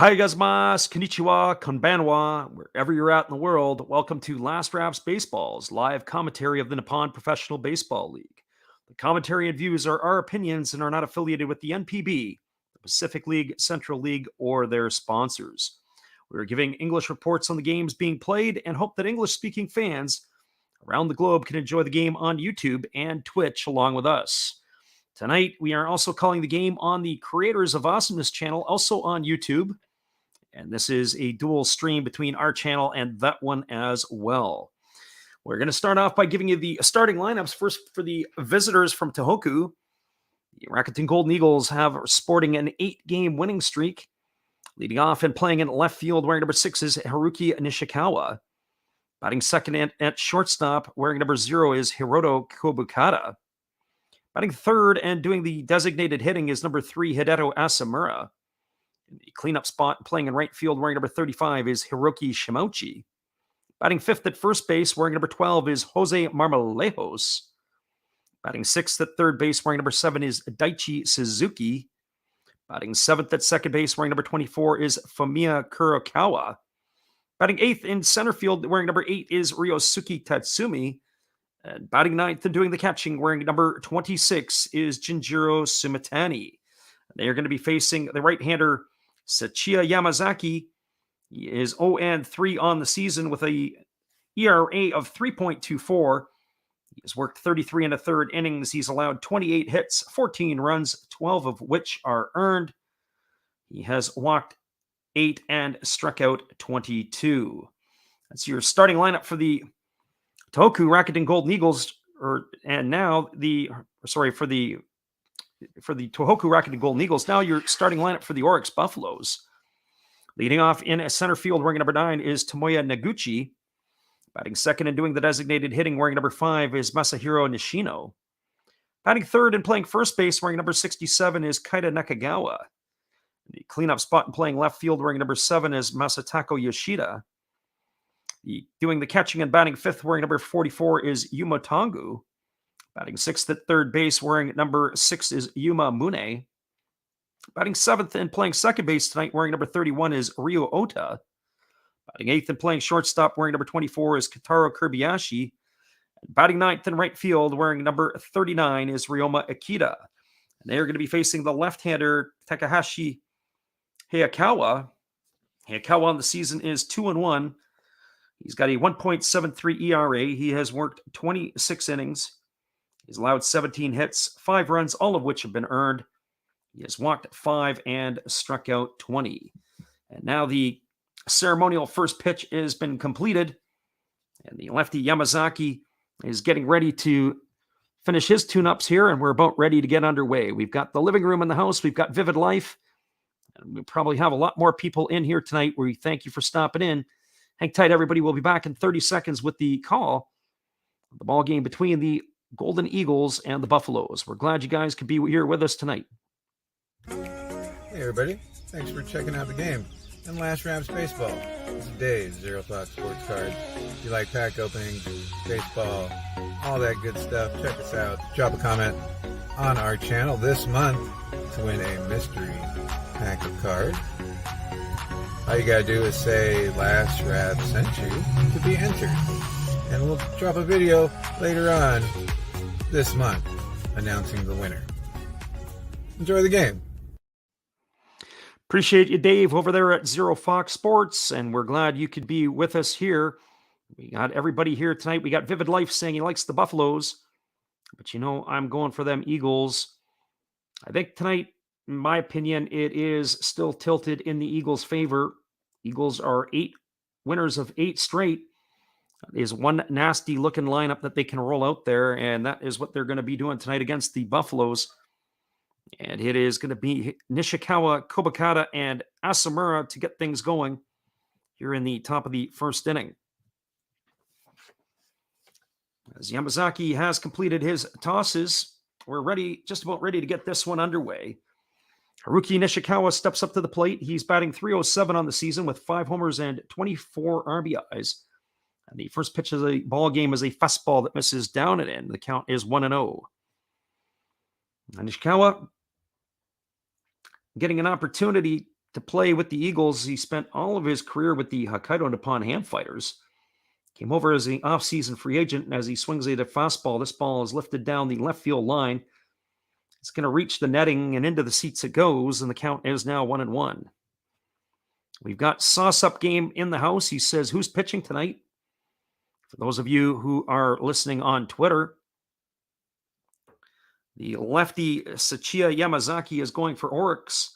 Ohai gozaimasu, konnichiwa, konbanwa, wherever you're at in the world, welcome to Last Raps Baseball's live commentary of the Nippon Professional Baseball League. The commentary and views are our opinions and are not affiliated with the NPB, the Pacific League, Central League, or their sponsors. We're giving English reports on the games being played and hope that English-speaking fans around the globe can enjoy the game on YouTube and Twitch along with us. Tonight, we are also calling the game on the Creators of Awesomeness channel, also on YouTube. And this is a dual stream between our channel and that one as well. We're going to start off by giving you the starting lineups. First, for the visitors from Tohoku, the Rakuten Golden Eagles have sporting an 8-game winning streak. Leading off and playing in left field, wearing number 6 is Haruki Nishikawa. Batting second at shortstop, wearing number 0 is Hiroto Kobukata. Batting third and doing the designated hitting is number 3, Hideto Asamura. In the cleanup spot, playing in right field, wearing number 35 is Hiroki Shimouchi. Batting fifth at first base, wearing number 12 is Jose Marmolejos. Batting sixth at third base, wearing number 7 is Daichi Suzuki. Batting seventh at second base, wearing number 24 is Fumiya Kurokawa. Batting eighth in center field, wearing number 8 is Ryosuke Tatsumi. And batting ninth and doing the catching, wearing number 26, is Jinjiro Sumitani. They are going to be facing the right-hander Sachiya Yamazaki. He is 0-3 on the season with a ERA of 3.24. He has worked 33 and a third innings. He's allowed 28 hits, 14 runs, 12 of which are earned. He has walked 8 and struck out 22. That's your starting lineup for the Tohoku Rakuten Golden Eagles, for the Tohoku Rakuten Golden Eagles. Now your starting lineup for the Orix Buffaloes. Leading off in center field, wearing number 9 is Tomoya Noguchi. Batting second and doing the designated hitting, wearing number 5 is Masahiro Nishino. Batting third and playing first base, wearing number 67 is Kaida Nakagawa. The cleanup spot and playing left field, wearing number 7 is Masatako Yoshida. Doing the catching and batting fifth, wearing number 44 is Yuma Tongu. Batting sixth at third base, wearing number 6 is Yuma Mune. Batting seventh and playing second base tonight, wearing number 31 is Ryo Ota. Batting eighth and playing shortstop, wearing number 24 is Kitaro Kobayashi. Batting ninth in right field, wearing number 39 is Ryoma Akita. And they are going to be facing the left-hander Takahashi Hayakawa. Hayakawa on the season is 2-1. He's got a 1.73 ERA. He has worked 26 innings. He's allowed 17 hits, 5 runs, all of which have been earned. He has walked 5 and struck out 20. And now the ceremonial first pitch has been completed. And the lefty Yamazaki is getting ready to finish his tune-ups here, and we're about ready to get underway. We've got the living room in the house. We've got Vivid Life. And we probably have a lot more people in here tonight. We thank you for stopping in. Hang tight, everybody. We'll be back in 30 seconds with the call of the ball game between the Golden Eagles and the Buffaloes. We're glad you guys could be here with us tonight. Hey, everybody. Thanks for checking out the game and Last Raps Baseball. It's Dave's Zero Thought Sports Card. If you like pack openings, baseball, all that good stuff, check us out. Drop a comment on our channel this month to win a mystery pack of cards. All you gotta do is say Last Rap sent you to be entered. And we'll drop a video later on this month announcing the winner. Enjoy the game. Appreciate you, Dave, over there at Zero Fox Sports, and we're glad you could be with us here. We got everybody here tonight. We got Vivid Life saying he likes the Buffaloes, but I'm going for them Eagles. I think tonight, in my opinion, it is still tilted in the Eagles' favor. Eagles are 8 winners of 8 straight. There's one nasty-looking lineup that they can roll out there, and that is what they're going to be doing tonight against the Buffaloes. And it is going to be Nishikawa, Kobukata, and Asamura to get things going here in the top of the first inning. As Yamazaki has completed his tosses, we're ready, just about ready to get this one underway. Haruki Nishikawa steps up to the plate. He's batting .307 on the season with 5 homers and 24 RBIs. And the first pitch of the ball game is a fastball that misses down and in. The count is 1-0. Nishikawa getting an opportunity to play with the Eagles. He spent all of his career with the Hokkaido Nippon Ham Fighters. Came over as an off-season free agent, and as he swings at a fastball, this ball is lifted down the left field line. It's going to reach the netting, and into the seats it goes, and the count is now 1-1. We've got Sauce-Up Game in the house. He says, who's pitching tonight? For those of you who are listening on Twitter, the lefty Sachiya Yamazaki is going for Orix.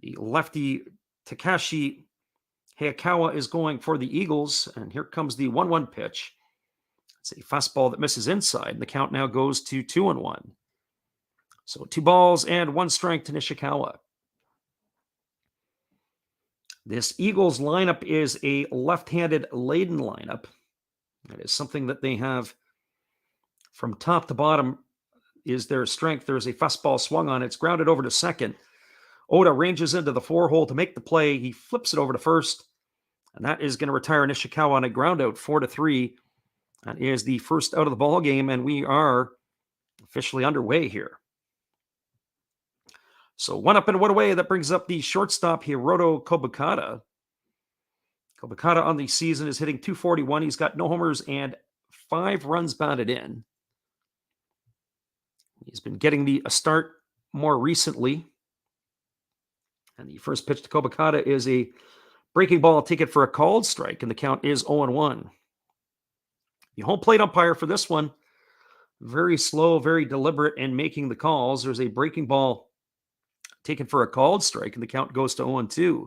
The lefty Takashi Hayakawa is going for the Eagles. And here comes the 1-1 pitch. It's a fastball that misses inside. And the count now goes to 2-1. So 2 balls and 1 strike to Nishikawa. This Eagles lineup is a left-handed laden lineup. That is something that they have from top to bottom is their strength. There's a fastball swung on. It's grounded over to second. Oda ranges into the 4-hole to make the play. He flips it over to first, and that is going to retire Nishikawa on a ground out, 4-3. That is the first out of the ball game, and we are officially underway here. So 1 up and 1 away. That brings up the shortstop, Hiroto Kobukata. Kobukata on the season is hitting .241. He's got no homers and 5 runs batted in. He's been getting a start more recently. And the first pitch to Kobukata is a breaking ball, taken for a called strike, and the count is 0-1. The home plate umpire for this one, very slow, very deliberate in making the calls. There's a breaking ball taken for a called strike, and the count goes to 0-2.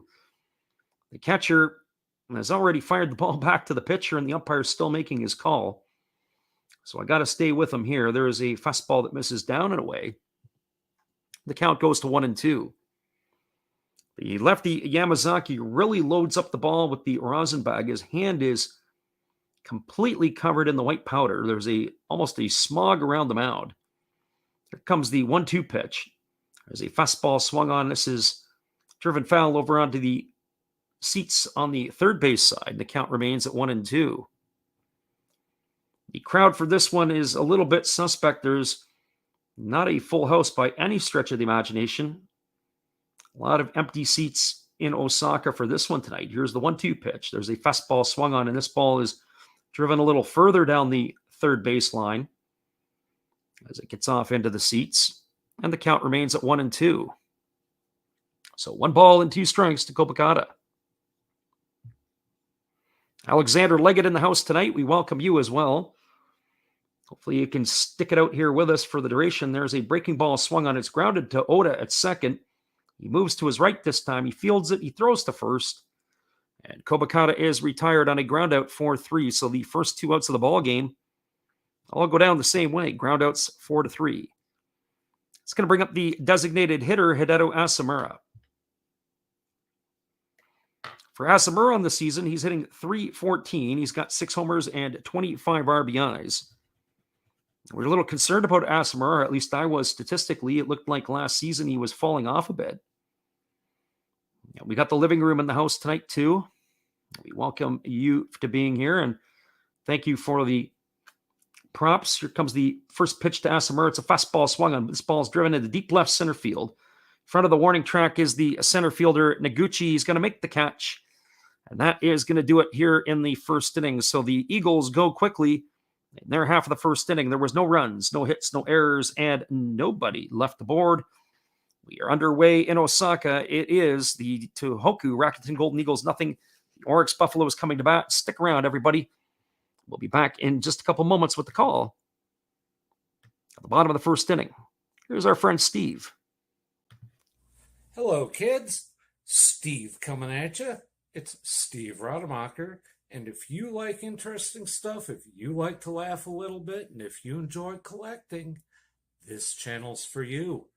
The catcher has already fired the ball back to the pitcher, and the umpire is still making his call. So I got to stay with him here. There is a fastball that misses down and away. The count goes to 1-2. The lefty Yamazaki really loads up the ball with the rosin bag. His hand is completely covered in the white powder. There's almost a smog around the mound. Here comes the 1-2 pitch. There's a fastball swung on. This is driven foul over onto the seats on the third base side. The count remains at 1-2. The crowd for this one is a little bit suspect. There's not a full house by any stretch of the imagination. A lot of empty seats in Osaka for this one tonight. Here's the 1-2 pitch. There's a fastball swung on, and this ball is driven a little further down the third base line as it gets off into the seats. And the count remains at 1-2. So 1 ball and 2 strikes to Kobukata. Alexander Leggett in the house tonight. We welcome you as well. Hopefully you can stick it out here with us for the duration. There's a breaking ball swung on. It's grounded to Oda at second. He moves to his right this time. He fields it. He throws to first. And Kobukata is retired on a ground out, 4-3. So the first 2 outs of the ball game all go down the same way. Ground outs, 4-3. It's going to bring up the designated hitter, Hideto Asamura. For Asamura on the season, he's hitting .314. He's got 6 homers and 25 RBIs. We're a little concerned about Asamura, at least I was statistically. It looked like last season he was falling off a bit. We got the living room in the house tonight, too. We welcome you to being here, and thank you for the props. Here comes the first pitch to Asamura. It's a fastball swung on. This ball is driven into deep left center field. In front of the warning track is the center fielder, Noguchi. He's going to make the catch, and that is going to do it here in the first inning. So the Eagles go quickly. In their half of the first inning, there was no runs, no hits, no errors, and nobody left the board. We are underway in Osaka. It is the Tohoku Rakuten Golden Eagles, nothing. The Orix Buffalo is coming to bat. Stick around, everybody. We'll be back in just a couple moments with the call at the bottom of the first inning. Here's our friend Steve. Hello, kids. Steve coming at you. It's Steve Rademacher. And if you like interesting stuff, if you like to laugh a little bit, and if you enjoy collecting, this channel's for you.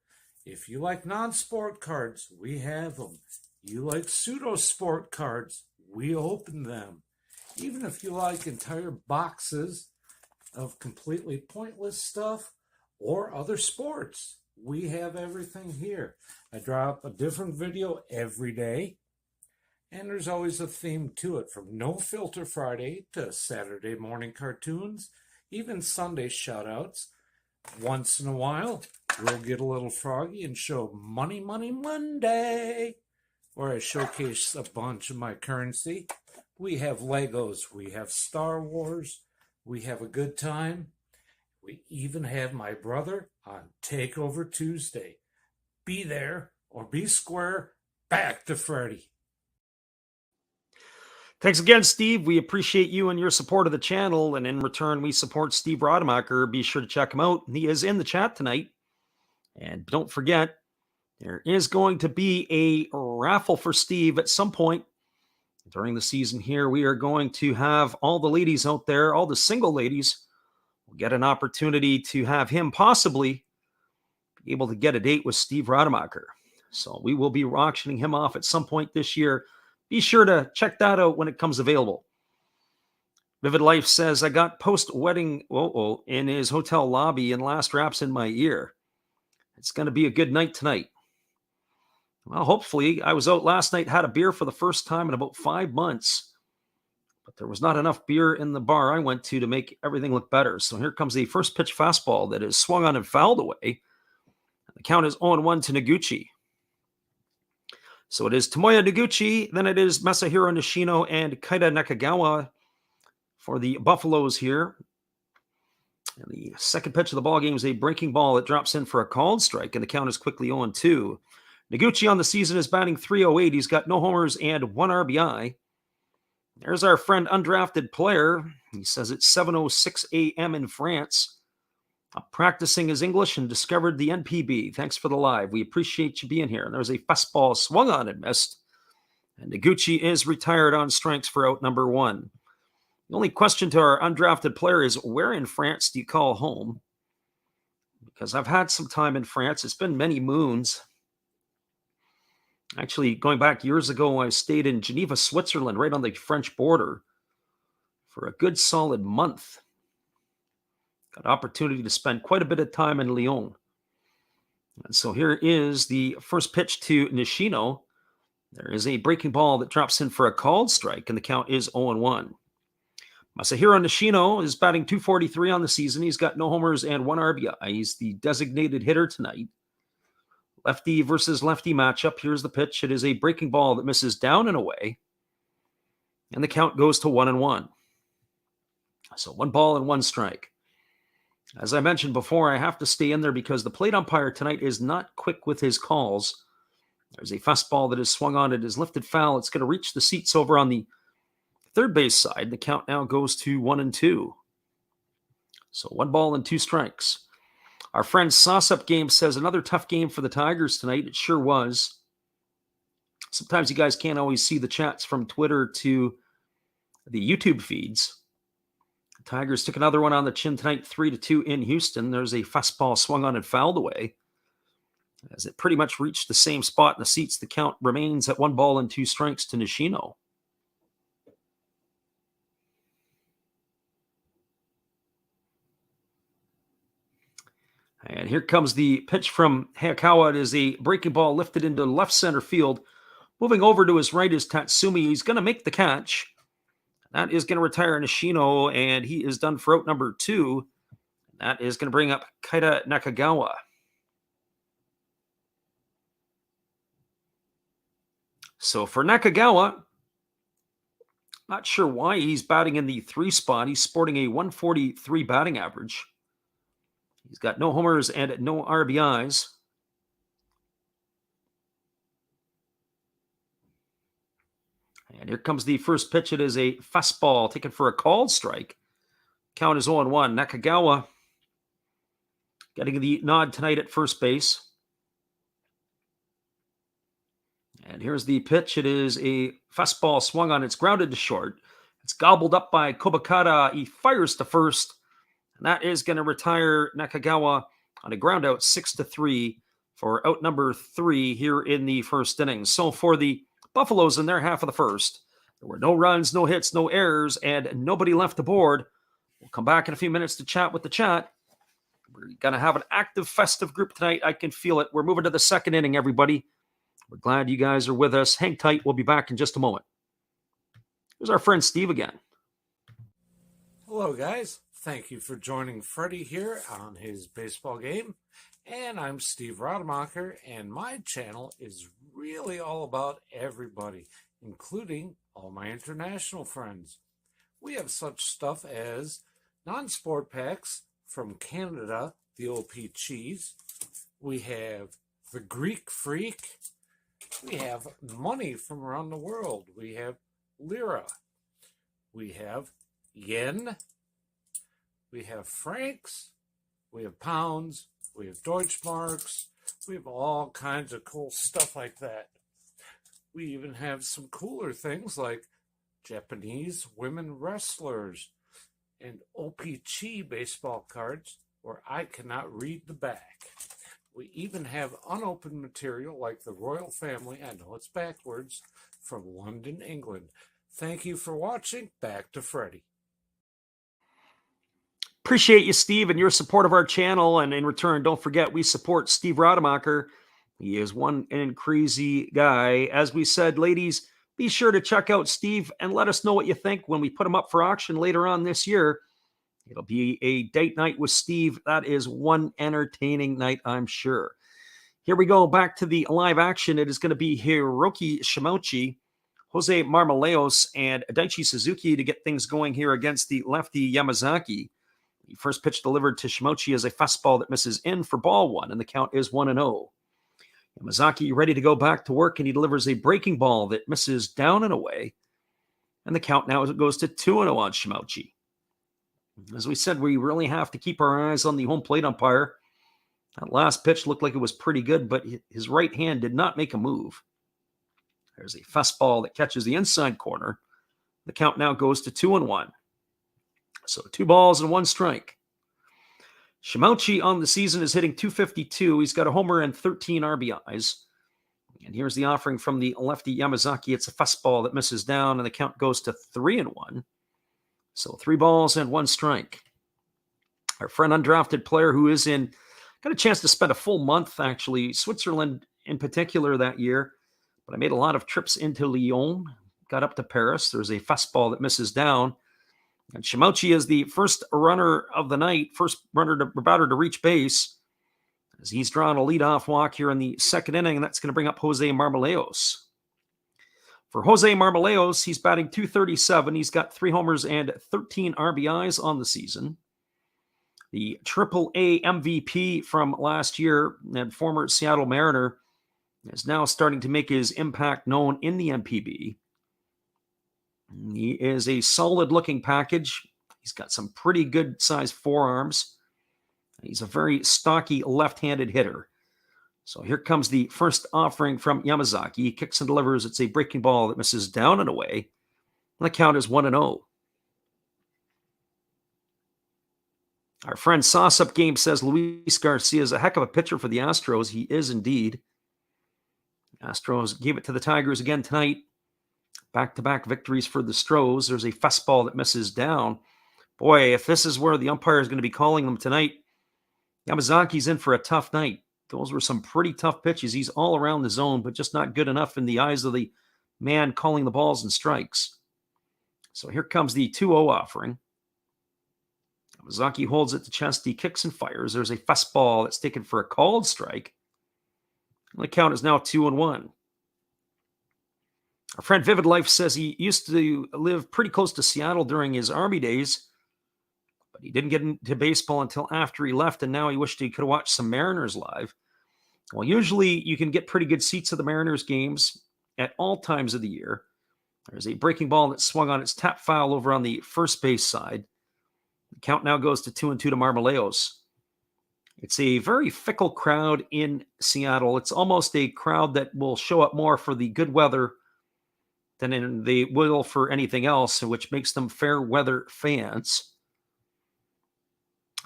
If you like non-sport cards, we have them. You like pseudo-sport cards, we open them. Even if you like entire boxes of completely pointless stuff or other sports, we have everything here. I drop a different video every day. And there's always a theme to it, from No Filter Friday to Saturday morning cartoons, even Sunday shoutouts. Once in a while, we'll get a little froggy and show Money Money Monday. where I showcase a bunch of my currency. We have Legos, we have Star Wars, we have a good time. We even have my brother on Takeover Tuesday. Be there or be square. Back to Freddy. Thanks again, Steve. We appreciate you and your support of the channel. And in return, we support Steve Rademacher. Be sure to check him out. He is in the chat tonight. And don't forget, there is going to be a raffle for Steve at some point during the season here. We are going to have all the ladies out there, all the single ladies, will get an opportunity to have him possibly be able to get a date with Steve Rademacher. So we will be auctioning him off at some point this year. Be sure to check that out when it comes available. Vivid Life says, I got post-wedding in his hotel lobby and last raps in my ear. It's going to be a good night tonight. Well, hopefully. I was out last night, had a beer for the first time in about 5 months. But there was not enough beer in the bar I went to make everything look better. So here comes the first pitch fastball that is swung on and fouled away. The count is 0-1 to Noguchi. So it is Tomoya Noguchi, then it is Masahiro Nishino and Kaida Nakagawa for the Buffaloes here. And the second pitch of the ball game is a breaking ball that drops in for a called strike, and the count is quickly 0-2. Noguchi on the season is batting .308. He's got no homers and 1 RBI. There's our friend undrafted player. He says it's 7:06 a.m. in France. Practicing his English and discovered the NPB. Thanks for the live. We appreciate you being here. And there's a fastball swung on and missed. And Noguchi is retired on strikes for out number 1. The only question to our undrafted player is, where in France do you call home? Because I've had some time in France. It's been many moons. Actually, going back years ago, I stayed in Geneva, Switzerland, right on the French border for a good solid month. Got opportunity to spend quite a bit of time in Lyon. And so here is the first pitch to Nishino. There is a breaking ball that drops in for a called strike, and the count is 0-1. Masahiro Nishino is batting .243 on the season. He's got no homers and 1 RBI. He's the designated hitter tonight. Lefty versus lefty matchup. Here's the pitch. It is a breaking ball that misses down and away. And the count goes to 1-1. So 1 ball and 1 strike. As I mentioned before, I have to stay in there because the plate umpire tonight is not quick with his calls. There's a fastball that is swung on. It is lifted foul. It's going to reach the seats over on the third base side. The count now goes to 1-2. So 1 ball and 2 strikes. Our friend Sauce Up Game says another tough game for the Tigers tonight. It sure was. Sometimes you guys can't always see the chats from Twitter to the YouTube feeds. The Tigers took another one on the chin tonight, 3-2 in Houston. There's a fastball swung on and fouled away. As it pretty much reached the same spot in the seats, the count remains at 1 ball and 2 strikes to Nishino. And here comes the pitch from Hayakawa. It is a breaking ball lifted into left center field. Moving over to his right is Tatsumi. He's going to make the catch. That is going to retire Nishino, and he is done for out number 2. That is going to bring up Kaida Nakagawa. So for Nakagawa, not sure why he's batting in the 3 spot. He's sporting a 143 batting average. He's got no homers and no RBIs. And here comes the first pitch. It is a fastball taken for a called strike. Count is 0-1. Nakagawa getting the nod tonight at first base. And here's the pitch. It is a fastball swung on. It's grounded to short. It's gobbled up by Kobakata. He fires to first. And that is going to retire Nakagawa on a ground out 6-3 for out number 3 here in the first inning. So for the Buffaloes in their half of the first, there were no runs, no hits, no errors, and nobody left the board. We'll come back in a few minutes to chat with the chat. We're going to have an active, festive group tonight. I can feel it. We're moving to the second inning, everybody. We're glad you guys are with us. Hang tight. We'll be back in just a moment. Here's our friend Steve again. Hello, guys. Thank you for joining Freddie here on his baseball game. And I'm Steve Rademacher, and my channel is really all about everybody, including all my international friends. We have such stuff as non-sport packs from Canada, the OP Cheese. We have the Greek Freak. We have money from around the world. We have lira. We have yen. We have francs. We have pounds. We have Deutschmarks. We have all kinds of cool stuff like that. We even have some cooler things like Japanese women wrestlers and OP-Chi baseball cards where I cannot read the back. We even have unopened material like the royal family, I know it's backwards, from London, England. Thank you for watching. Back to Freddie. Appreciate you, Steve, and your support of our channel. And in return, don't forget, we support Steve Rademacher. He is one and crazy guy. As we said, ladies, be sure to check out Steve and let us know what you think when we put him up for auction later on this year. It'll be a date night with Steve. That is one entertaining night, I'm sure. Here we go back to the live action. It is going to be Hiroki Shimouchi, Jose Marmolejos, and Daichi Suzuki to get things going here against the lefty Yamazaki. The first pitch delivered to Shimouchi is a fastball that misses in for ball one, and the count is 1-0. Yamazaki ready to go back to work, and he delivers a breaking ball that misses down and away, and the count now goes to 2-0 on Shimouchi. As we said, we really have to keep our eyes on the home plate umpire. That last pitch looked like it was pretty good, but his right hand did not make a move. There's a fastball that catches the inside corner. The count now goes to 2-1. So 2 balls and 1 strike. Shimouchi on the season is hitting .252. He's got a homer and 13 RBIs. And here's the offering from the lefty Yamazaki. It's a fastball that misses down, and the count goes to 3-1. So 3 balls and 1 strike. Our friend undrafted player who is got a chance to spend a full month, actually, Switzerland in particular that year. But I made a lot of trips into Lyon, got up to Paris. There's a fastball that misses down. And Shimouchi is the first runner of the night, first batter to reach base, as he's drawn a leadoff walk here in the second inning, and that's going to bring up Jose Marmolejos. For Jose Marmolejos, he's batting .237. He's got 3 homers and 13 RBIs on the season. The AAA MVP from last year and former Seattle Mariner is now starting to make his impact known in the NPB. He is a solid-looking package. He's got some pretty good-sized forearms. He's a very stocky left-handed hitter. So here comes the first offering from Yamazaki. He kicks and delivers. It's a breaking ball that misses down and away. And the count is 1-0. Our friend Sauce-Up Game says Luis Garcia is a heck of a pitcher for the Astros. He is indeed. Astros gave it to the Tigers again tonight. Back-to-back victories for the Stros. There's a fastball that misses down. Boy, if this is where the umpire is going to be calling them tonight, Yamazaki's in for a tough night. Those were some pretty tough pitches. He's all around the zone, but just not good enough in the eyes of the man calling the balls and strikes. So here comes the 2-0 offering. Yamazaki holds it to chest. He kicks and fires. There's a fastball that's taken for a called strike. And the count is now 2-1. Our friend Vivid Life says he used to live pretty close to Seattle during his Army days, but he didn't get into baseball until after he left, and now he wished he could have watched some Mariners live. Well, usually you can get pretty good seats of the Mariners games at all times of the year. There's a breaking ball that swung on its tap foul over on the first base side. The count now goes to 2-2 to Marmolejos. It's a very fickle crowd in Seattle. It's almost a crowd that will show up more for the good weather than they will for anything else, which makes them fair weather fans.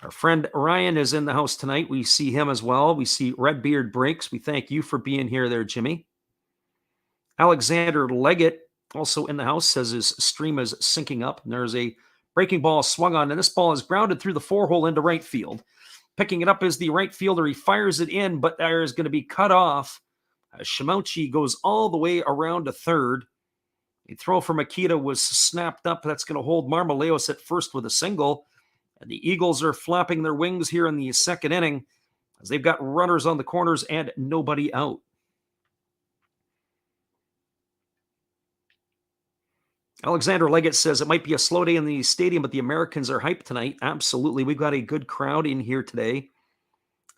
Our friend Ryan is in the house tonight. We see him as well. We see Redbeard Breaks. We thank you for being here there, Jimmy. Alexander Leggett, also in the house, says his stream is syncing up. And there's a breaking ball swung on, and this ball is grounded through the 4-hole into right field. Picking it up is the right fielder. He fires it in, but there is going to be cut off. Shimouchi goes all the way around to third. The throw for Makita was snapped up. That's going to hold Marmolejos at first with a single. And the Eagles are flapping their wings here in the second inning as they've got runners on the corners and nobody out. Alexander Leggett says it might be a slow day in the stadium, but the Americans are hyped tonight. Absolutely. We've got a good crowd in here today.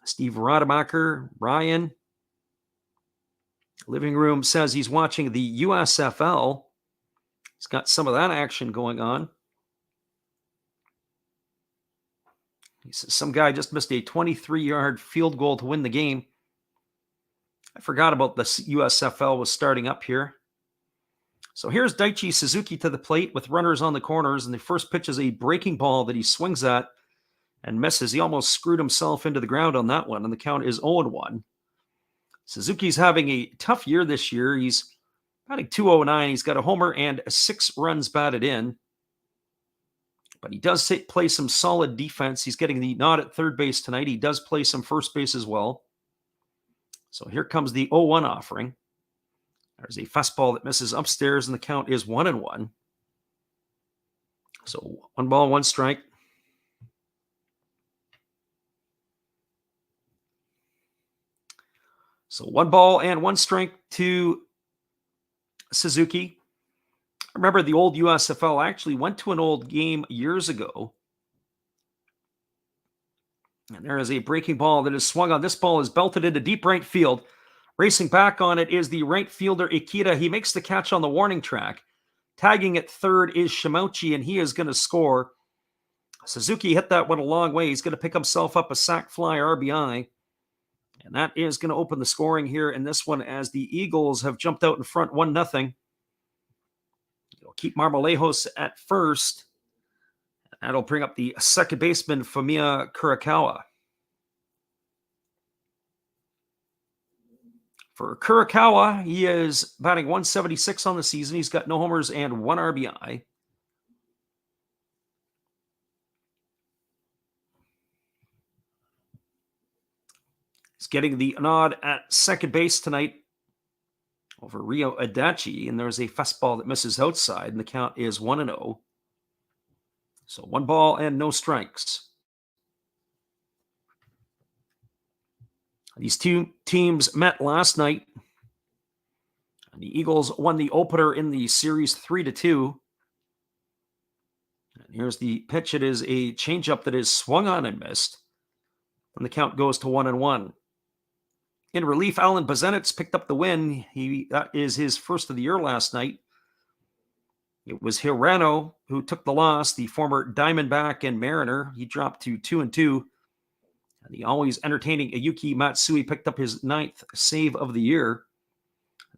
Steve Rademacher, Ryan. Living Room says he's watching the USFL. He's got some of that action going on. He says some guy just missed a 23-yard field goal to win the game. I forgot about the USFL was starting up here. So here's Daichi Suzuki to the plate with runners on the corners, and the first pitch is a breaking ball that he swings at and misses. He almost screwed himself into the ground on that one, and the count is 0-1. Suzuki's having a tough year this year. He's batting .209. He's got a homer and 6 runs batted in. But he does play some solid defense. He's getting the nod at third base tonight. He does play some first base as well. So here comes the 0-1 offering. There's a fastball that misses upstairs, and the count is 1-1. So 1 ball, 1 strike. So 1 ball and 1 strike to Suzuki. I remember the old USFL. I actually went to an old game years ago. And there is a breaking ball that is swung on. This ball is belted into deep right field. Racing back on it is the right fielder, Ikeda. He makes the catch on the warning track. Tagging at third is Shimouchi, and he is going to score. Suzuki hit that one a long way. He's going to pick himself up a sac fly RBI. And that is going to open the scoring here in this one as the Eagles have jumped out in front 1-0. It'll keep Marmolejos at first. That'll bring up the second baseman, Fumiya Kurakawa. For Kurakawa, he is batting .176 on the season. He's got no homers and 1 RBI. He's getting the nod at second base tonight over Ryo Adachi, and there's a fastball that misses outside, and the count is 1-0. So 1 ball and no strikes. These two teams met last night. The Eagles won the opener in the series 3-2. And here's the pitch. It is a changeup that is swung on and missed. And the count goes to 1-1. In relief, Alan Bazenitz picked up the win. That is his first of the year last night. It was Hirano who took the loss, the former Diamondback and Mariner. He dropped to 2-2. And the always entertaining Yuki Matsui picked up his 9th save of the year.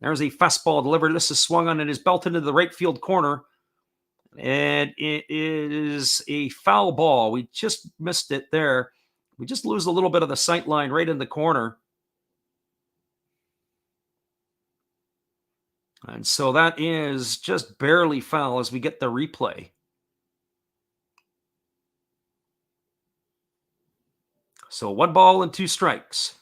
There's a fastball delivered. This is swung on and is belted into the right field corner. And it is a foul ball. We just missed it there. We just lose a little bit of the sight line right in the corner. And so that is just barely foul as we get the replay. So 1 ball and 2 strikes.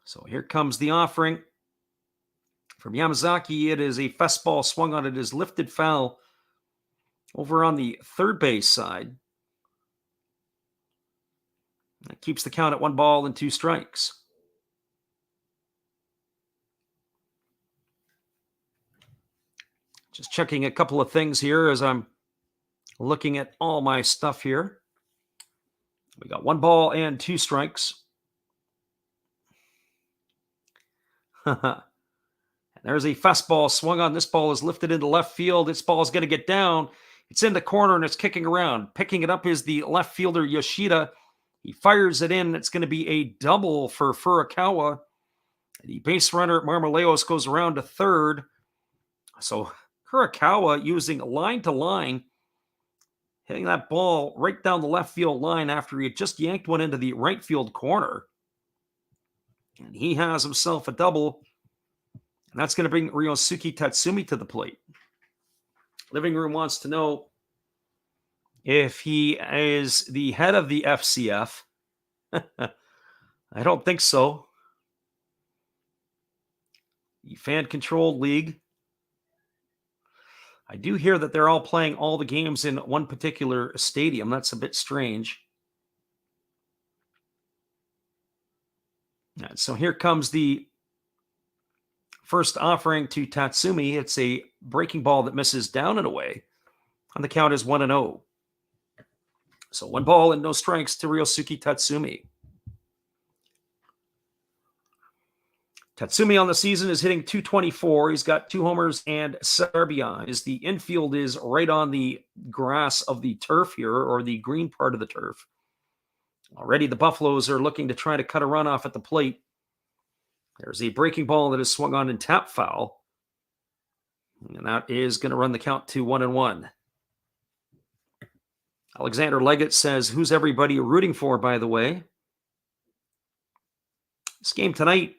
So here comes the offering. From Yamazaki, it is a fastball swung on. It is lifted foul over on the third base side. That keeps the count at 1 ball and 2 strikes. Just checking a couple of things here as I'm looking at all my stuff here. We got 1 ball and 2 strikes. There's a fastball swung on. This ball is lifted into left field. This ball is going to get down. It's in the corner and it's kicking around. Picking it up is the left fielder, Yoshida. He fires it in. It's going to be a double for Furukawa. The base runner, Marmolejos, goes around to third. So Furukawa using line to line, hitting that ball right down the left field line after he had just yanked one into the right field corner. And he has himself a double. And that's going to bring Ryosuke Tatsumi to the plate. Living Room wants to know if he is the head of the FCF. I don't think so. The fan-controlled league. I do hear that they're all playing all the games in one particular stadium. That's a bit strange. And so here comes the first offering to Tatsumi. It's a breaking ball that misses down and away. And the count is 1-0. So 1 ball and no strikes to Ryosuke Tatsumi. Tatsumi on the season is hitting .224. He's got 2 homers and 7 RBIs. The infield is right on the grass of the turf here, or the green part of the turf. Already the Buffaloes are looking to try to cut a run off at the plate. There's a breaking ball that is swung on and tap foul. And that is going to run the count to 1-1. Alexander Leggett says, who's everybody rooting for, by the way? This game tonight,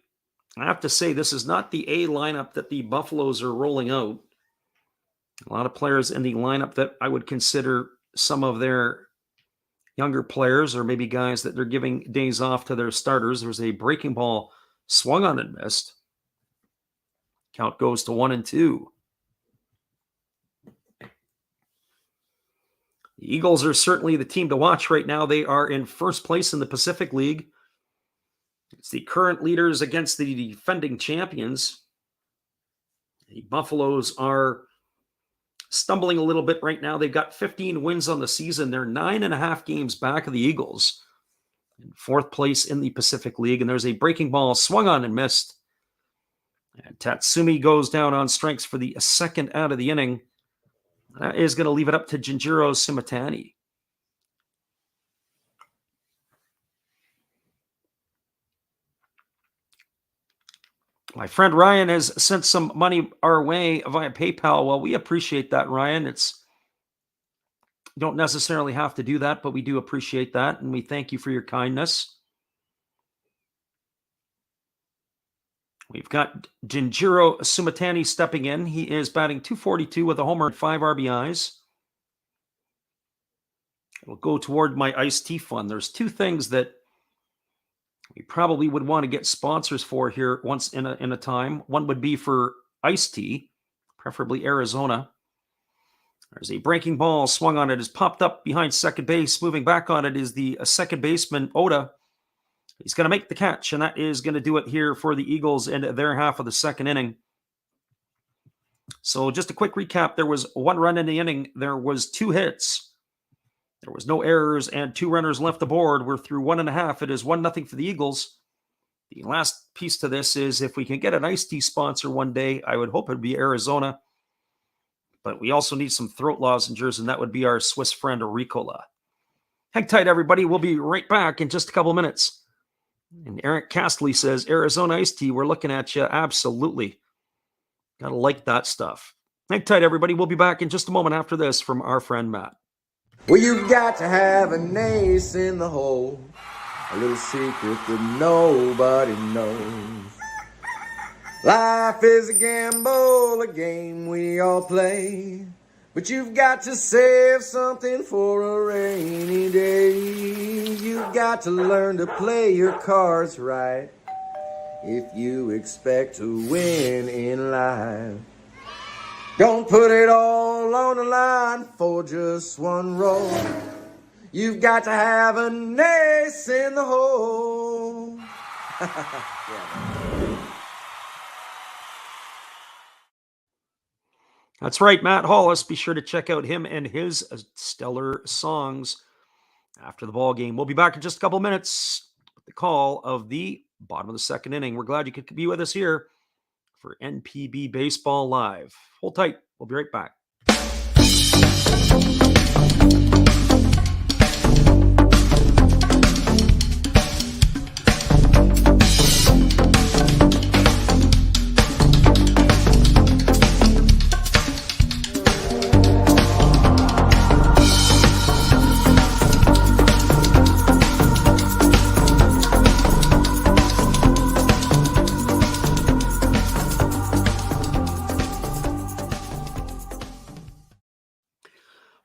I have to say, this is not the A lineup that the Buffaloes are rolling out. A lot of players in the lineup that I would consider some of their younger players, or maybe guys that they're giving days off to their starters. There's a breaking ball swung on and missed. Count goes to 1-2. The Eagles are certainly the team to watch right now. They are in first place in the Pacific League. It's the current leaders against the defending champions. The Buffaloes are stumbling a little bit right now. They've got 15 wins on the season. They're 9.5 games back of the Eagles. In fourth place in the Pacific League. And there's a breaking ball swung on and missed. And Tatsumi goes down on strikes for the second out of the inning. That is going to leave it up to Jinjiro Sumitani. My friend Ryan has sent some money our way via PayPal. Well, we appreciate that, Ryan. You don't necessarily have to do that, but we do appreciate that, and we thank you for your kindness. We've got Jinjiro Sumitani stepping in. He is batting .242 with a homer and 5 RBIs. We'll go toward my iced tea fund. There's 2 things that we probably would want to get sponsors for here once in a time. One would be for iced tea, preferably Arizona. There's a breaking ball swung on it, is popped up behind second base. Moving back on it is the second baseman, Oda. He's going to make the catch, and that is going to do it here for the Eagles in their half of the second inning. So just a quick recap. There was 1 run in the inning. There was 2 hits. There was no errors and 2 runners left aboard. We're through 1.5. It is 1-0 for the Eagles. The last piece to this is if we can get an iced tea sponsor one day, I would hope it would be Arizona. But we also need some throat lozenges, and that would be our Swiss friend, Ricola. Hang tight, everybody. We'll be right back in just a couple minutes. And Eric Castley says, Arizona iced tea, we're looking at you. Absolutely. Gotta like that stuff. Hang tight, everybody. We'll be back in just a moment after this from our friend Matt. Well, you've got to have an ace in the hole, a little secret that nobody knows. Life is a gamble, a game we all play, but you've got to save something for a rainy day. You've got to learn to play your cards right if you expect to win in life. Don't put it all on the line for just 1 roll. You've got to have an ace in the hole. That's right, Matt Hollis. Be sure to check out him and his stellar songs after the ball game. We'll be back in just a couple minutes with the call of the bottom of the second inning. We're glad you could be with us here for NPB Baseball Live. Hold tight. We'll be right back.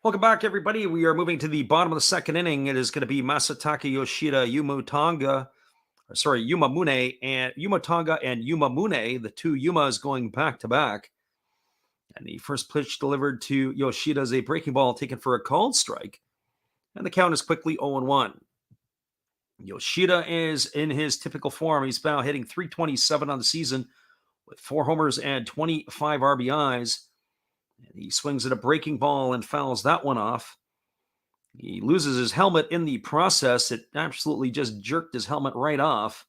Welcome back, everybody. We are moving to the bottom of the second inning. It is going to be Masataka Yoshida, Yuma Tonga and Yuma Mune, the 2 Yumas going back to back. And the first pitch delivered to Yoshida is a breaking ball taken for a called strike. And the count is quickly 0-1. Yoshida is in his typical form. He's now hitting .327 on the season with 4 homers and 25 RBIs. And he swings at a breaking ball and fouls that one off. He loses his helmet in the process. It absolutely just jerked his helmet right off.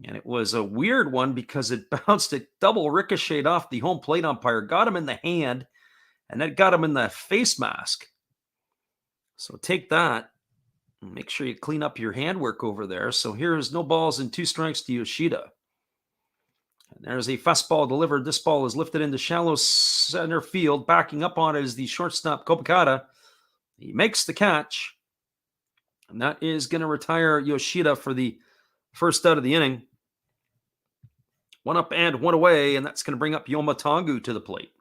And it was a weird one because it bounced, it double ricocheted off the home plate umpire, got him in the hand, and then got him in the face mask. So take that. Make sure you clean up your handwork over there. So here's no balls and 2 strikes to Yoshida. And there's a fastball delivered. This ball is lifted into shallow center field. Backing up on it is the shortstop, Kopakata. He makes the catch. And that is going to retire Yoshida for the first out of the inning. 1 up and 1 away, and that's going to bring up Yoma Tongu to the plate.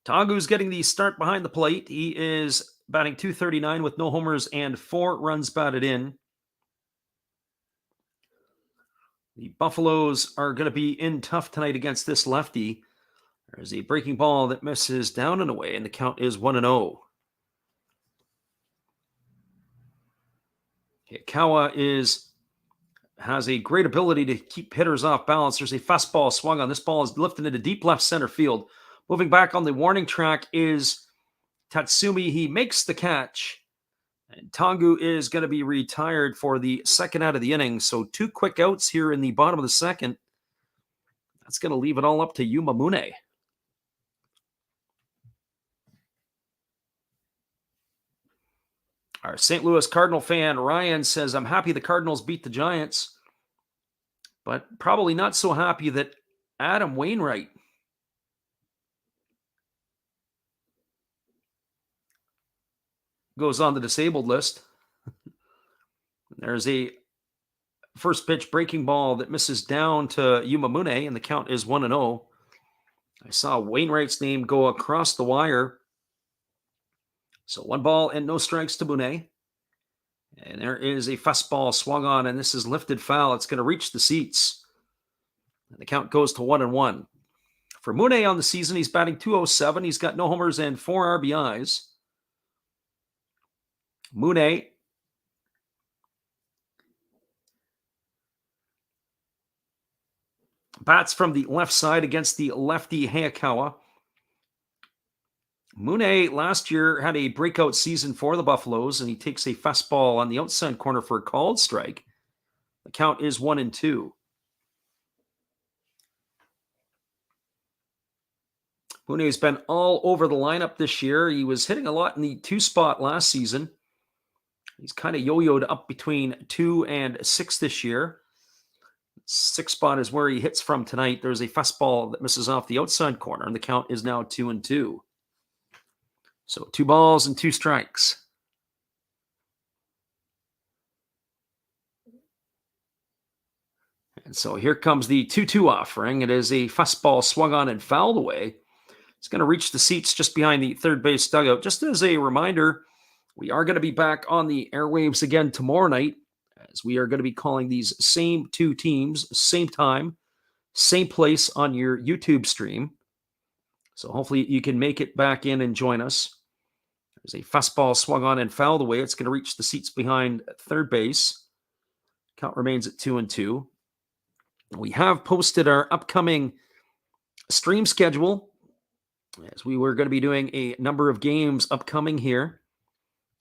Tongu's getting the start behind the plate. He is batting .239 with no homers and 4 runs batted in. The Buffaloes are going to be in tough tonight against this lefty. There's a breaking ball that misses down and away, and the count is 1-0. Hikawa has a great ability to keep hitters off balance. There's a fastball swung on. This ball is lifted into deep left center field. Moving back on the warning track is Tatsumi. He makes the catch. And Tongu is going to be retired for the second out of the inning. So 2 quick outs here in the bottom of the second. That's going to leave it all up to Yuma Mune. Our St. Louis Cardinal fan, Ryan, says, I'm happy the Cardinals beat the Giants, but probably not so happy that Adam Wainwright goes on the disabled list. There's a first pitch breaking ball that misses down to Yuma Mune, and the count is 1-0. I saw Wainwright's name go across the wire. So 1 ball and no strikes to Mune. And there is a fastball swung on, and this is lifted foul. It's going to reach the seats. And the count goes to 1-1. For Mune on the season, he's batting .207. He's got no homers and 4 RBIs. Mune bats from the left side against the lefty Hayakawa. Mune last year had a breakout season for the Buffaloes, and he takes a fastball on the outside corner for a called strike. The count is 1-2. Mune has been all over the lineup this year. He was hitting a lot in the 2 spot last season. He's kind of yo-yoed up between 2 and 6 this year. 6 spot is where he hits from tonight. There's a fastball that misses off the outside corner, and the count is now 2-2. So 2 balls and 2 strikes. And so here comes the 2-2 offering. It is a fastball swung on and fouled away. It's going to reach the seats just behind the third base dugout. Just as a reminder, we are going to be back on the airwaves again tomorrow night, as we are going to be calling these same 2 teams, same time, same place on your YouTube stream. So hopefully you can make it back in and join us. There's a fastball swung on and fouled away. It's going to reach the seats behind third base. Count remains at 2-2. We have posted our upcoming stream schedule, as we were going to be doing a number of games upcoming here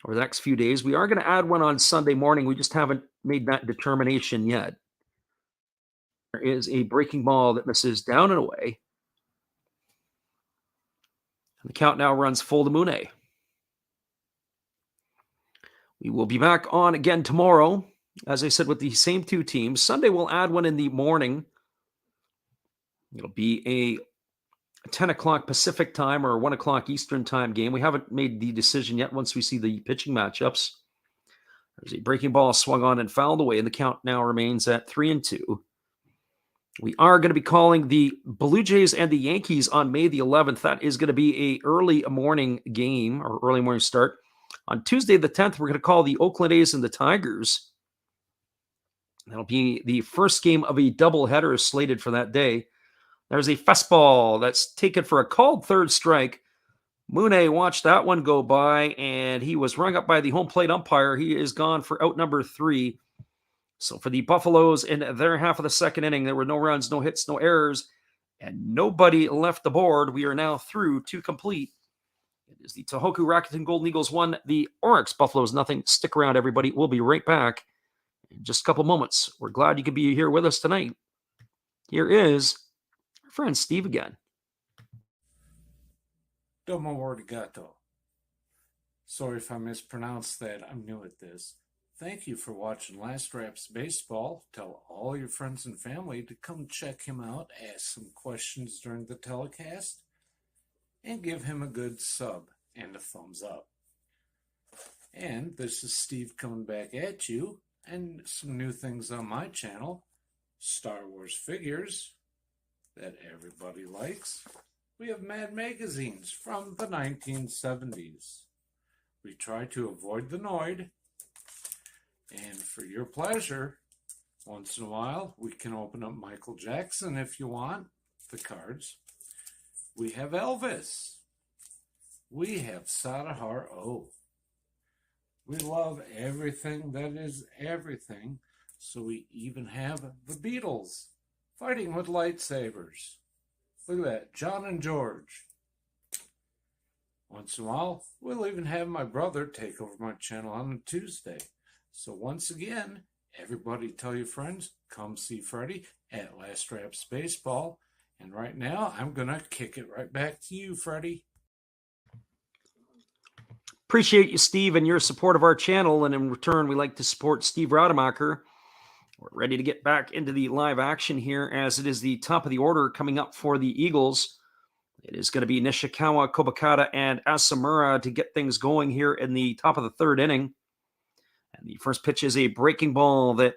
over the next few days. We are going to add one on Sunday morning. We just haven't made that determination yet. There is a breaking ball that misses down and away. And the count now runs full to Mune. We will be back on again tomorrow, as I said, with the same 2 teams. Sunday we'll add one in the morning. It'll be a 10 o'clock Pacific time or 1 o'clock Eastern time game. We haven't made the decision yet once we see the pitching matchups. There's a breaking ball swung on and fouled away, and the count now remains at 3-2. We are going to be calling the Blue Jays and the Yankees on May the 11th. That is going to be a early morning game or early morning start. On Tuesday the 10th, we're going to call the Oakland A's and the Tigers. That'll be the first game of a doubleheader slated for that day. There's a fastball that's taken for a called third strike. Mune watched that one go by, and he was rung up by the home plate umpire. He is gone for out number 3. So for the Buffaloes in their half of the second inning, there were no runs, no hits, no errors, and nobody left the board. We are now through 2 complete. It is the Tohoku Rakuten Golden Eagles 1, the Orix Buffaloes nothing. Stick around, everybody. We'll be right back in just a couple moments. We're glad you could be here with us tonight. Here is our friend Steve again. Domo arigato. Sorry if I mispronounced that. I'm new at this. Thank you for watching Last Raps Baseball. Tell all your friends and family to come check him out, ask some questions during the telecast, and give him a good sub and a thumbs up. And this is Steve coming back at you, and some new things on my channel. Star Wars figures that everybody likes. We have Mad magazines from the 1970s. We try to avoid the Noid. And for your pleasure, once in a while, we can open up Michael Jackson if you want, the cards. We have Elvis. We have Sadahar O. We love everything that is everything, so we even have the Beatles fighting with lightsabers. Look at that, John and George. Once in a while, we'll even have my brother take over my channel on a Tuesday. So once again, everybody tell your friends, come see Freddie at Last Raps Baseball. And right now, I'm going to kick it right back to you, Freddie. Appreciate you, Steve, and your support of our channel. And in return, we like to support Steve Rademacher. We're ready to get back into the live action here as it is the top of the order coming up for the Eagles. It is going to be Nishikawa, Kobakata, and Asamura to get things going here in the top of the 3rd inning. And the first pitch is a breaking ball that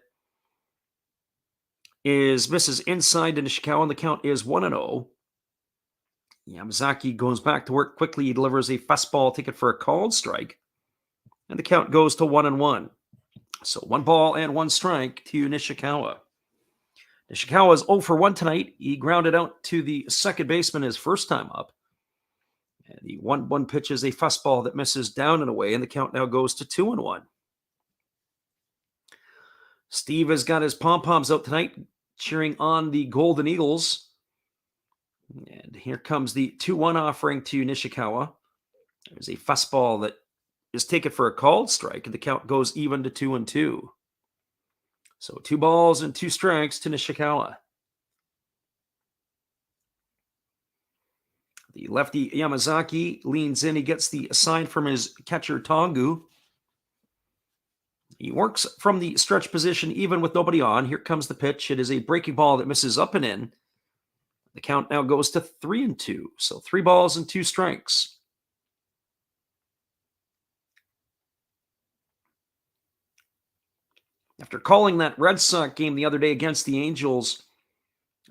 misses inside to Nishikawa, and the count is 1-0. Yamazaki goes back to work quickly. He delivers a fastball, take it for a called strike. And the count goes to 1-1. So 1 ball and 1 strike to Nishikawa. Nishikawa is 0 for 1 tonight. He grounded out to the second baseman his first time up. And the 1-1 pitch is a fastball that misses down and away, and the count now goes to 2-1. Steve has got his pom-poms out tonight, cheering on the Golden Eagles. And here comes the 2-1 offering to Nishikawa. There's a fastball that is taken for a called strike, and the count goes even to 2-2. So 2 balls and 2 strikes to Nishikawa. The lefty Yamazaki leans in. He gets the sign from his catcher Tongu. He works from the stretch position even with nobody on. Here comes the pitch. It is a breaking ball that misses up and in. The count now goes to 3-2. So 3 balls and 2 strikes. After calling that Red Sox game the other day against the Angels,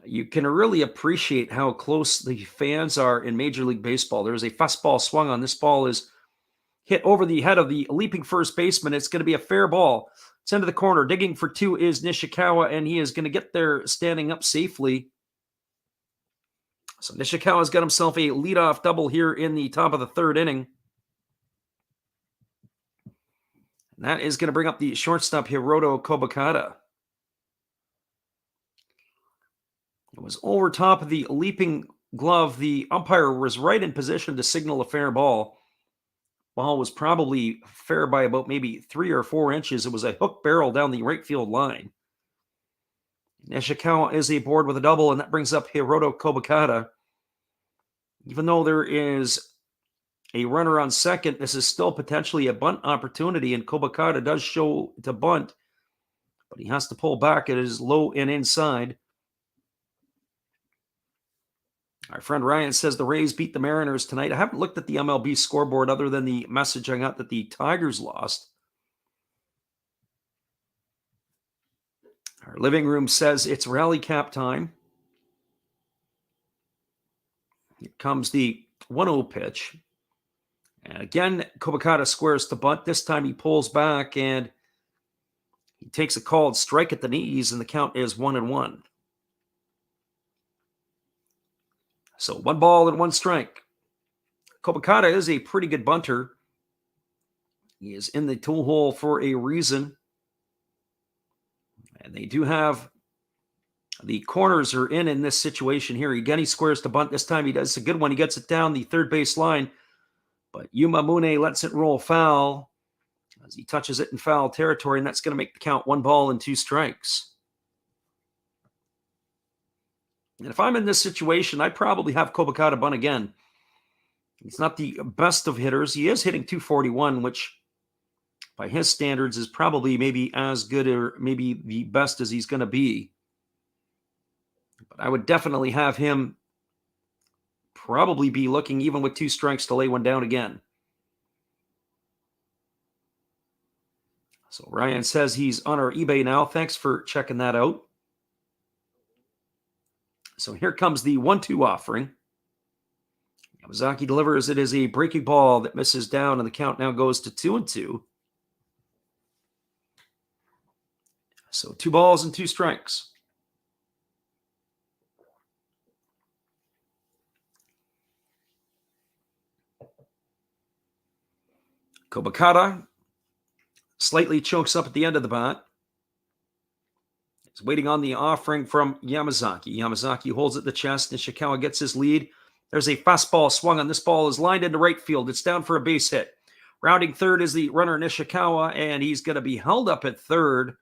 you can really appreciate how close the fans are in Major League Baseball. There's a fastball swung on. This ball is hit over the head of the leaping first baseman. It's going to be a fair ball. It's into the corner. Digging for 2 is Nishikawa, and he is going to get there standing up safely. So Nishikawa's got himself a leadoff double here in the top of the 3rd inning. And that is going to bring up the shortstop Hiroto Kobakata. It was over top of the leaping glove. The umpire was right in position to signal a fair ball. Ball was probably fair by about maybe 3 or 4 inches. It was a hook barrel down the right field line. Nishikawa is aboard with a double, and that brings up Hiroto Kobakata. Even though there is a runner on second, this is still potentially a bunt opportunity, and Kobakata does show to bunt, but he has to pull back. It is low and inside. Our friend Ryan says the Rays beat the Mariners tonight. I haven't looked at the MLB scoreboard other than the message I got that the Tigers lost. Our living room says it's rally cap time. Here comes the 1-0 pitch. And again, Kobakata squares to bunt. This time he pulls back and he takes a called strike at the knees, and the count is 1-1. So 1 ball and 1 strike. Kobakata is a pretty good bunter. He is in the tool hole for a reason. And they do have the corners are in this situation here. Again, he squares to bunt. This time he does a good one. He gets it down the third base line. But Yumamune lets it roll foul as he touches it in foul territory, and that's going to make the count 1-2 strikes. And if I'm in this situation, I'd probably have Kobakata bunt again. He's not the best of hitters. He is hitting .241, which by his standards is probably maybe as good or maybe the best as he's going to be. But I would definitely have him probably be looking, even with 2 strikes, to lay one down again. So Ryan says he's on our eBay now. Thanks for checking that out. So here comes the 1-2 offering. Yamazaki delivers. It is a breaking ball that misses down, and the count now goes to 2-2. So 2 balls and 2 strikes. Kobakata slightly chokes up at the end of the bat. He's waiting on the offering from Yamazaki. Yamazaki holds at the chest. Nishikawa gets his lead. There's a fastball swung on. This ball is lined into right field. It's down for a base hit. Rounding third is the runner Nishikawa, and he's going to be held up at third.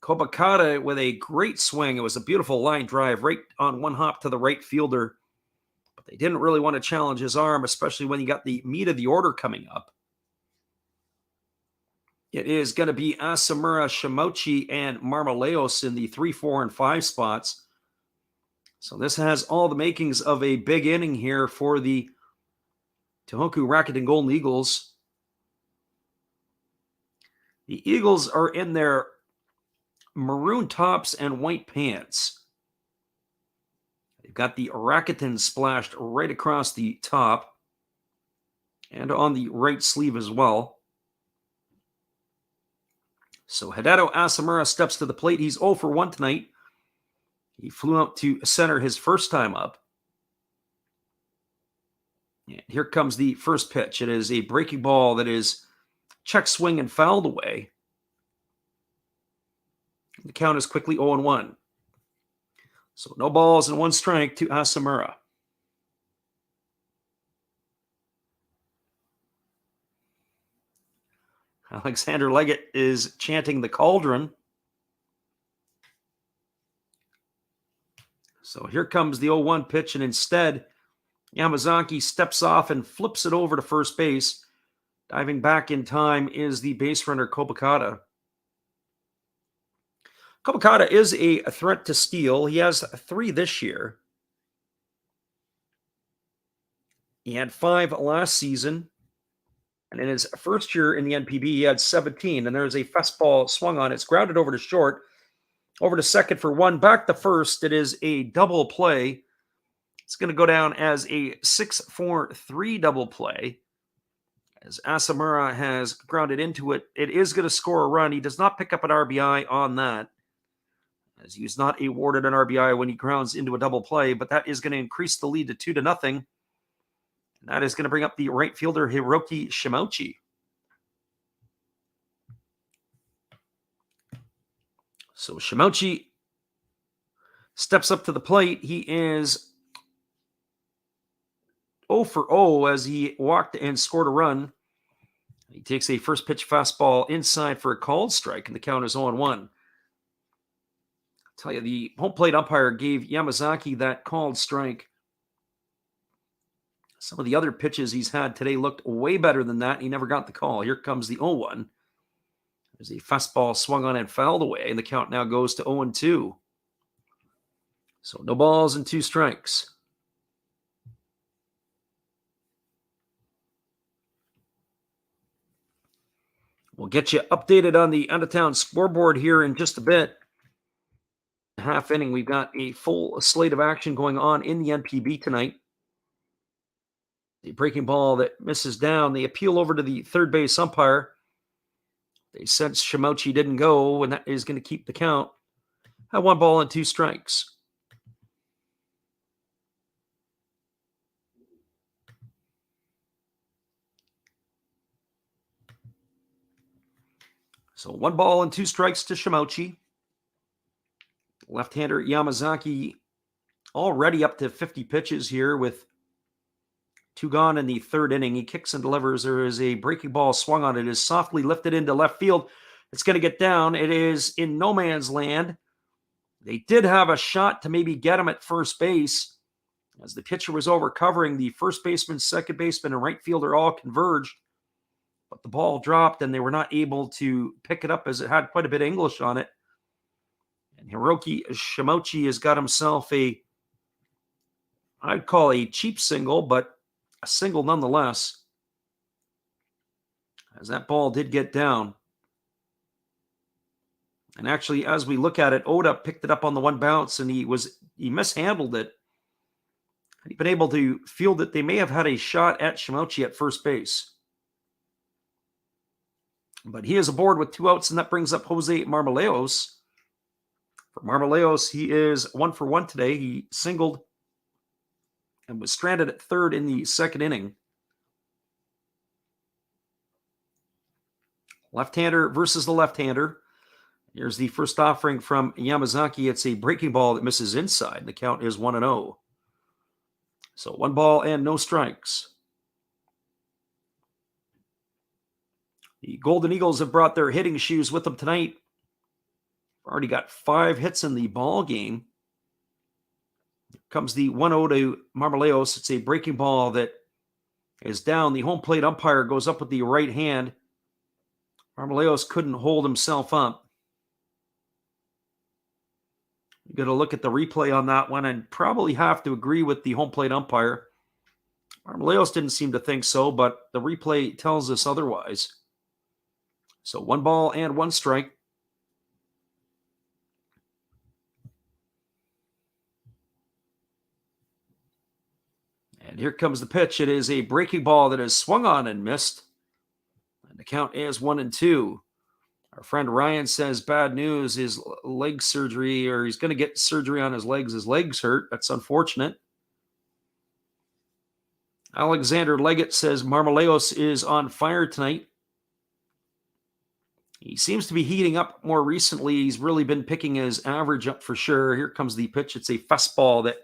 Kobakata with a great swing. It was a beautiful line drive right on one hop to the right fielder. But they didn't really want to challenge his arm, especially when you got the meat of the order coming up. It is going to be Asamura, Shimochi, and Marmoleos in the 3, 4, and 5 spots. So this has all the makings of a big inning here for the Tohoku Rakuten Golden Eagles. The Eagles are in their maroon tops and white pants. They've got the Rakuten splashed right across the top and on the right sleeve as well. So Hideto Asamura steps to the plate. He's 0 for 1 tonight. He flew out to center his first time up. And here comes the first pitch. It is a breaking ball that is check swing and fouled away. The count is quickly 0-1. So no balls and 1 strike to Asamura. Alexander Leggett is chanting the cauldron. So here comes the 0-1 pitch, and instead, Yamazaki steps off and flips it over to first base. Diving back in time is the base runner Kobakata. Kobakata is a threat to steal. He has 3 this year. He had 5 last season. And in his first year in the NPB, he had 17. And there's a fastball swung on. It's grounded over to short. Over to second for 1. Back to first. It is a double play. It's going to go down as a 6-4-3 double play. As Asamura has grounded into it, it is going to score a run. He does not pick up an RBI on that, as he was not awarded an RBI when he grounds into a double play, but that is going to increase the lead to 2-0. And that is going to bring up the right fielder, Hiroki Shimochi. So Shimochi steps up to the plate. He is 0 for 0 as he walked and scored a run. He takes a first pitch fastball inside for a called strike, and the count is 0-1. I'll tell you, the home plate umpire gave Yamazaki that called strike. Some of the other pitches he's had today looked way better than that. He never got the call. Here comes the 0-1. There's a fastball swung on and fouled away, and the count now goes to 0-2. So no balls and 2 strikes. We'll get you updated on the out-of-town scoreboard here in just a bit. Half inning, we've got a full slate of action going on in the NPB tonight. The breaking ball that misses down, they appeal over to the third base umpire. They sense Shimochi didn't go, and that is going to keep the count at 1 ball and 2 strikes. So 1 ball and 2 strikes to Shimouchi. Left-hander Yamazaki already up to 50 pitches here with 2 gone in the 3rd inning. He kicks and delivers. There is a breaking ball swung on. It is softly lifted into left field. It's going to get down. It is in no man's land. They did have a shot to maybe get him at first base. As the pitcher was over covering, the first baseman, second baseman, and right fielder all converged. But the ball dropped, and they were not able to pick it up as it had quite a bit of English on it. And Hiroki Shimouchi has got himself I'd call a cheap single, but a single nonetheless, as that ball did get down. And actually, as we look at it, Oda picked it up on the 1 bounce, and he mishandled it. Had he been able to field it, they may have had a shot at Shimouchi at first base. But he is aboard with 2 outs, and that brings up Jose Marmoleos. For Marmoleos, he is 1 for 1 today. He singled and was stranded at 3rd in the 2nd inning. Left-hander versus the left-hander. Here's the first offering from Yamazaki. It's a breaking ball that misses inside. The count is 1-0. So 1 ball and no strikes. The Golden Eagles have brought their hitting shoes with them tonight. Already got 5 hits in the ball game. Here comes the 1-0 to Marmoleos. It's a breaking ball that is down. The home plate umpire goes up with the right hand. Marmoleos couldn't hold himself up. You got to look at the replay on that one and probably have to agree with the home plate umpire. Marmoleos didn't seem to think so, but the replay tells us otherwise. So 1 ball and 1 strike. And here comes the pitch. It is a breaking ball that is swung on and missed. And the count is 1-2. Our friend Ryan says bad news, his leg surgery, or he's going to get surgery on his legs. His legs hurt. That's unfortunate. Alexander Leggett says Marmoleos is on fire tonight. He seems to be heating up more recently. He's really been picking his average up for sure. Here comes the pitch. It's a fastball that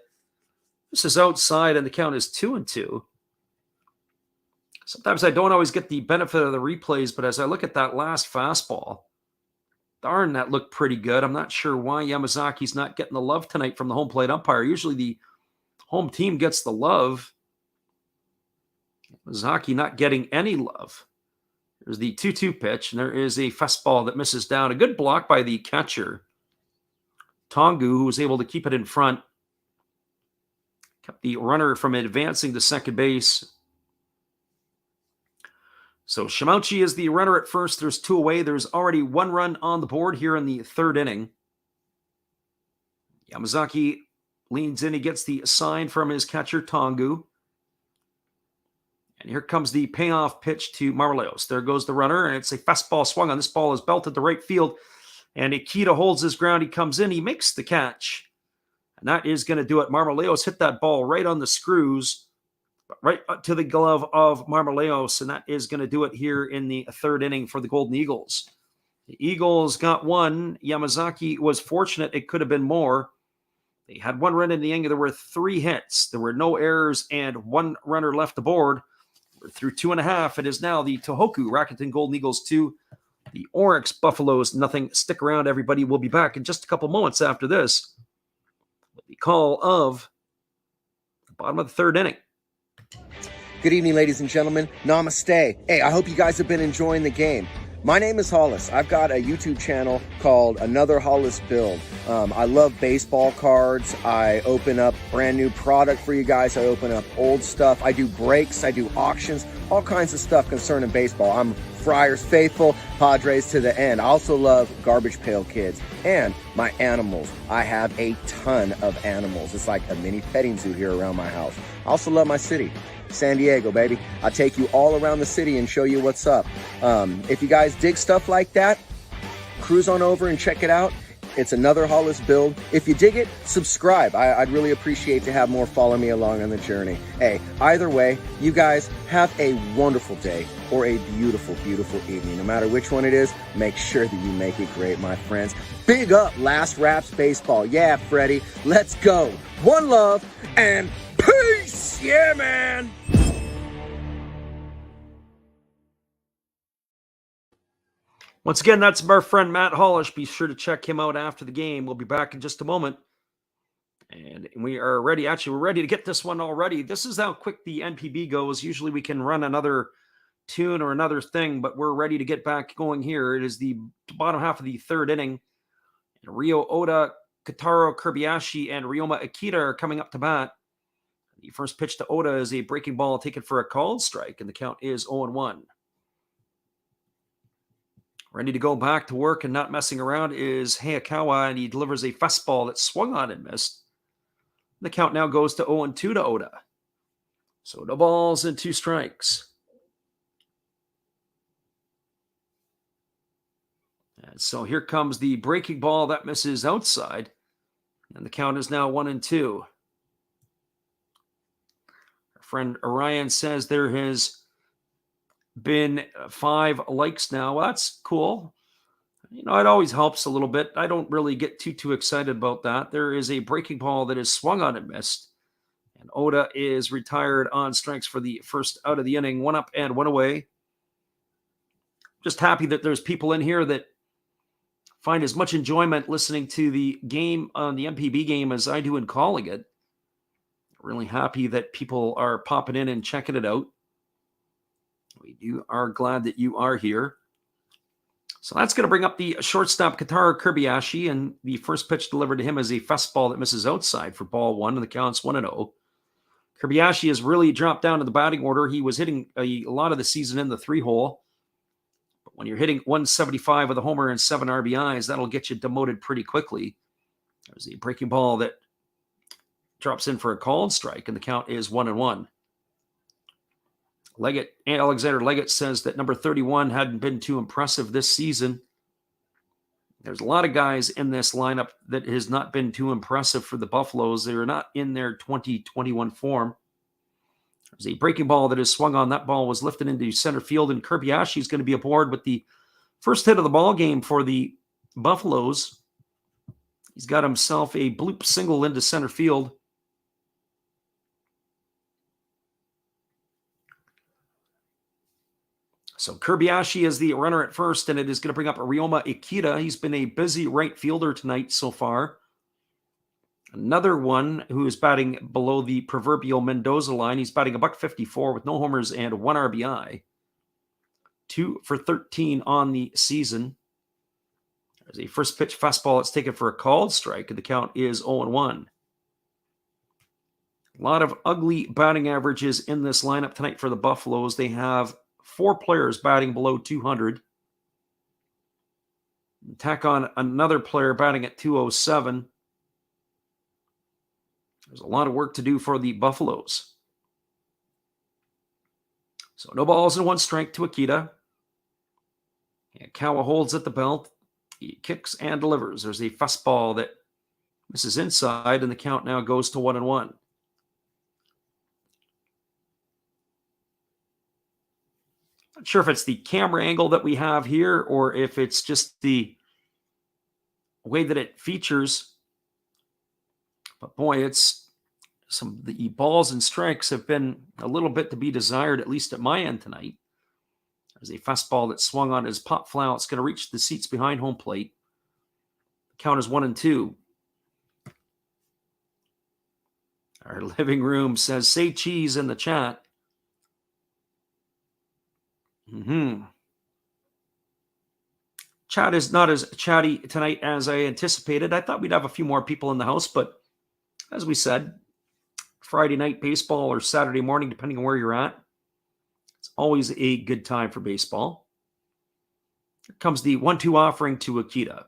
this is outside, and the count is 2-2. Sometimes I don't always get the benefit of the replays, but as I look at that last fastball, darn, that looked pretty good. I'm not sure why Yamazaki's not getting the love tonight from the home plate umpire. Usually the home team gets the love. Yamazaki not getting any love. There's the 2-2 pitch, and there is a fastball that misses down. A good block by the catcher, Tongu, who was able to keep it in front. Kept the runner from advancing to second base. So Shimouchi is the runner at first. There's 2 away. There's already 1 run on the board here in the 3rd inning. Yamazaki leans in. He gets the sign from his catcher, Tongu. And here comes the payoff pitch to Marmoleos. There goes the runner, and it's a fastball swung on. This ball is belted to right field, and Ikeda holds his ground. He comes in. He makes the catch, and that is going to do it. Marmoleos hit that ball right on the screws, right to the glove of Marmoleos, and that is going to do it here in the 3rd inning for the Golden Eagles. The Eagles got 1. Yamazaki was fortunate. It could have been more. They had 1 run in the inning. There were 3 hits. There were no errors and 1 runner left aboard. We're through 2.5. It is now the Tohoku Rakuten Golden Eagles 2, the Orix Buffaloes nothing. Stick around, everybody. We'll be back in just a couple moments after this with the call of the bottom of the 3rd inning. Good evening, ladies and gentlemen. Namaste. Hey, I hope you guys have been enjoying the game. My name is Hollis. I've got a YouTube channel called Another Hollis Build. I love baseball cards. I open up brand new product for you guys. I open up old stuff. I do breaks. I do auctions. All kinds of stuff concerning baseball. I'm Friars faithful, Padres to the end. I also love Garbage Pail Kids and my animals. I have a ton of animals. It's like a mini petting zoo here around my house. I also love my city. San Diego, baby. I'll take you all around the city and show you what's up. If you guys dig stuff like that, cruise on over and check it out. It's another Hollis build. If you dig it, subscribe. I'd really appreciate to have more follow me along on the journey. Hey, either way, you guys have a wonderful day or a beautiful, beautiful evening. No matter which one it is, make sure that you make it great, my friends. Big up Last Raps Baseball. Yeah, Freddie, let's go. One love and peace. Yeah, man. Once again, that's our friend Matt Hollish. Be sure to check him out after the game. We'll be back in just a moment. And we are ready. Actually, we're ready to get this one already. This is how quick the NPB goes. Usually we can run another tune or another thing, but we're ready to get back going here. It is the bottom half of the third inning. And Ryo Oda, Kotaro Kobayashi, and Ryoma Akita are coming up to bat. The first pitch to Oda is a breaking ball taken for a called strike, and the count is 0-1. Ready to go back to work and not messing around is Hayakawa, and he delivers a fastball that swung on and missed. The count now goes to 0-2 to Oda. So no balls and 2 strikes. And so here comes the breaking ball that misses outside, and the count is now 1-2. Our friend Orion says there has been 5 likes now. Well, that's cool. You know, it always helps a little bit. I don't really get too excited about that. There is a breaking ball that is swung on and missed. And Oda is retired on strikes for the first out of the inning. 1 up and 1 away. Just happy that there's people in here that find as much enjoyment listening to the game on the NPB game as I do in calling it. Really happy that people are popping in and checking it out. We are glad that you are here. So that's going to bring up the shortstop Kotaro Kobayashi, and the first pitch delivered to him is a fastball that misses outside for ball 1, and the count's 1-0. Kobayashi has really dropped down to the batting order. He was hitting a lot of the season in the 3-hole. But when you're hitting 175 with a homer and 7 RBIs, that'll get you demoted pretty quickly. There's a breaking ball that drops in for a called strike, and the count is 1-1. Alexander Leggett says that number 31 hadn't been too impressive this season. There's a lot of guys in this lineup that has not been too impressive for the Buffaloes. They're not in their 2021 form. There's a breaking ball that is swung on. That ball was lifted into center field, and Kobayashi is going to be aboard with the first hit of the ball game for the Buffaloes. He's got himself a bloop single into center field. So Kobayashi is the runner at first, and it is going to bring up Ryoma Akita. He's been a busy right fielder tonight so far. Another one who is batting below the proverbial Mendoza line. He's batting $154 with no homers and 1 RBI. 2 for 13 on the season. There's a first pitch fastball that's taken for a called strike, and the count is 0-1. A lot of ugly batting averages in this lineup tonight for the Buffaloes. They have 4 players batting below 200. Tack on another player batting at 207. There's a lot of work to do for the Buffaloes. So no balls and 1 strike to Akita. And Kawa holds at the belt. He kicks and delivers. There's a fastball that misses inside, and the count now goes to 1-1. Not sure if it's the camera angle that we have here or if it's just the way that it features. But boy, it's the balls and strikes have been a little bit to be desired, at least at my end tonight. There's a fastball that swung on his pop foul. It's going to reach the seats behind home plate. The count is 1-2. Our living room says, say cheese in the chat. Chat is not as chatty tonight as I anticipated. I thought we'd have a few more people in the house, but as we said, Friday night baseball or Saturday morning, depending on where you're at, it's always a good time for baseball. Here comes the 1-2 offering to Akita.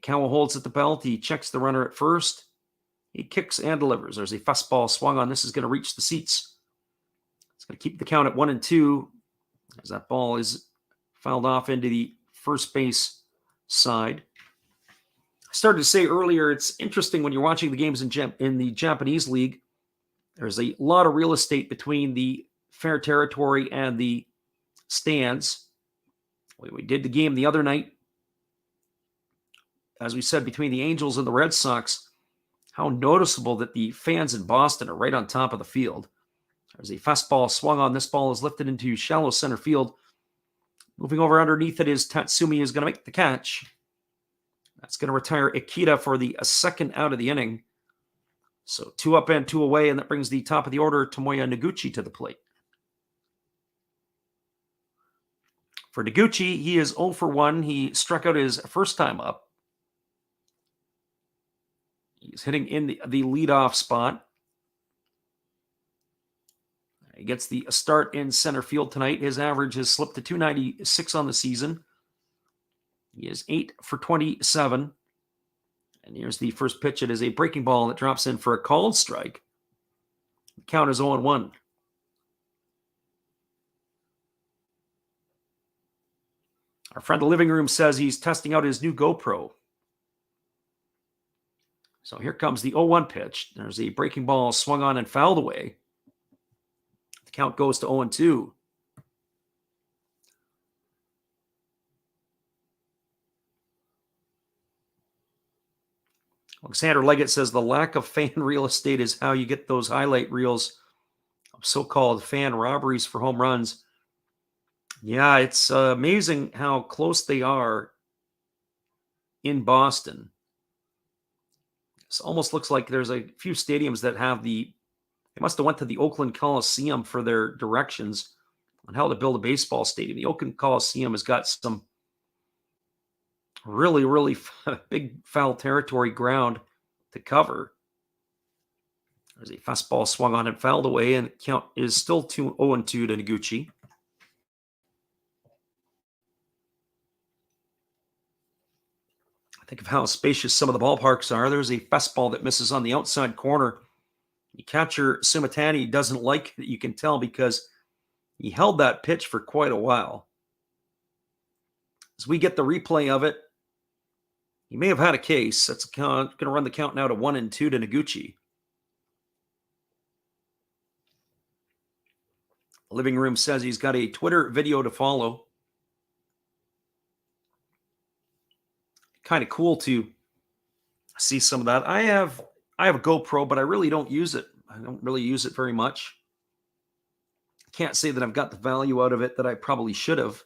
Kawa holds at the belt. He checks the runner at first. He kicks and delivers. There's a fastball swung on. This is going to reach the seats. It's going to keep the count at 1-2 as that ball is fouled off into the first base side. I started to say earlier, it's interesting when you're watching the games in the Japanese league. There's a lot of real estate between the fair territory and the stands. We did the game the other night, as we said, between the Angels and the Red Sox. How noticeable that the fans in Boston are right on top of the field. There's a fastball swung on. This ball is lifted into shallow center field. Moving over underneath it is Tatsumi, is going to make the catch. That's going to retire Ikeda for the second out of the inning. So 2 up and 2 away, and that brings the top of the order, Tomoya Noguchi, to the plate. For Noguchi, he is 0 for 1. He struck out his first time up. He's hitting in the leadoff spot. He gets the start in center field tonight. His average has slipped to 296 on the season. He is 8 for 27. And here's the first pitch. It is a breaking ball that drops in for a called strike. The count is 0-1. Our friend in the living room says he's testing out his new GoPro. So here comes the 0-1 pitch. There's a breaking ball swung on and fouled away. The count goes to 0-2. Alexander Leggett says the lack of fan real estate is how you get those highlight reels of so-called fan robberies for home runs. Yeah, it's amazing how close they are in Boston. It almost looks like there's a few stadiums that have they must have went to the Oakland Coliseum for their directions on how to build a baseball stadium. The Oakland Coliseum has got some really, really big foul territory ground to cover. There's a fastball swung on and fouled away, and the count is still 0-2 to Noguchi. Think of how spacious some of the ballparks are. There's a fastball that misses on the outside corner. The catcher, Sumitani, doesn't like it, you can tell, because he held that pitch for quite a while. As we get the replay of it, he may have had a case. That's going to run the count now to 1-2 to Noguchi. The living room says he's got a Twitter video to follow. Kind of cool to see some of that. I have a GoPro, but I really don't use it. I don't really use it very much. Can't say that I've got the value out of it that I probably should have.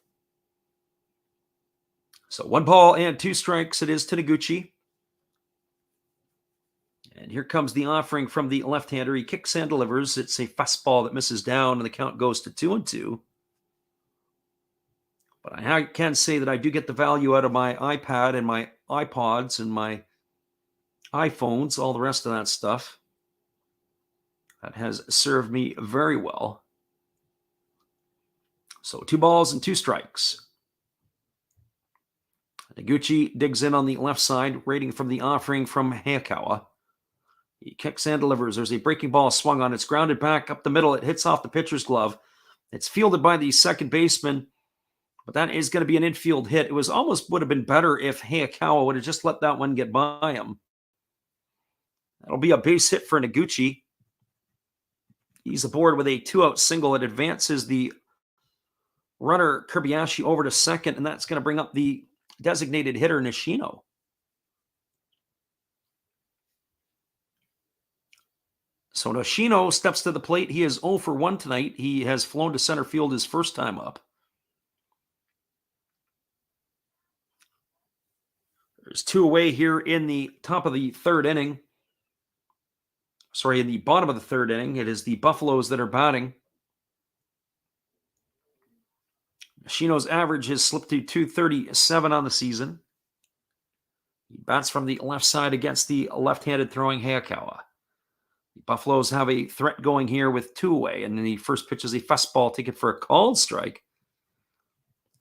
So 1 ball and 2 strikes it is to Noguchi. And here comes the offering from the left-hander. He kicks and delivers. It's a fastball that misses down, and the count goes to 2-2. But I can say that I do get the value out of my iPad and my iPods and my iPhones, all the rest of that stuff. That has served me very well. So 2 balls and 2 strikes. Noguchi digs in on the left side, waiting from the offering from Hayakawa. He kicks and delivers. There's a breaking ball swung on. It's grounded back up the middle. It hits off the pitcher's glove. It's fielded by the second baseman. But that is going to be an infield hit. It would have been better if Hayakawa would have just let that one get by him. That'll be a base hit for Noguchi. He's aboard with a 2-out single. It advances the runner Kobayashi over to second, and that's going to bring up the designated hitter Nishino. So Nishino steps to the plate. He is 0 for 1 tonight. He has flown to center field his first time up. There's 2 away here in the top of the third inning. Sorry, in the bottom of the third inning. It is the Buffaloes that are batting. Nishino's average has slipped to 237 on the season. He bats from the left side against the left-handed throwing Hayakawa. The Buffaloes have a threat going here with 2 away, and then the first pitch is a fastball taken for a called strike.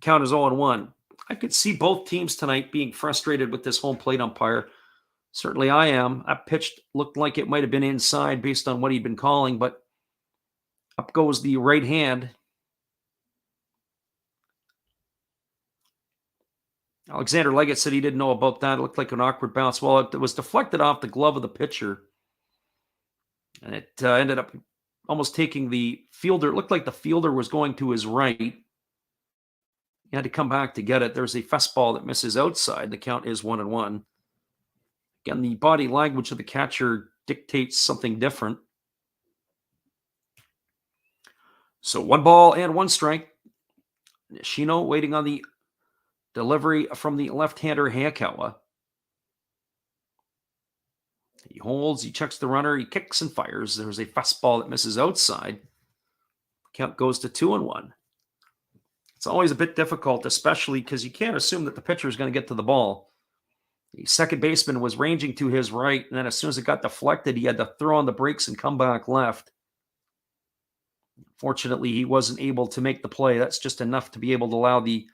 Count is 0-1. I could see both teams tonight being frustrated with this home plate umpire. Certainly I am. That pitch looked like it might have been inside based on what he'd been calling, but up goes the right hand. Alexander Leggett said he didn't know about that. It looked like an awkward bounce. Well, it was deflected off the glove of the pitcher. And it ended up almost taking the fielder. It looked like the fielder was going to his right. He had to come back to get it. There's a fastball that misses outside. The count is 1-1. Again, the body language of the catcher dictates something different. So 1 ball and 1 strike. Nishino waiting on the delivery from the left-hander Hayakawa. He holds, he checks the runner, he kicks and fires. There's a fastball that misses outside. Count goes to 2-1. It's always a bit difficult, especially because you can't assume that the pitcher is going to get to the ball. The second baseman was ranging to his right, and then as soon as it got deflected, he had to throw on the brakes and come back left. Fortunately, he wasn't able to make the play. That's just enough to be able to allow the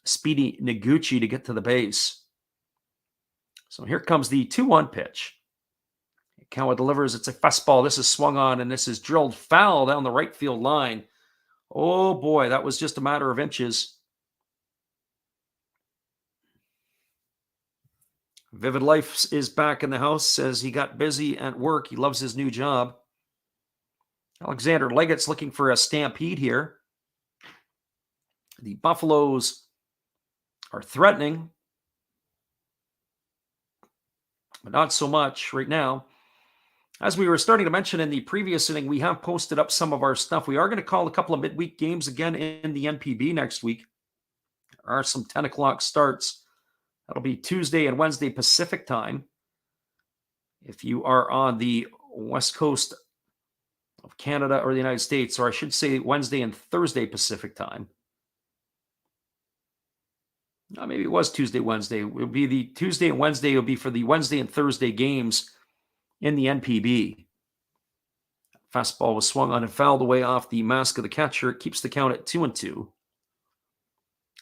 speedy Noguchi to get to the base. So here comes the 2-1 pitch. Kawa delivers. It's a fastball. This is swung on, and this is drilled foul down the right field line. Oh, boy, that was just a matter of inches. Vivid Life is back in the house, says he got busy at work. He loves his new job. Alexander Leggett's looking for a stampede here. The Buffaloes are threatening, but not so much right now. As we were starting to mention in the previous inning, we have posted up some of our stuff. We are going to call a couple of midweek games again in the NPB next week. There are some 10 o'clock starts. That'll be Tuesday and Wednesday Pacific time. If you are on the west coast of Canada or the United States, or I should say Wednesday and Thursday Pacific time. Maybe it was Tuesday, Wednesday. It would be the Tuesday and Wednesday. It would be for the Wednesday and Thursday games in the NPB. Fastball was swung on and fouled away off the mask of the catcher. It keeps the count at 2-2.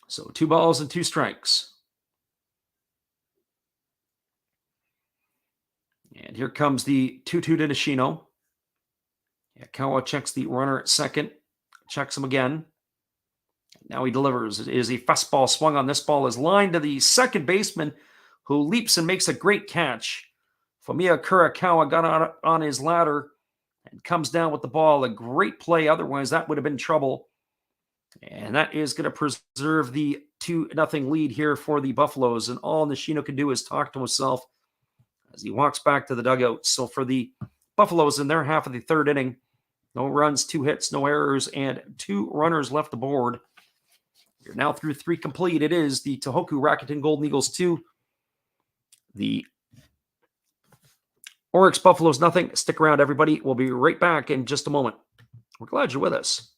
So 2 balls and 2 strikes. And here comes the 2-2 to Nishino. Kawa checks the runner at second. Checks him again. Now he delivers. It is a fastball swung on. This ball is lined to the second baseman, who leaps and makes a great catch. Fumiya Kurakawa got on his ladder and comes down with the ball. A great play. Otherwise, that would have been trouble. And that is going to preserve the 2-0 lead here for the Buffaloes. And all Nishino can do is talk to himself as he walks back to the dugout. So for the Buffaloes in their half of the third inning, no runs, 2 hits, no errors, and 2 runners left aboard. You're now through 3 complete. It is the Tohoku Rakuten Golden Eagles 2. The Orix Buffaloes nothing. Stick around, everybody. We'll be right back in just a moment. We're glad you're with us.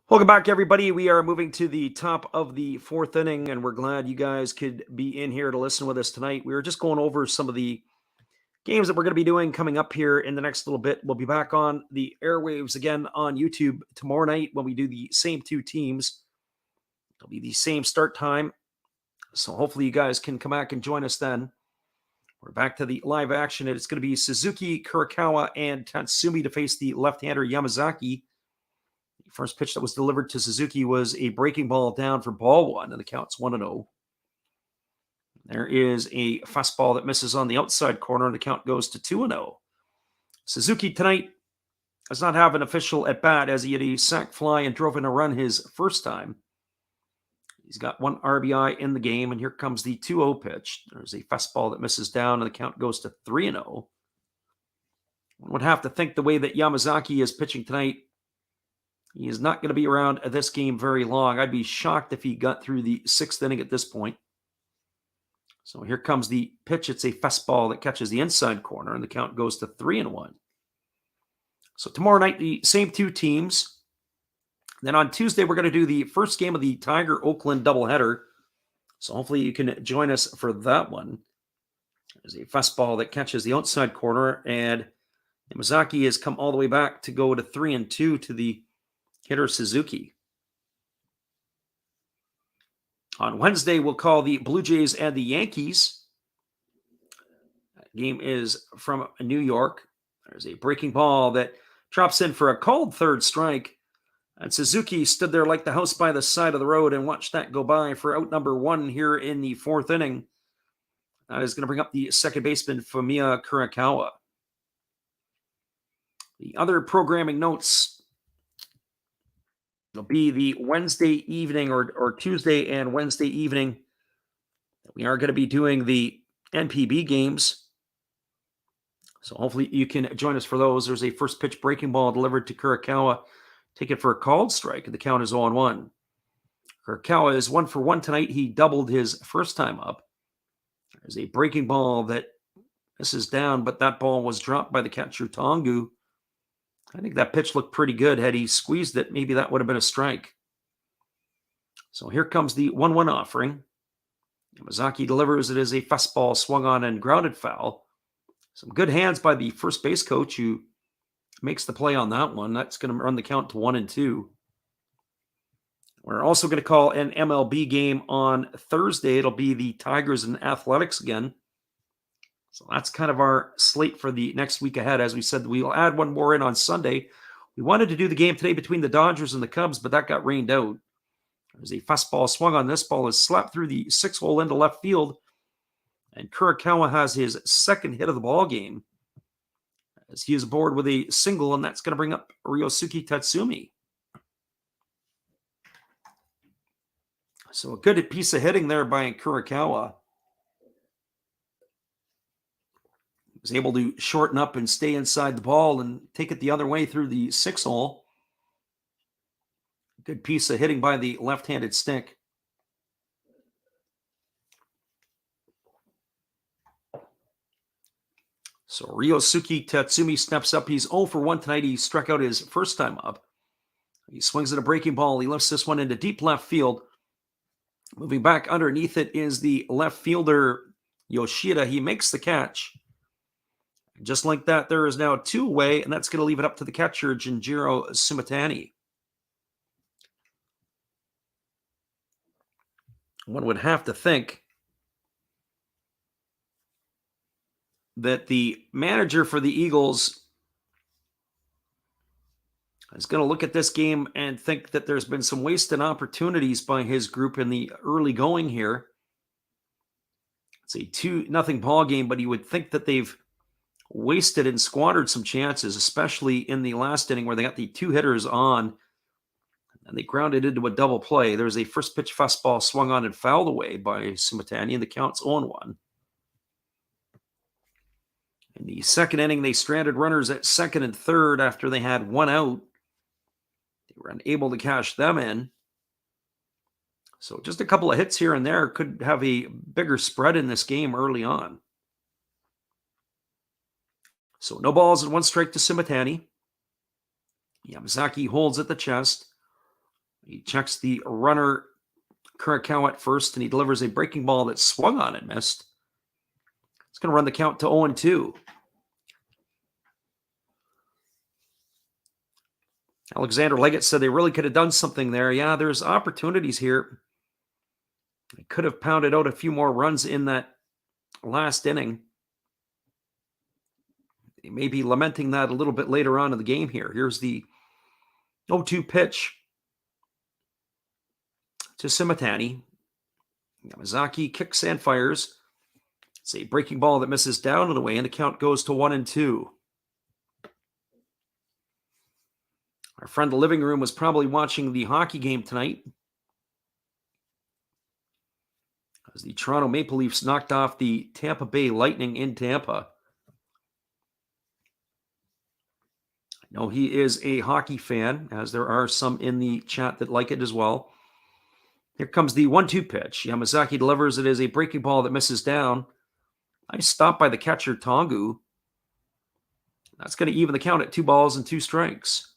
Welcome back, everybody. We are moving to the top of the 4th inning, and we're glad you guys could be in here to listen with us tonight. We were just going over some of the games that we're going to be doing coming up here in the next little bit. We'll be back on the airwaves again on YouTube tomorrow night when we do the same 2 teams. It'll be the same start time, so hopefully you guys can come back and join us then. We're back to the live action. It's going to be Suzuki, Kurakawa, and Tatsumi to face the left-hander Yamazaki. First pitch that was delivered to Suzuki was a breaking ball down for ball 1, and the count's 1-0. There is a fastball that misses on the outside corner, and the count goes to 2-0. Suzuki tonight does not have an official at bat as he had a sac fly and drove in a run his first time. He's got 1 RBI in the game, and here comes the 2-0 pitch. There's a fastball that misses down, and the count goes to 3-0. One would have to think the way that Yamazaki is pitching tonight, he is not going to be around this game very long. I'd be shocked if he got through the 6th inning at this point. So here comes the pitch. It's a fastball that catches the inside corner, and the count goes to 3-1. So tomorrow night, the same 2 teams. Then on Tuesday, we're going to do the first game of the Tiger-Oakland doubleheader. So hopefully you can join us for that one. There's a fastball that catches the outside corner, and Yamazaki has come all the way back to go to 3-2 to the hitter Suzuki. On Wednesday, we'll call the Blue Jays and the Yankees. That game is from New York. There's a breaking ball that drops in for a called third strike. And Suzuki stood there like the house by the side of the road and watched that go by for out number 1 here in the 4th inning. That is going to bring up the second baseman, Fumiya Kurakawa. The other programming notes will be the Wednesday evening or Tuesday and Wednesday evening. We are going to be doing the NPB games. So hopefully you can join us for those. There's a first pitch breaking ball delivered to Kurakawa. Take it for a called strike, and the count is 0-1. Kurakawa is 1 for 1 tonight. He doubled his first time up. There's a breaking ball that misses down, but that ball was dropped by the catcher, Tongu. I think that pitch looked pretty good. Had he squeezed it, maybe that would have been a strike. So here comes the 1-1 offering. Yamazaki delivers. It is a fastball swung on and grounded foul. Some good hands by the first base coach who makes the play on that one. That's going to run the count to 1-2. We're also going to call an MLB game on Thursday. It'll be the Tigers and Athletics again. So that's kind of our slate for the next week ahead. As we said, we'll add one more in on Sunday. We wanted to do the game today between the Dodgers and the Cubs, but that got rained out. There's a fastball swung on. This ball is slapped through the 6-hole into left field. And Kurakawa has his second hit of the ball game, as he is aboard with a single, and that's going to bring up Ryosuke Tatsumi. So a good piece of hitting there by Kurakawa. He was able to shorten up and stay inside the ball and take it the other way through the 6-hole. Good piece of hitting by the left-handed stick. So Ryosuke Tatsumi steps up. He's 0 for 1 tonight. He struck out his first time up. He swings at a breaking ball. He lifts this one into deep left field. Moving back underneath it is the left fielder, Yoshida. He makes the catch. Just like that, there is now 2 away, and that's going to leave it up to the catcher, Junjiro Sumitani. One would have to think that the manager for the Eagles is going to look at this game and think that there's been some wasted opportunities by his group in the early going here. It's a 2-0 ball game, but he would think that they've wasted and squandered some chances, especially in the last inning where they got the 2 hitters on and they grounded into a double play. There's a first pitch fastball swung on and fouled away by Sumitani, and the count's 0-1. In the second inning, they stranded runners at second and third after they had 1 out. They were unable to cash them in. So just a couple of hits here and there could have a bigger spread in this game early on. So no balls and 1 strike to Sumitani. Yamazaki holds at the chest. He checks the runner Kurakawa at first, and he delivers a breaking ball that swung on and missed. It's going to run the count to 0-2. Alexander Leggett said they really could have done something there. Yeah, there's opportunities here. They could have pounded out a few more runs in that last inning. They may be lamenting that a little bit later on in the game here. Here's the 0-2 pitch to Sumitani. Yamazaki kicks and fires. It's a breaking ball that misses down and away, and the count goes to 1-2. Our friend in the living room was probably watching the hockey game tonight as the Toronto Maple Leafs knocked off the Tampa Bay Lightning in Tampa. I know he is a hockey fan, as there are some in the chat that like it as well. Here comes the 1-2 pitch. Yamazaki delivers. It is a breaking ball that misses down. Nice stop by the catcher, Tongu. That's going to even the count at 2-2 strikes.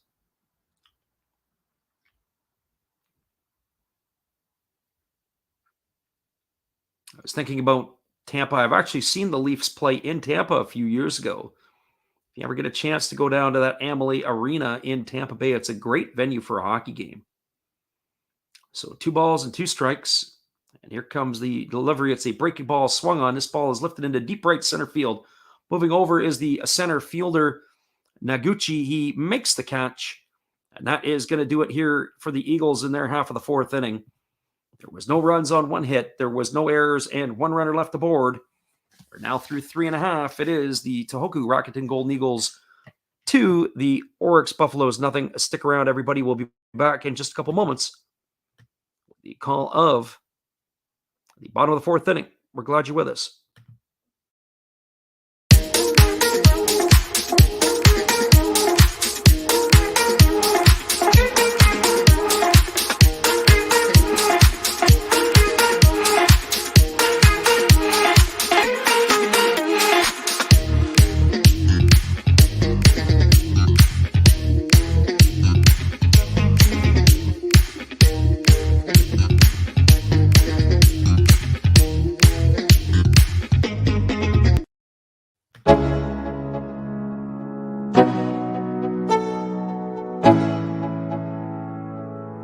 I was thinking about Tampa. I've actually seen the Leafs play in Tampa a few years ago. If you ever get a chance to go down to that Amalie Arena in Tampa Bay, it's a great venue for a hockey game. So 2-2 strikes. And here comes the delivery. It's a breaking ball swung on. This ball is lifted into deep right center field. Moving over is the center fielder, Naguchi. He makes the catch. And that is going to do it here for the Eagles in their half of the fourth inning. There was no runs on one hit. There was no errors and one runner left aboard. We're now through 3.5. It is the Tohoku Rakuten Golden Eagles 2, the Orix Buffaloes nothing. Stick around, everybody. We'll be back in just a couple moments. The call of the bottom of the fourth inning. We're glad you're with us.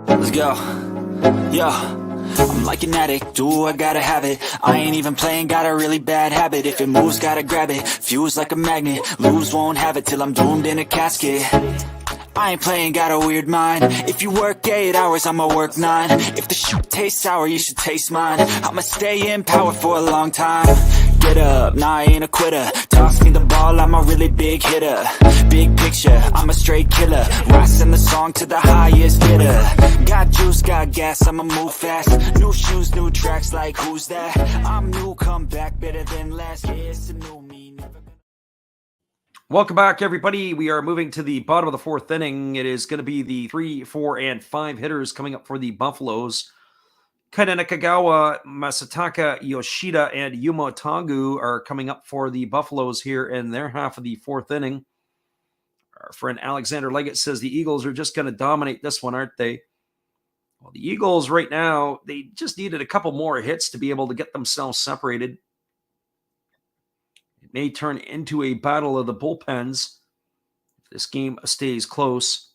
Let's go. Yo, I'm like an addict, do I gotta have it. I ain't even playing, got a really bad habit. If it moves, gotta grab it, fuse like a magnet. Lose, won't have it till I'm doomed in a casket. I ain't playing, got a weird mind. If you work 8 hours, I'ma work 9. If the shit tastes sour, you should taste mine. I'ma stay in power for a long time. Get up, nah, I ain't a quitter. Toss me the ball, I'm a really big hitter. Big picture, I'm a straight killer. Rising the song to the highest bidder. Got juice, got gas, I'ma move fast. New shoes, new tracks, like who's that? I'm new, come back, better than last. Yeah, it's a new me, never gonna... Welcome back, everybody. We are moving to the bottom of the fourth inning. It is going to be the 3, 4, and 5 hitters coming up for the Buffaloes. Kaida Nakagawa, Masataka Yoshida, and Yuma Tongu are coming up for the Buffaloes here in their half of the fourth inning. Our friend Alexander Leggett says the Eagles are just going to dominate this one, aren't they? Well, the Eagles right now, they just needed a couple more hits to be able to get themselves separated. It may turn into a battle of the bullpens if this game stays close.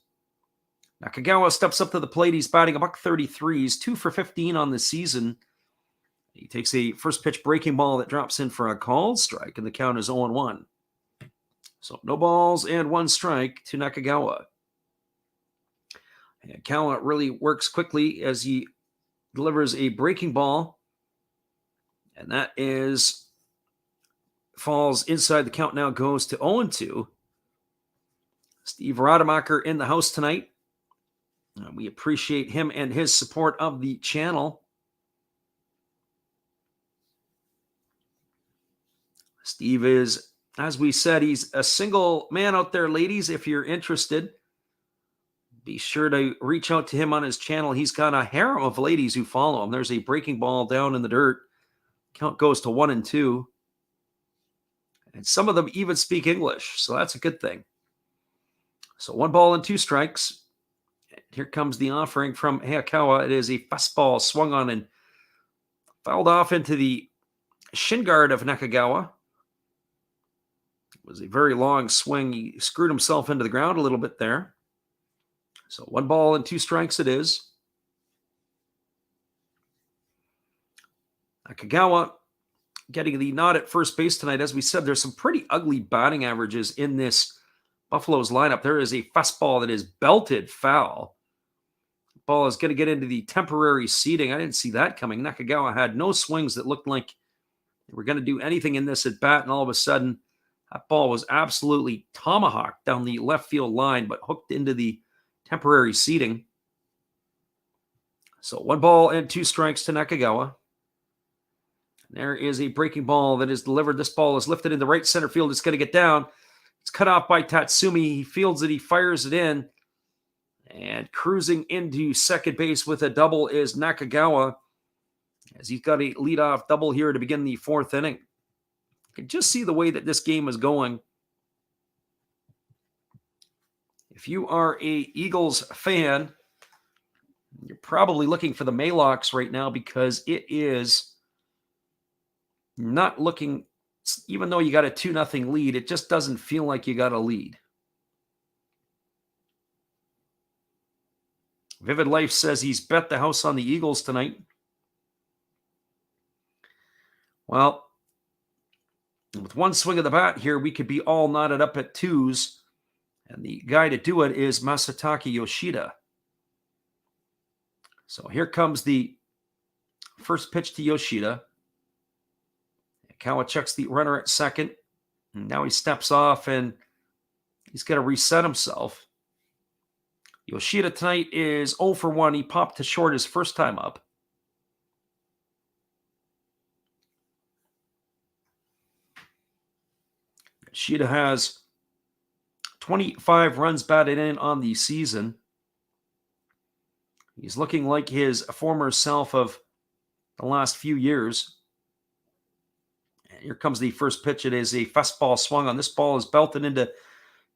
Nakagawa steps up to the plate. He's batting $133. He's 2 for 15 on the season. He takes a first pitch breaking ball that drops in for a called strike, and the count is 0-1. So no balls and 1 strike to Nakagawa. Nakagawa really works quickly as he delivers a breaking ball, and that is falls inside. The count now goes to 0-2. Steve Rademacher in the house tonight. We appreciate him and his support of the channel. Steve is, as we said, he's a single man out there, ladies. If you're interested, be sure to reach out to him on his channel. He's got a harem of ladies who follow him. There's a breaking ball down in the dirt. Count goes to 1-2. And some of them even speak English, so that's a good thing. So 1 ball and 2 strikes. Here comes the offering from Hayakawa. It is a fastball swung on and fouled off into the shin guard of Nakagawa. It was a very long swing. He screwed himself into the ground a little bit there. So 1 ball and 2 strikes it is. Nakagawa getting the nod at first base tonight. As we said, there's some pretty ugly batting averages in this Buffaloes lineup. There is a fastball that is belted foul. Ball is going to get into the temporary seating. I didn't see that coming. Nakagawa had no swings that looked like They were going to do anything in this at bat, and all of a sudden, that ball was absolutely tomahawked down the left field line, but hooked into the temporary seating. So 1-2 strikes to Nakagawa. There is a breaking ball that is delivered. This ball is lifted into right center field. It's going to get down. It's cut off by Tatsumi. He fields it. He fires it in. And cruising into second base with a double is Nakagawa, as he's got a leadoff double here to begin the fourth inning. You can just see the way that this game is going. If you are a Eagles fan, you're probably looking for the Maylocks right now, because it is not looking, even though you got a 2-0 lead, it just doesn't feel like you got a lead. Vivid Life says he's bet the house on the Eagles tonight. Well, with one swing of the bat here, we could be all knotted up at 2s. And the guy to do it is Masataka Yoshida. So here comes the first pitch to Yoshida. Kawachuk's the runner at second. And now he steps off, and he's got to reset himself. Yoshida tonight is 0 for 1. He popped to short his first time up. Yoshida has 25 runs batted in on the season. He's looking like his former self of the last few years. And here comes the first pitch. It is a fastball swung on. This ball is belted into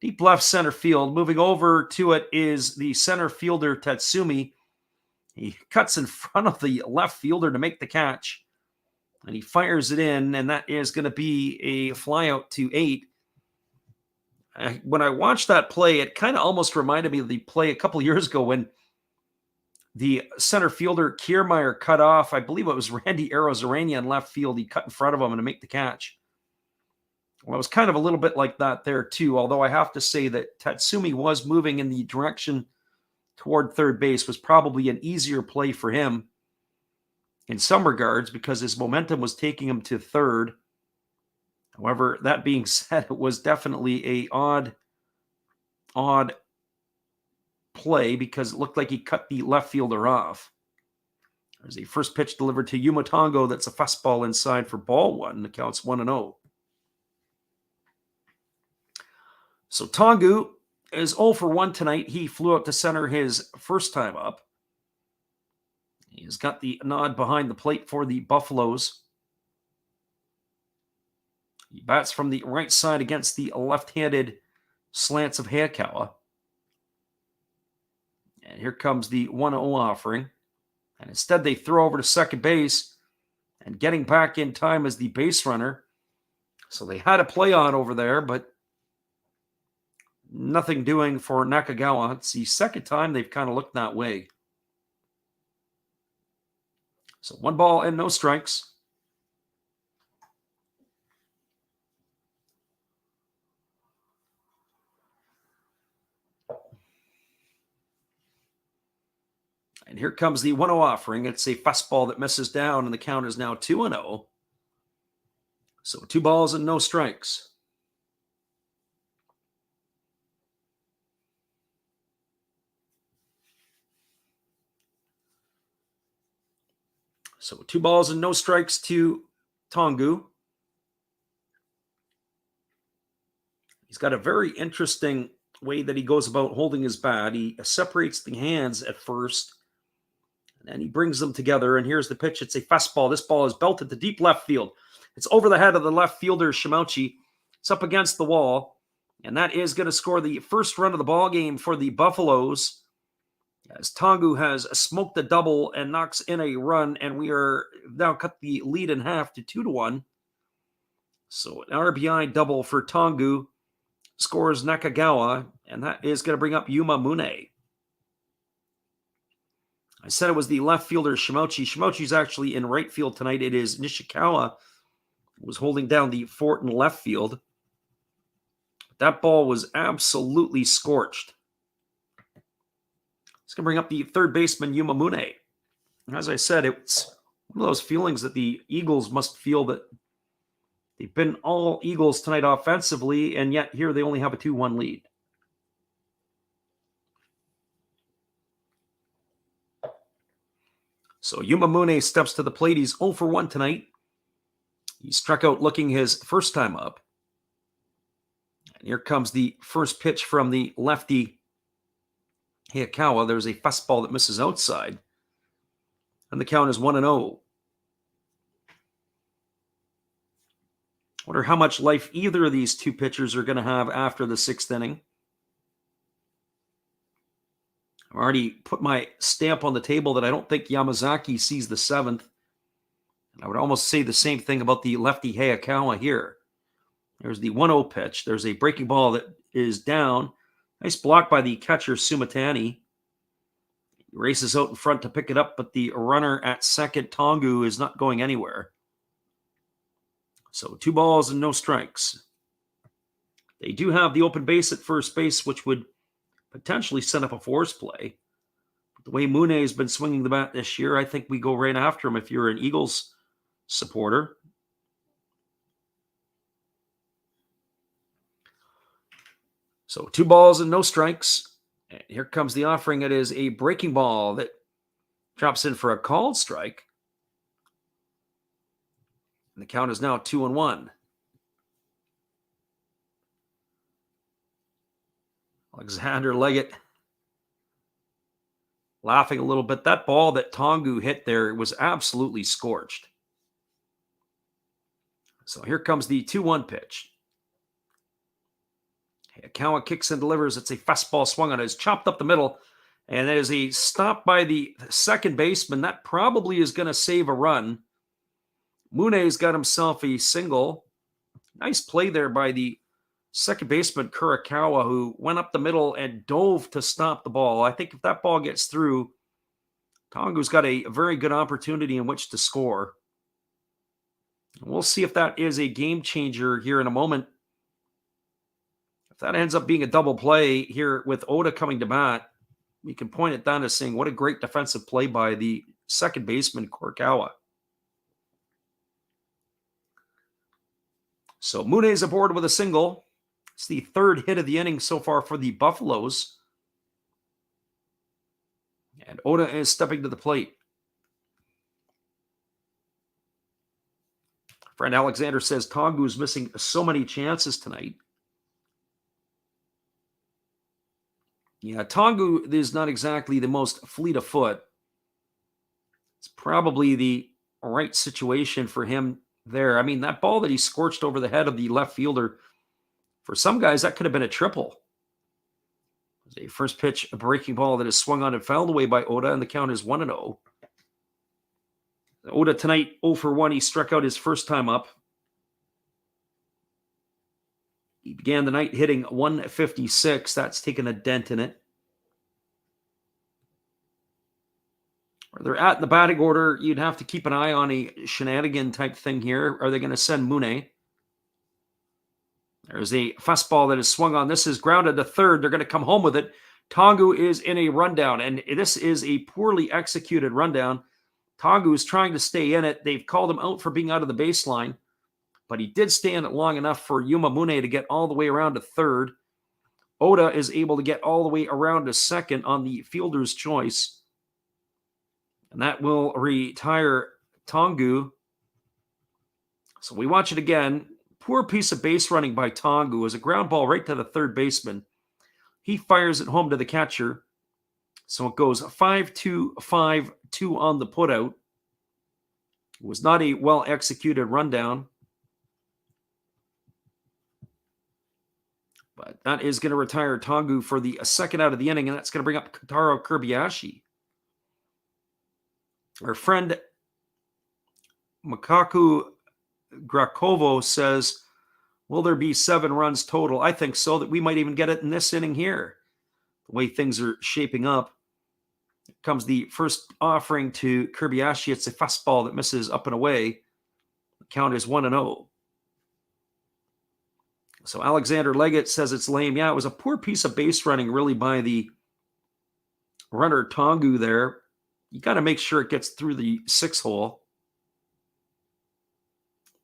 deep left center field. Moving over to it is the center fielder, Tatsumi. He cuts in front of the left fielder to make the catch, and he fires it in, and that is going to be a flyout to 8. When I watched that play, it kind of almost reminded me of the play a couple years ago when the center fielder, Kiermaier, cut off, I believe it was Randy Arozarena in left field. He cut in front of him to make the catch. Well, it was kind of a little bit like that there too, although I have to say that Tatsumi was moving in the direction toward third base. Was probably an easier play for him in some regards because his momentum was taking him to third. However, that being said, it was definitely a odd play because it looked like he cut the left fielder off. There's a first pitch delivered to Yuma Tongo. That's a fastball inside for ball 1. The count's 1-0. So Tongu is 0 for 1 tonight. He flew out to center his first time up. He's got the nod behind the plate for the Buffaloes. He bats from the right side against the left-handed slants of Hayakawa. And here comes the 1-0 offering. And instead they throw over to second base. And getting back in time is the base runner. So they had a play on over there, but nothing doing for Nakagawa. It's the second time they've kind of looked that way. So 1-0 strikes. And here comes the 1-0 offering. It's a fastball that misses down, and the count is now 2-0. So 2 strikes. So 2 strikes to Tongu. He's got a very interesting way that he goes about holding his bat. He separates the hands at first, and then he brings them together. And here's the pitch. It's a fastball. This ball is belted to deep left field. It's over the head of the left fielder, Shimauchi. It's up against the wall, and that is going to score the first run of the ball game for the Buffaloes, as Tongu has smoked a double and knocks in a run, and we are now cut the lead in half to 2-1. So an RBI double for Tongu scores Nakagawa, and that is going to bring up Yuma Mune. I said it was the left fielder Shimauchi. Shimauchi's actually in right field tonight. It is Nishikawa who was holding down the fort in left field. That ball was absolutely scorched. It's going to bring up the third baseman, Yuma Mune. As I said, it's one of those feelings that the Eagles must feel that They've been all Eagles tonight offensively, and yet here they only have a 2-1 lead. So Yuma Mune steps to the plate. He's 0 for 1 tonight. He struck out looking his first time up. And here comes the first pitch from the lefty Hayakawa. There's a fastball that misses outside. And the count is 1-0. Wonder how much life either of these two pitchers are going to have after the 6th inning. I've already put my stamp on the table that I don't think Yamazaki sees the 7th. And I would almost say the same thing about the lefty Hayakawa here. There's the 1-0 pitch. There's a breaking ball that is down. Nice block by the catcher, Sumatani. He races out in front to pick it up, but the runner at second, Tongu, is not going anywhere. So 2 balls and no strikes. They do have the open base at first base, which would potentially set up a force play. But the way Mune has been swinging the bat this year, I think we go right after him if you're an Eagles supporter. So 2 balls and no strikes. And here comes the offering. It is a breaking ball that drops in for a called strike. And the count is now 2-1. Alexander Leggett laughing a little bit. That ball that Tongu hit there was absolutely scorched. So here comes the 2-1 pitch. Hayakawa kicks and delivers. It's a fastball swung on it. It's chopped up the middle. And that is a stop by the second baseman. That probably is going to save a run. Mune's got himself a single. Nice play there by the second baseman, Kurakawa, who went up the middle and dove to stop the ball. I think if that ball gets through, Tongu's got a very good opportunity in which to score. We'll see if that is a game changer here in a moment. If that ends up being a double play here with Oda coming to bat, we can point it down as saying, what a great defensive play by the second baseman, Kurakawa. So Mune's aboard with a single. It's the 3rd hit of the inning so far for the Buffaloes. And Oda is stepping to the plate. Friend Alexander says Tongu's missing so many chances tonight. Yeah, Tongu is not exactly the most fleet of foot. It's probably the right situation for him there. I mean, that ball that he scorched over the head of the left fielder, for some guys, that could have been a triple. It was a first pitch, a breaking ball that is swung on and fouled away by Oda, and the count is 1-0. Oda tonight, 0 for 1. He struck out his first time up. He began the night hitting 156. That's taken a dent in it. Where they're at in the batting order, you'd have to keep an eye on a shenanigan type thing here. Are they going to send Mune? There's a fastball that is swung on. This is grounded to third. They're going to come home with it. Tongu is in a rundown, and this is a poorly executed rundown. Tongu is trying to stay in it. They've called him out for being out of the baseline, but he did stay in it long enough for Yuma Mune to get all the way around to third. Oda is able to get all the way around to second on the fielder's choice. And that will retire Tongu. So we watch it again. Poor piece of base running by Tongu as a ground ball right to the third baseman. He fires it home to the catcher. So it goes 5-2, 5-2 on the putout. It was not a well-executed rundown. But that is going to retire Tongu for the second out of the inning, and that's going to bring up Kotaro Kobayashi. Our friend Makaku Grakovo says, will there be 7 runs total? I think so, that we might even get it in this inning here. The way things are shaping up. Here comes the first offering to Kobayashi. It's a fastball that misses up and away. The count is 1-0. So Alexander Leggett says it's lame. Yeah, it was a poor piece of base running really by the runner Tongu there. You got to make sure it gets through the 6 hole.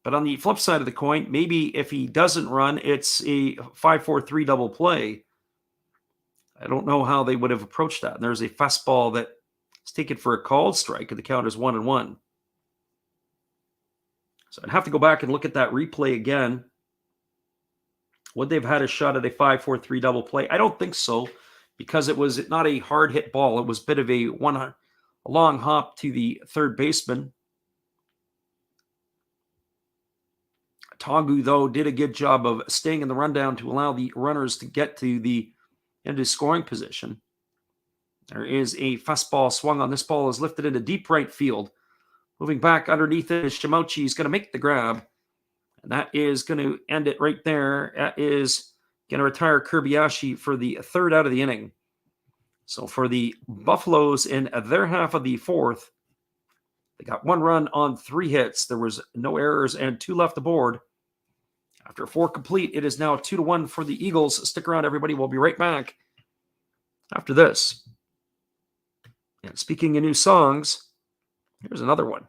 But on the flip side of the coin, maybe if he doesn't run, it's a 5-4-3 double play. I don't know how they would have approached that. And there's a fastball that is taken for a called strike, and the count is 1-1. So I'd have to go back and look at that replay again. Would they have had a shot at a 5-4-3 double play? I don't think so, because it was not a hard hit ball. It was a bit of a long hop to the third baseman. Tagu, though, did a good job of staying in the rundown to allow the runners to get to the into scoring position. There is a fastball swung on. This ball is lifted into deep right field. Moving back underneath it is Shimochi. He's going to make the grab. And that is going to end it right there. That is going to retire Kobayashi for the third out of the inning. So for the Buffaloes in their half of the fourth, they got 1 run on 3 hits. There was no errors and 2 left aboard. After 4 complete, it is now 2-1 for the Eagles. Stick around, everybody. We'll be right back after this. And speaking of new songs, here's another one.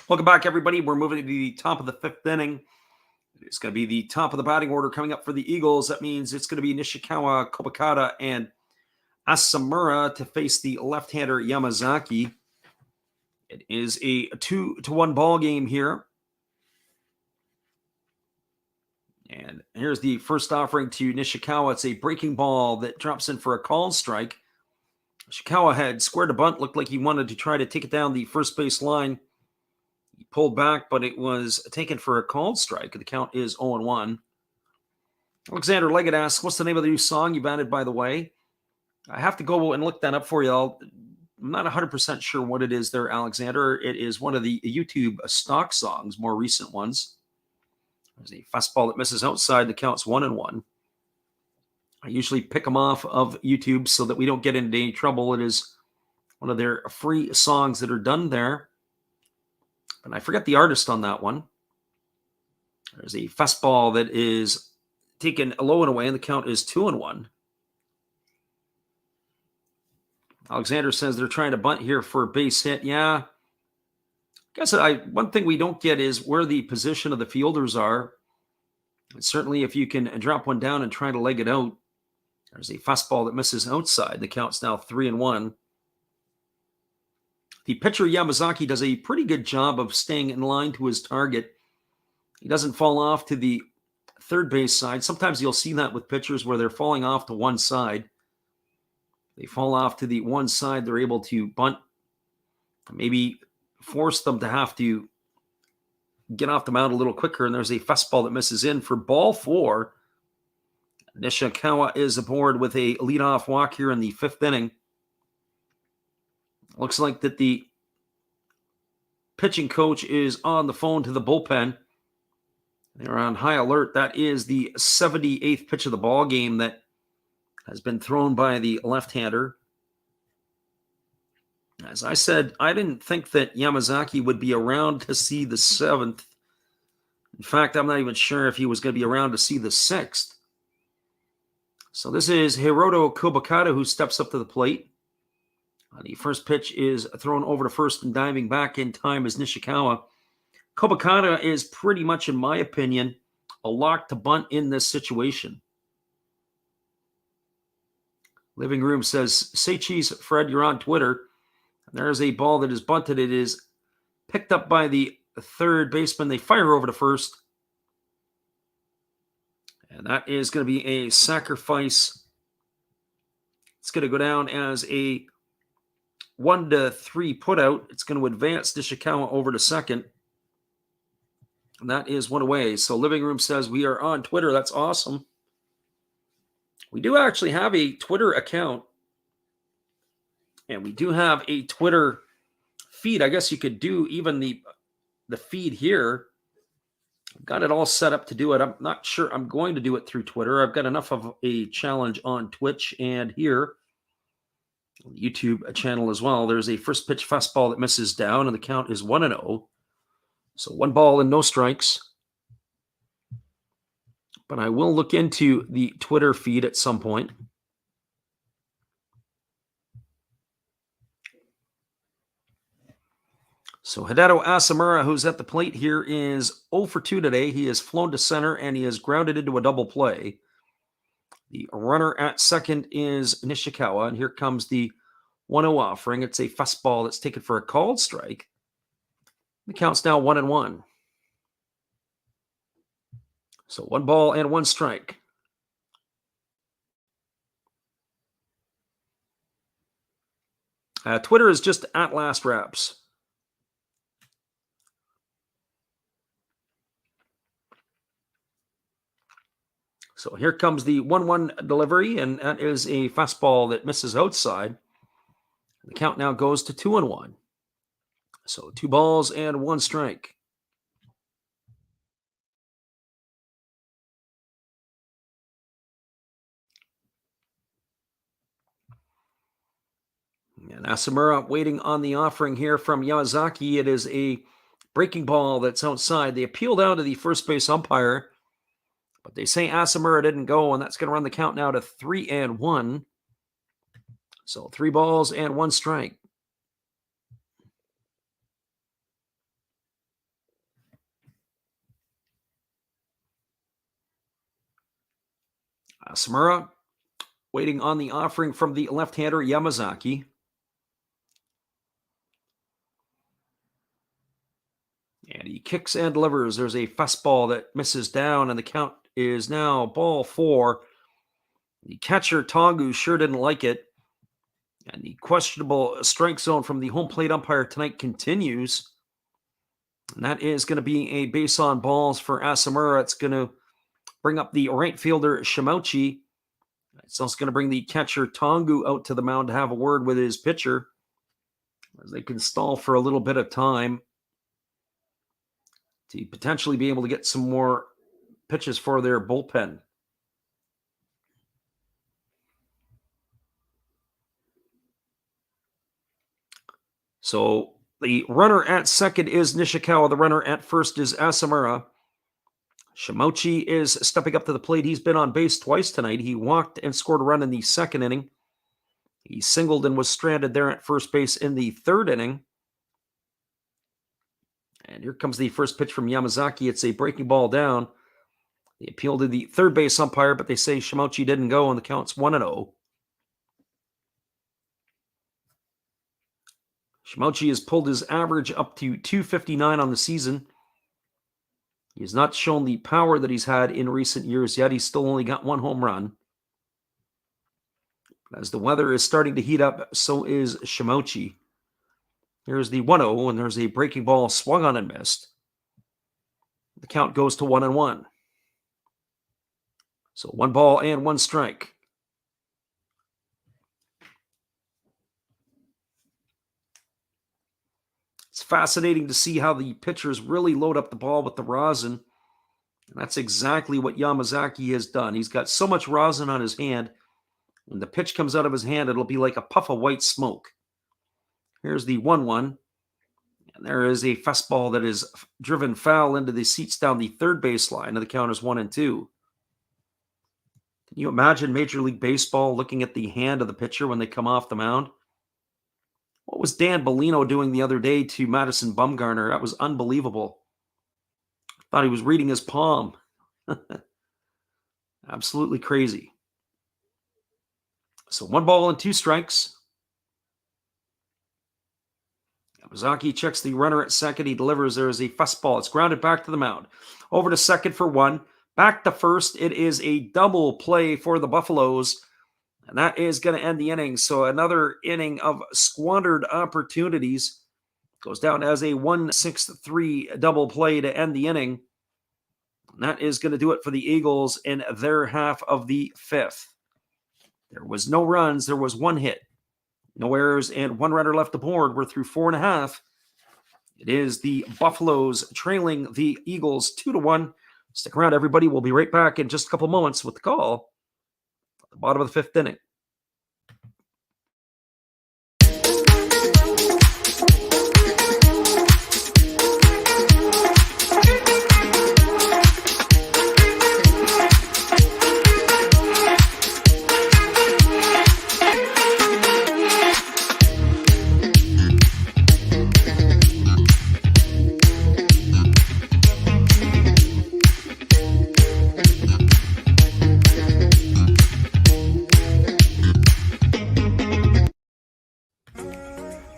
Welcome back, everybody. We're moving to the top of the 5th inning. It's going to be the top of the batting order coming up for the Eagles. That means it's going to be Nishikawa, Kobakata, and Asamura to face the left-hander Yamazaki. It is a 2-1 ball game here. And here's the first offering to Nishikawa. It's a breaking ball that drops in for a called strike. Nishikawa had squared a bunt, looked like he wanted to try to take it down the first base line. He pulled back, but it was taken for a called strike. The count is 0-1. Alexander Leggett asks, what's the name of the new song you've added, by the way? I have to go and look that up for you. I'm not 100% sure what it is there, Alexander. It is one of the YouTube stock songs, more recent ones. There's a fastball that misses outside. The count's 1-1. I usually pick them off of YouTube so that we don't get into any trouble. It is one of their free songs that are done there. And I forget the artist on that one. There's a fastball that is taken low and away, and the count is 2-1. Alexander says they're trying to bunt here for a base hit. Yeah. I guess one thing we don't get is where the position of the fielders are. And certainly if you can drop one down and try to leg it out. There's a fastball that misses outside. The count's now 3-1. The pitcher Yamazaki does a pretty good job of staying in line to his target. He doesn't fall off to the third base side. Sometimes you'll see that with pitchers where they're falling off to one side. They fall off to the one side. They're able to bunt, maybe force them to have to get off the mound a little quicker. And there's a fastball that misses in for ball 4. Nishikawa is aboard with a leadoff walk here in the 5th inning. Looks like that the pitching coach is on the phone to the bullpen. They're on high alert. That is the 78th pitch of the ball game that has been thrown by the left-hander. As I said, I didn't think that Yamazaki would be around to see the 7th. In fact, I'm not even sure if he was going to be around to see the 6th. So this is Hiroto Kobakata who steps up to the plate. The first pitch is thrown over to first, and diving back in time is Nishikawa. Kobakata is pretty much, in my opinion, a lock to bunt in this situation. Living Room says, say cheese, Fred, you're on Twitter. And there's a ball that is bunted. It is picked up by the third baseman. They fire over to first. And that is going to be a sacrifice. It's going to go down as a 1-3 putout. It's going to advance Nishikawa over to second. And that is one away. So Living Room says we are on Twitter. That's awesome. We do actually have a Twitter account. And we do have a Twitter feed. I guess you could do even the feed here. I've got it all set up to do it. I'm not sure I'm going to do it through Twitter. I've got enough of a challenge on Twitch and here. YouTube channel as well. There's a first pitch fastball that misses down, and the count is 1-0. So 1 ball and no strikes. But I will look into the Twitter feed at some point. So Hideo Asamura, who's at the plate here, is 0 for 2 today. He has flown to center, and he is grounded into a double play. The runner at second is Nishikawa, and here comes the 1-0 offering. It's a fastball that's taken for a called strike. The count's now 1-1. So 1 ball and 1 strike. Twitter is just at Last Wraps. So here comes the 1-1 delivery, and that is a fastball that misses outside. The count now goes to 2-1. So 2 balls and 1 strike. And Asamura waiting on the offering here from Yamazaki. It is a breaking ball that's outside. They appeal down to the first base umpire, but they say Asamura didn't go, and that's going to run the count now to 3-1. So 3 balls and 1 strike. Asamura waiting on the offering from the left-hander Yamazaki. And he kicks and delivers. There's a fastball that misses down, and the count is now ball 4. The catcher, Tongu, sure didn't like it. And the questionable strike zone from the home plate umpire tonight continues. And that is going to be a base on balls for Asamura. It's going to bring up the right fielder, Shimouchi. It's also going to bring the catcher, Tongu, out to the mound to have a word with his pitcher, as they can stall for a little bit of time to potentially be able to get some more pitches for their bullpen. So the runner at second is Nishikawa. The runner at first is Asamura. Shimouchi is stepping up to the plate. He's been on base twice tonight. He walked and scored a run in the second inning. He singled and was stranded there at first base in the third inning. And here comes the first pitch from Yamazaki. It's a breaking ball down. They appeal to the third base umpire, but they say Shimouchi didn't go, and the count's 1-0. Shimouchi has pulled his average up to 259 on the season. He has not shown the power that he's had in recent years yet. He's still only got 1 home run. As the weather is starting to heat up, so is Shimouchi. Here's the 1-0, and there's a breaking ball swung on and missed. The count goes to 1-1. So 1 ball and 1 strike. It's fascinating to see how the pitchers really load up the ball with the rosin. And that's exactly what Yamazaki has done. He's got so much rosin on his hand. When the pitch comes out of his hand, it'll be like a puff of white smoke. Here's the 1-1. And there is a fastball that is driven foul into the seats down the third base line, and the count is 1-2. Can you imagine Major League Baseball looking at the hand of the pitcher when they come off the mound? What was Dan Bellino doing the other day to Madison Bumgarner? That was unbelievable. Thought he was reading his palm. Absolutely crazy. So 1 ball and 2 strikes. Yamazaki checks the runner at second. He delivers. There is a fastball. It's grounded back to the mound. Over to second for 1. Back to first. It is a double play for the Buffaloes. And that is going to end the inning. So another inning of squandered opportunities. Goes down as a 1-6-3 double play to end the inning. And that is going to do it for the Eagles in their half of the 5th. There was no runs. There was 1 hit. No errors and 1 runner left aboard. We're through 4.5. It is the Buffaloes trailing the Eagles 2-1. Stick around, everybody. We'll be right back in just a couple moments with the call at the bottom of the 5th inning.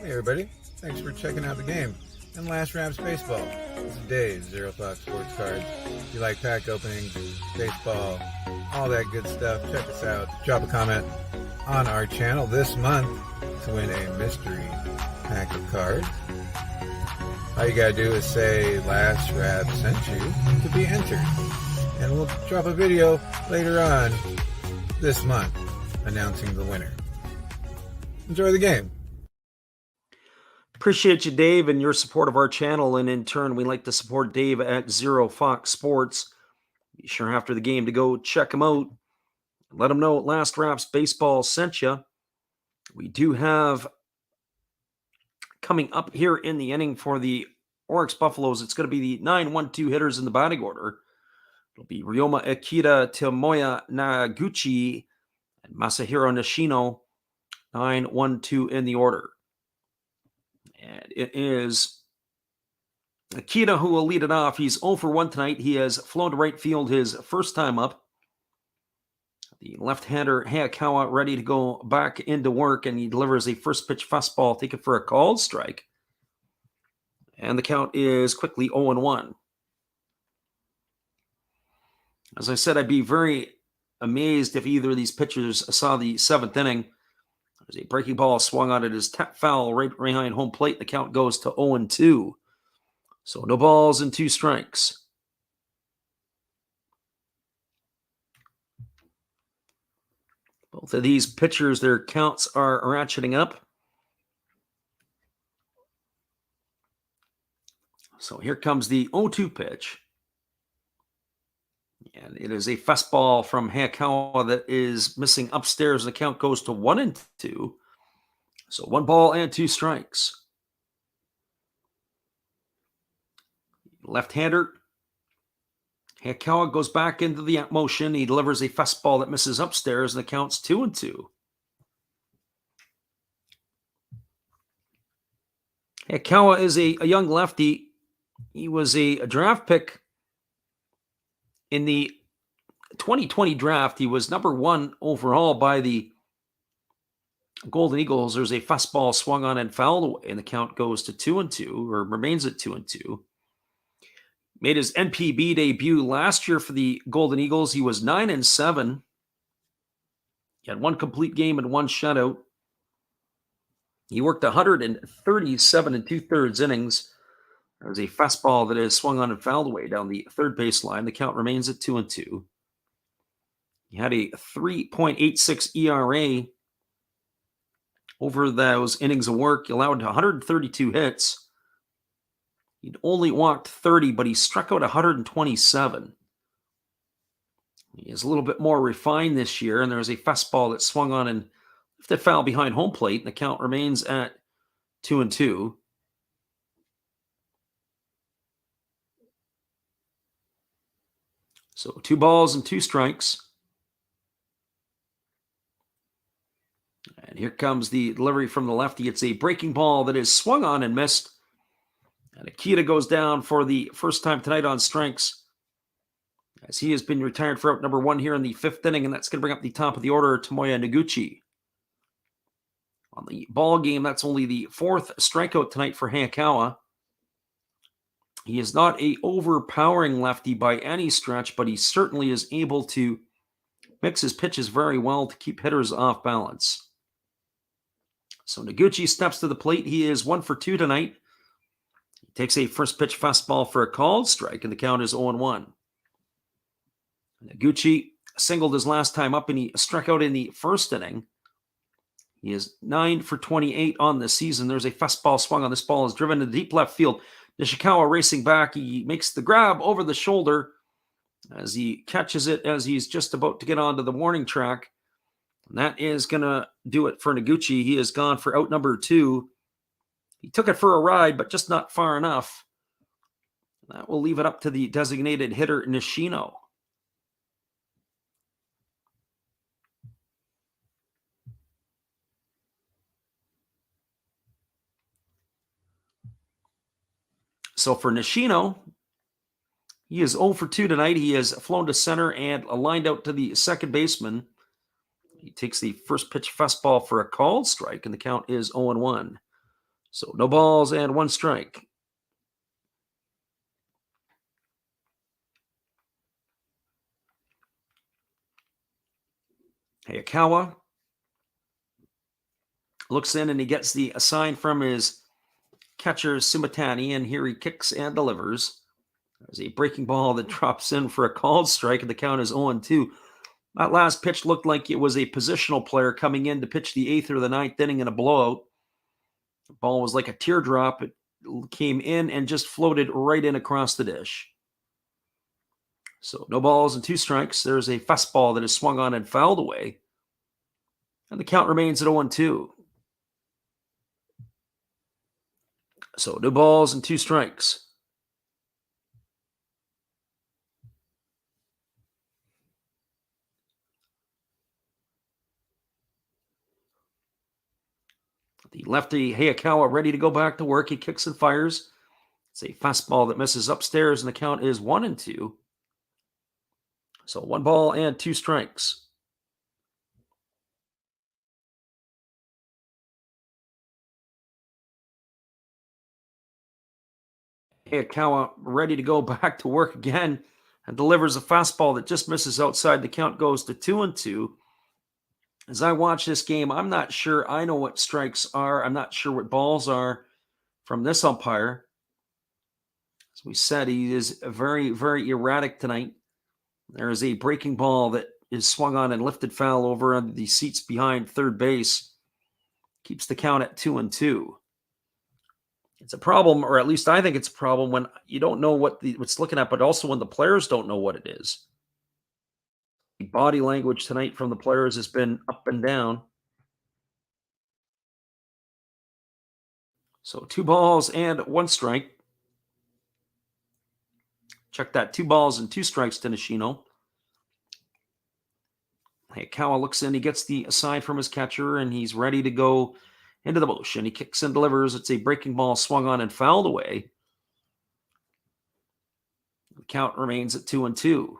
Everybody, thanks for checking out the game and Last Raps Baseball. It's today's Zero Thought Sports Cards. If you like pack openings, baseball, all that good stuff, check us out. Drop a comment on our channel this month to win a mystery pack of cards. All you gotta do is say Last Rap sent you to be entered. And we'll drop a video later on this month announcing the winner. Enjoy the game. Appreciate you, Dave, and your support of our channel. And in turn, we like to support Dave at Zero Fox Sports. Be sure after the game to go check him out. Let him know Last Raps Baseball sent you. We do have coming up here in the inning for the Orix Buffaloes. It's going to be the 9-1-2 hitters in the batting order. It'll be Ryoma Akita, Tomoya Naguchi, and Masahiro Nishino. 9-1-2 in the order. And it is Akita who will lead it off. He's 0 for 1 tonight. He has flown to right field his first time up. The left-hander Hayakawa ready to go back into work, and he delivers a first pitch fastball, taken for a called strike. And the count is quickly 0-1. As I said, I'd be very amazed if either of these pitchers saw the 7th inning. There's a breaking ball swung on it. Is tap foul right behind home plate. The count goes to 0-2. So no balls and 2 strikes. Both of these pitchers, their counts are ratcheting up. So here comes the 0-2 pitch. And it is a fastball from Hayakawa that is missing upstairs. The count goes to 1-2. So 1 ball and 2 strikes. Left-hander. Hayakawa goes back into the motion. He delivers a fastball that misses upstairs, and the count's 2-2. Hayakawa is a young lefty. He was a draft pick in the 2020 draft. He was number 1 overall by the Golden Eagles. There's a fastball swung on and fouled away, and the count goes to 2-2, or remains at 2-2. Made his NPB debut last year for the Golden Eagles. He was 9-7. He had 1 complete game and 1 shutout. He worked 137 2/3 innings. There's a fastball that is swung on and fouled away down the third baseline. The count remains at 2-2. He had a 3.86 ERA over those innings of work. He allowed 132 hits. He'd only walked 30, but he struck out 127. He is a little bit more refined this year, and there's a fastball that swung on and lifted foul behind home plate, and the count remains at 2-2. So 2 balls and 2 strikes. And here comes the delivery from the lefty. It's a breaking ball that is swung on and missed. And Akita goes down for the first time tonight on strikes, as he has been retired for out number 1 here in the 5th inning, and that's going to bring up the top of the order, Tomoya Noguchi. On the ball game, that's only the 4th strikeout tonight for Hayakawa. He is not a overpowering lefty by any stretch, but he certainly is able to mix his pitches very well to keep hitters off balance. So Noguchi steps to the plate. He is 1 for 2 tonight. He takes a first pitch fastball for a called strike, and the count is 0-1. Noguchi singled his last time up, and he struck out in the 1st inning. He is 9 for 28 on the season. There's a fastball swung on. This ball is driven to deep left field. Nishikawa racing back. He makes the grab over the shoulder as he catches it as he's just about to get onto the warning track. And that is going to do it for Noguchi. He is gone for out number 2. He took it for a ride, but just not far enough. That will leave it up to the designated hitter, Nishino. So for Nishino, he is 0 for 2 tonight. He has flown to center and lined out to the second baseman. He takes the first pitch fastball for a called strike, and the count is 0-1. So no balls and 1 strike. Hayakawa looks in, and he gets the sign from his catcher, Sumatani, and here he kicks and delivers. There's a breaking ball that drops in for a called strike, and the count is 0-2. That last pitch looked like it was a positional player coming in to pitch the 8th or the 9th inning in a blowout. The ball was like a teardrop. It came in and just floated right in across the dish. So no balls and 2 strikes. There's a fastball that is swung on and fouled away. And the count remains at 0-2. So no balls and 2 strikes. The lefty Hayakawa ready to go back to work. He kicks and fires. It's a fastball that misses upstairs, and the count is 1-2. So 1 ball and 2 strikes. Hayakawa ready to go back to work again and delivers a fastball that just misses outside. The count goes to 2-2. As I watch this game, I'm not sure I know what strikes are. I'm not sure what balls are from this umpire. As we said, he is very, very erratic tonight. There is a breaking ball that is swung on and lifted foul over on the seats behind third base. Keeps the count at 2-2. It's a problem, or at least I think it's a problem, when you don't know what's looking at, but also when the players don't know what it is. The body language tonight from the players has been up and down. So 2 balls and 1 strike. Check that, 2 balls and 2 strikes to Nishino. Hayakawa looks in, he gets the sign from his catcher, and he's ready to go into the motion. He kicks and delivers. It's a breaking ball swung on and fouled away. The count remains at 2-2.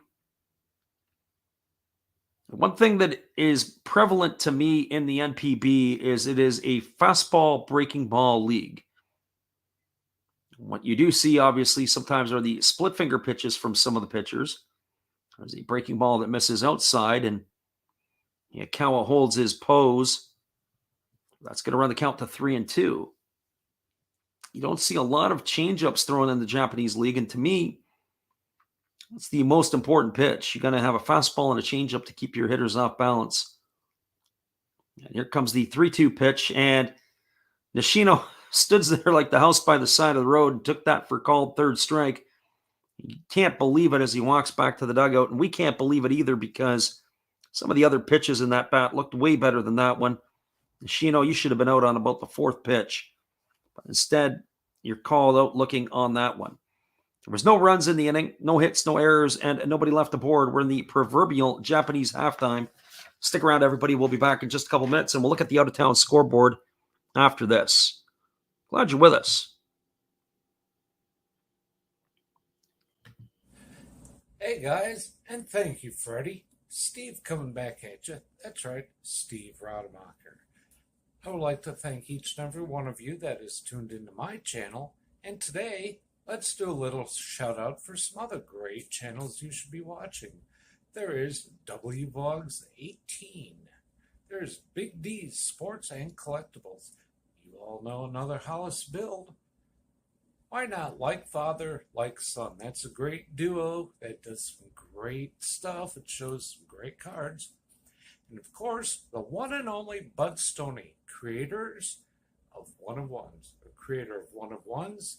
One thing that is prevalent to me in the NPB is it is a fastball breaking ball league. What you do see, obviously, sometimes are the split finger pitches from some of the pitchers. There's a breaking ball that misses outside, and Hayakawa holds his pose. That's going to run the count to 3-2. You don't see a lot of changeups thrown in the Japanese league, and to me, that's the most important pitch. You're going to have a fastball and a changeup to keep your hitters off balance. And here comes the 3-2 pitch, and Nishino stood there like the house by the side of the road and took that for called third strike. You can't believe it as he walks back to the dugout, and we can't believe it either because some of the other pitches in that bat looked way better than that one. Nishino, you should have been out on about the 4th pitch, but instead you're called out looking on that one. There was no runs in the inning, no hits, no errors, and nobody left the board. We're in the proverbial Japanese halftime. Stick around, everybody. We'll be back in just a couple minutes, and we'll look at the out-of-town scoreboard after this. Glad you're with us. Hey guys, and thank you, Freddie. Steve coming back at you. That's right, Steve Rademacher. I would like to thank each and every one of you that is tuned into my channel. And today, let's do a little shout out for some other great channels you should be watching. There is WVogs 18. There's Big D's Sports and Collectibles. You all know another Hollis build. Why not Like Father, Like Son? That's a great duo that does some great stuff. It shows some great cards. And of course, the one and only Bud Stoney, creators of One of Ones, the creator of One of Ones,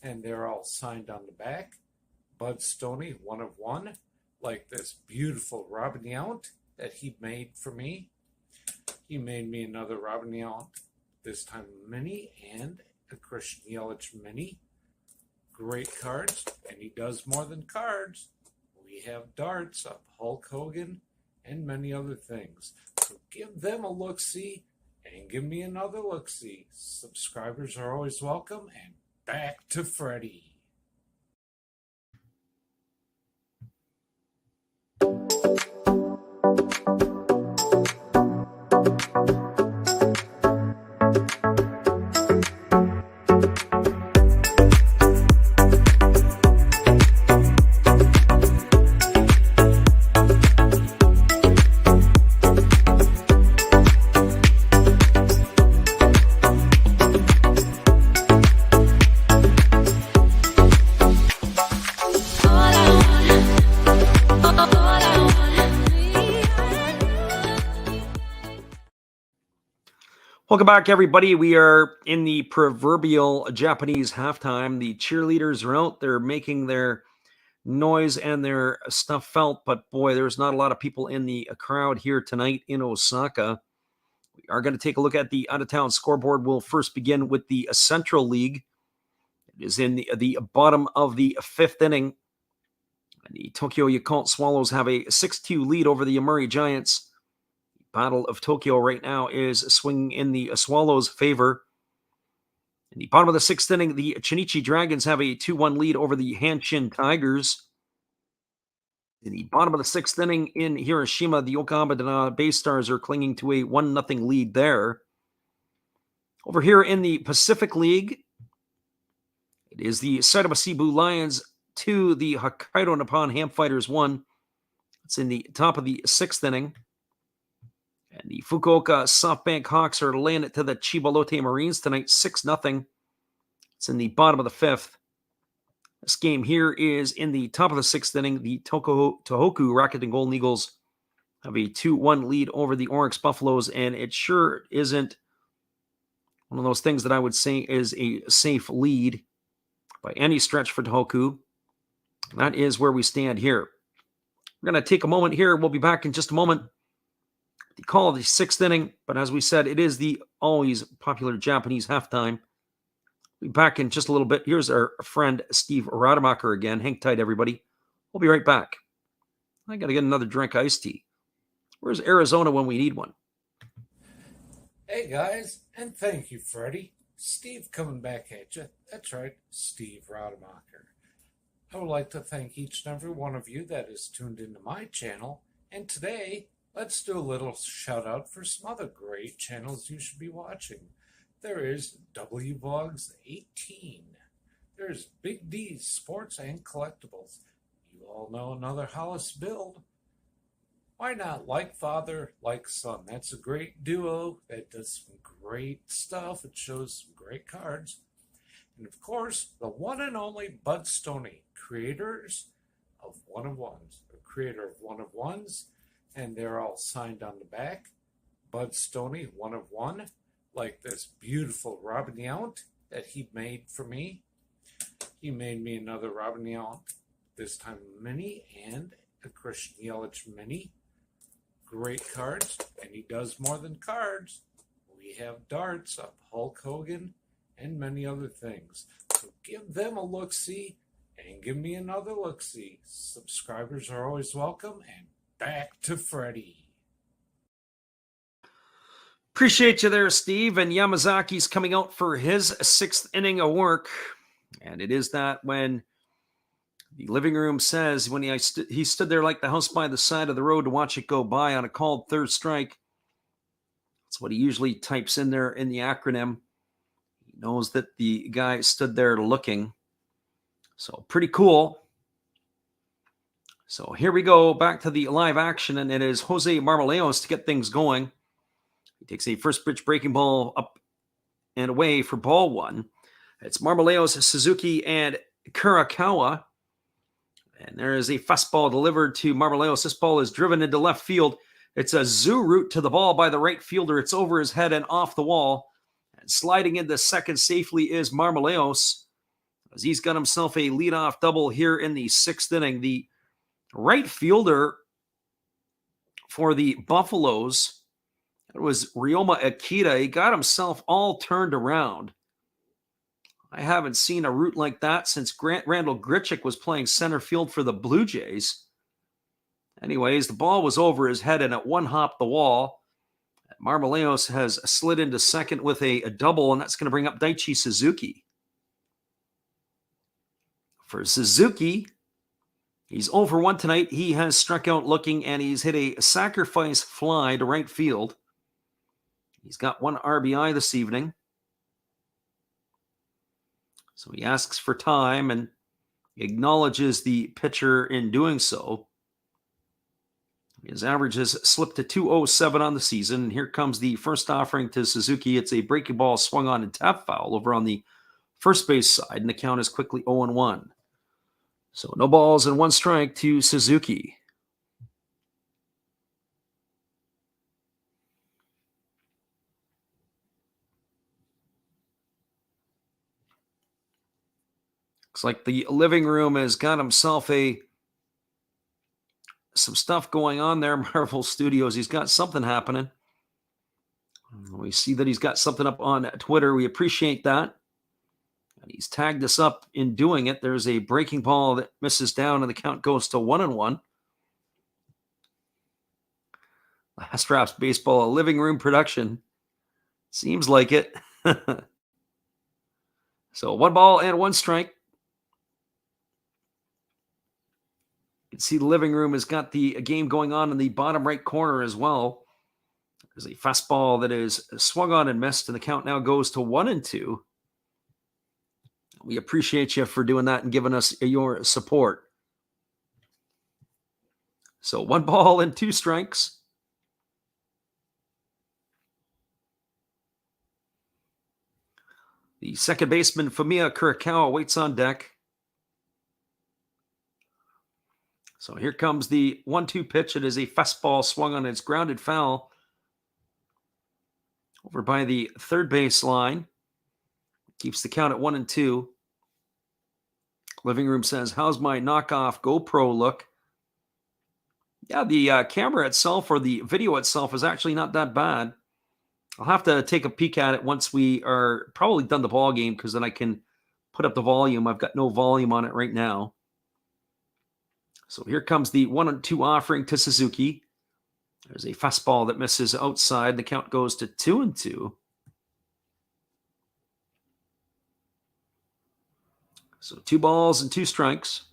and they're all signed on the back. Bud Stoney, One of One, like this beautiful Robin Yount that he made for me. He made me another Robin Yount, this time mini, and a Christian Yelich mini. Great cards, and he does more than cards. We have darts of Hulk Hogan and many other things. So give them a look-see and give me another look-see. Subscribers are always welcome, and back to Freddie. Welcome back, everybody. We are in the proverbial Japanese halftime. The cheerleaders are out. They're making their noise and their stuff felt, but boy, there's not a lot of people in the crowd here tonight in Osaka. We are going to take a look at the out-of-town scoreboard. We'll first begin with the Central League. It is in the bottom of the fifth inning. The Tokyo Yakult Swallows have a 6-2 lead over the Yomiuri Giants. Battle of Tokyo right now is swinging in the Swallows' favor. In the bottom of the sixth inning, the Chinichi Dragons have a 2-1 lead over the Hanshin Tigers. In the bottom of the sixth inning in Hiroshima, the Yokohama Bay Stars are clinging to a 1-0 lead there. Over here in the Pacific League, it is the Saitama Cebu Lions 2, the Hokkaido Nippon Ham Fighters 1. It's in the top of the sixth inning. And the Fukuoka SoftBank Hawks are laying it to the Chiba Lotte Marines tonight, 6-0. It's in the bottom of the fifth. This game here is in the top of the sixth inning. The Tohoku Rakuten Golden Eagles have a 2-1 lead over the Orix Buffaloes, and it sure isn't one of those things that I would say is a safe lead by any stretch for Tohoku. That is where we stand here. We're going to take a moment here. We'll be back in just a moment. The call of the sixth inning, but as we said, it is the always popular Japanese halftime. We'll be back in just a little bit. Here's our friend Steve Rademacher again. Hang tight, everybody. We'll be right back. I got to get another drink iced tea. Where's Arizona when we need one? Hey guys, and thank you, Freddie. Steve coming back at you. That's right, Steve Rademacher. I would like to thank each and every one of you that is tuned into my channel. And today, let's do a little shout out for some other great channels you should be watching. There is WVogs 18. There's Big D's Sports and Collectibles. You all know another Hollis build. Why not Like Father, Like Son? That's a great duo that does some great stuff. It shows some great cards. And of course, the one and only Bud Stoney, creators of One of Ones, the creator of One of Ones, and they're all signed on the back. Bud Stoney, One of One, like this beautiful Robin Yount that he made for me. He made me another Robin Yount, this time mini, and a Christian Yelich mini. Great cards, and he does more than cards. We have darts of Hulk Hogan and many other things. So give them a look-see and give me another look-see. Subscribers are always welcome, and back to Freddie. Appreciate you there, Steve. And Yamazaki's coming out for his 6th inning of work. And it is that when the living room says, when he stood there like the house by the side of the road to watch it go by on a called third strike. That's what he usually types in there in the acronym. He knows that the guy stood there looking. So pretty cool. So here we go back to the live action, and it is Jose Marmoleos to get things going. He takes a first pitch breaking ball up and away for ball one. It's Marmoleos, Suzuki, and Kurakawa. And there is a fastball delivered to Marmoleos. This ball is driven into left field. It's a zoo route to the ball by the right fielder. It's over his head and off the wall. And sliding into second safely is Marmoleos, as he's got himself a leadoff double here in the 6th inning. The right fielder for the Buffaloes, it was Ryoma Akita. He got himself all turned around. I haven't seen a route like that since Randall Grichuk was playing center field for the Blue Jays. Anyways, the ball was over his head and it one-hopped the wall. Marmoleos has slid into second with a double, and that's going to bring up Daichi Suzuki. For Suzuki, he's 0 for 1 tonight. He has struck out looking, and he's hit a sacrifice fly to right field. He's got 1 RBI this evening. So he asks for time and acknowledges the pitcher in doing so. His average has slipped to 207 on the season. Here comes the first offering to Suzuki. It's a breaking ball swung on and tap foul over on the first base side, and the count is quickly 0-1. So no balls and 1 strike to Suzuki. Looks like the living room has got himself some stuff going on there. Marvel Studios, he's got something happening. We see that he's got something up on Twitter. We appreciate that. And he's tagged us up in doing it. There's a breaking ball that misses down, and the count goes to 1-1. Last Raps Baseball, a living room production. Seems like it. So 1 ball and 1 strike. You can see the living room has got the game going on in the bottom right corner as well. There's a fastball that is swung on and missed, and the count now goes to 1-2. We appreciate you for doing that and giving us your support. So 1 ball and 2 strikes. The second baseman, Fumiya Kurakawa, waits on deck. So here comes the 1-2 pitch. It is a fastball swung on. It's grounded foul over by the third base line. Keeps the count at 1-2. Living room says, how's my knockoff GoPro look? Yeah, the camera itself, or the video itself, is actually not that bad. I'll have to take a peek at it once we are probably done the ball game, because then I can put up the volume. I've got no volume on it right now. So here comes the 1-2 offering to Suzuki. There's a fastball that misses outside. The count goes to 2-2. So 2 balls and 2 strikes.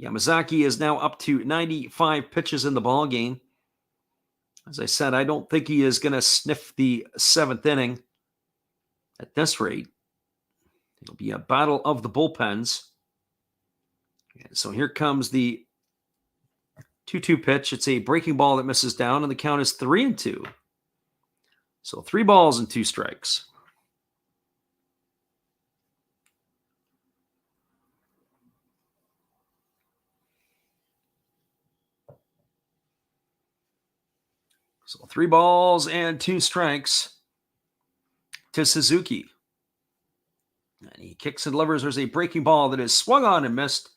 Yamazaki is now up to 95 pitches in the ball game. As I said, I don't think he is going to sniff the 7th inning at this rate. It'll be a battle of the bullpens. And so here comes the 2-2 pitch. It's a breaking ball that misses down, and the count is 3-2. So 3 balls and 2 strikes. So 3 balls and 2 strikes to Suzuki. And he kicks and delivers. There's a breaking ball that is swung on and missed.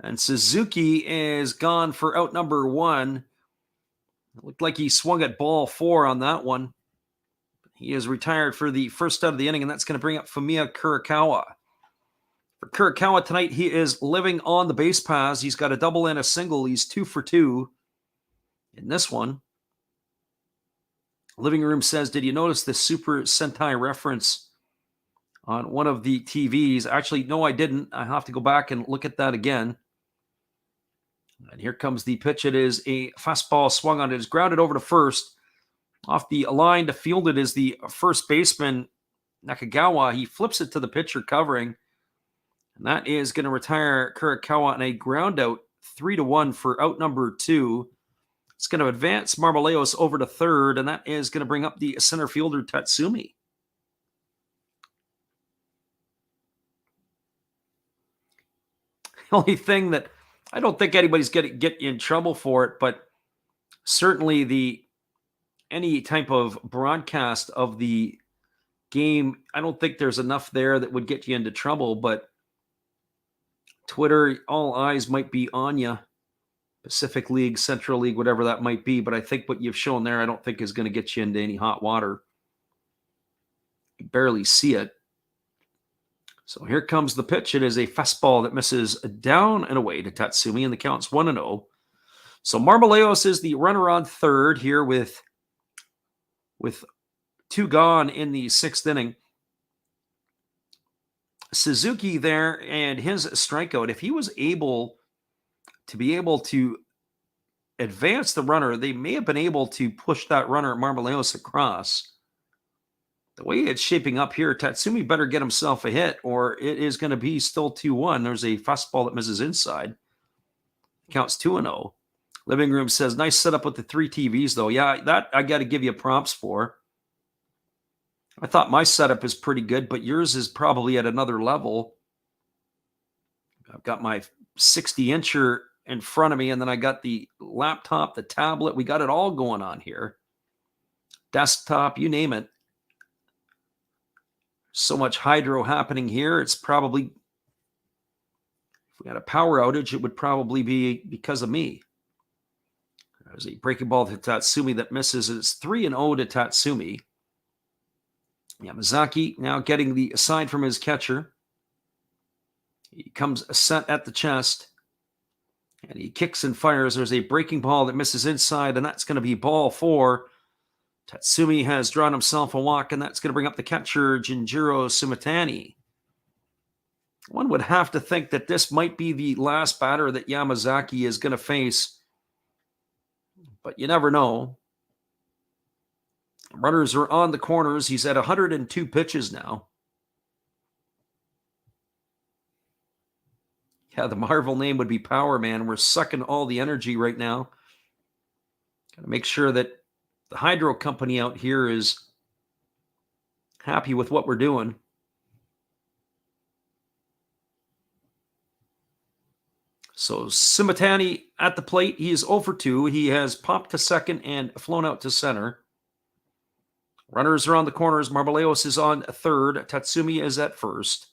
And Suzuki is gone for out number 1. It looked like he swung at ball 4 on that one. He is retired for the first out of the inning, and that's going to bring up Fumiya Kurakawa. For Kurakawa tonight, he is living on the base paths. He's got a double and a single. He's 2 for 2. In this one, Living Room says, did you notice the Super Sentai reference on one of the TVs? Actually, no, I didn't. I have to go back and look at that again. And here comes the pitch. It is a fastball swung on. It is grounded over to first. Off the line to field it is the first baseman, Nakagawa. He flips it to the pitcher covering. And that is going to retire Kurikawa on a ground out, 3-1 for out number 2. It's going to advance Marmoleos over to third, and that is going to bring up the center fielder, Tatsumi. The only thing that I don't think anybody's going to get in trouble for it, but certainly any type of broadcast of the game, I don't think there's enough there that would get you into trouble, but Twitter, all eyes might be on you. Pacific League, Central League, whatever that might be. But I think what you've shown there, I don't think is going to get you into any hot water. You barely see it. So here comes the pitch. It is a fastball that misses down and away to Tatsumi, and the count's 1-0. So Marmoleos is the runner on third here with 2 gone in the 6th inning. Suzuki there and his strikeout, if he was able to advance the runner, they may have been able to push that runner, Marmoleos, across. The way it's shaping up here, Tatsumi better get himself a hit, or it is going to be still 2-1. There's a fastball that misses inside. Counts 2-0. Living Room says, nice setup with the 3 TVs, though. Yeah, that I got to give you props for. I thought my setup is pretty good, but yours is probably at another level. I've got my 60-incher in front of me, and then I got the laptop, the tablet. We got it all going on here. Desktop, you name it. So much hydro happening here. It's probably, if we had a power outage, it would probably be because of me. There's a breaking ball to Tatsumi that misses. It's 3-0 to Tatsumi. Yamazaki now getting the sign from his catcher. He comes set at the chest, and he kicks and fires. There's a breaking ball that misses inside, and that's going to be ball 4. Tatsumi has drawn himself a walk, and that's going to bring up the catcher, Jinjiro Sumitani. One would have to think that this might be the last batter that Yamazaki is going to face, but you never know. Runners are on the corners. He's at 102 pitches now. Yeah, the Marvel name would be Power Man. We're sucking all the energy right now. Got to make sure that the hydro company out here is happy with what we're doing. So Sumitani at the plate. He is 0 for 2. He has popped to second and flown out to center. Runners are on the corners. Marmoleos is on third. Tatsumi is at first.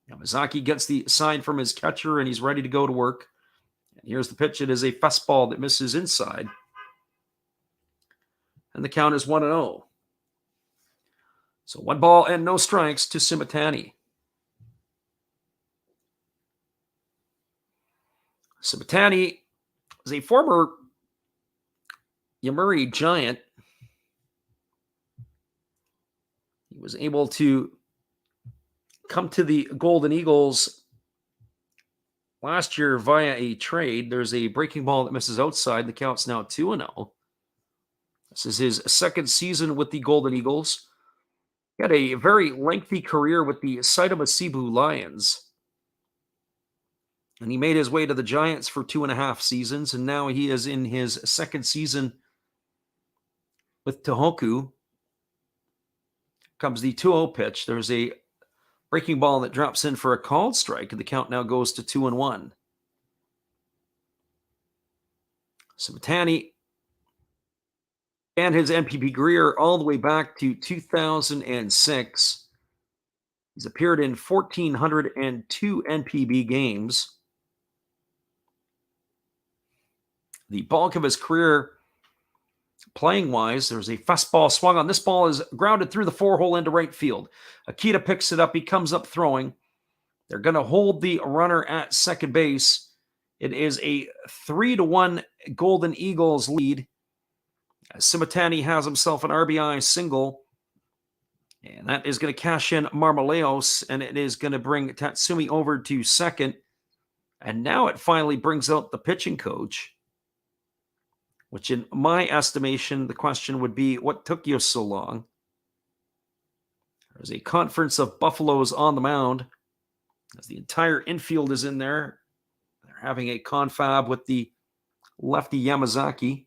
Yamazaki gets the sign from his catcher, and he's ready to go to work. And here's the pitch. It is a fastball that misses inside. And the count is 1-0. So 1 ball and no strikes to Sumitani. Sumitani is a former Yomiuri Giant. He was able to come to the Golden Eagles last year via a trade. There's a breaking ball that misses outside. The count's now 2-0. This is his 2nd season with the Golden Eagles. He had a very lengthy career with the Saitama Cebu Lions. And he made his way to the Giants for 2.5 seasons, and now he is in his 2nd season with Tohoku. Comes the 2-0 pitch. There's a breaking ball that drops in for a called strike, and the count now goes to 2-1. Sumitani and his NPB career all the way back to 2006. He's appeared in 1,402 NPB games. The bulk of his career playing-wise, there's a fastball swung on. This ball is grounded through the 4-hole into right field. Akita picks it up. He comes up throwing. They're going to hold the runner at second base. It is a 3-1 Golden Eagles lead. Simitani has himself an RBI single, and that is going to cash in Marmoleos, and it is going to bring Tatsumi over to second. And now it finally brings out the pitching coach, which in my estimation, the question would be, what took you so long? There's a conference of Buffaloes on the mound as the entire infield is in there. They're having a confab with the lefty Yamazaki.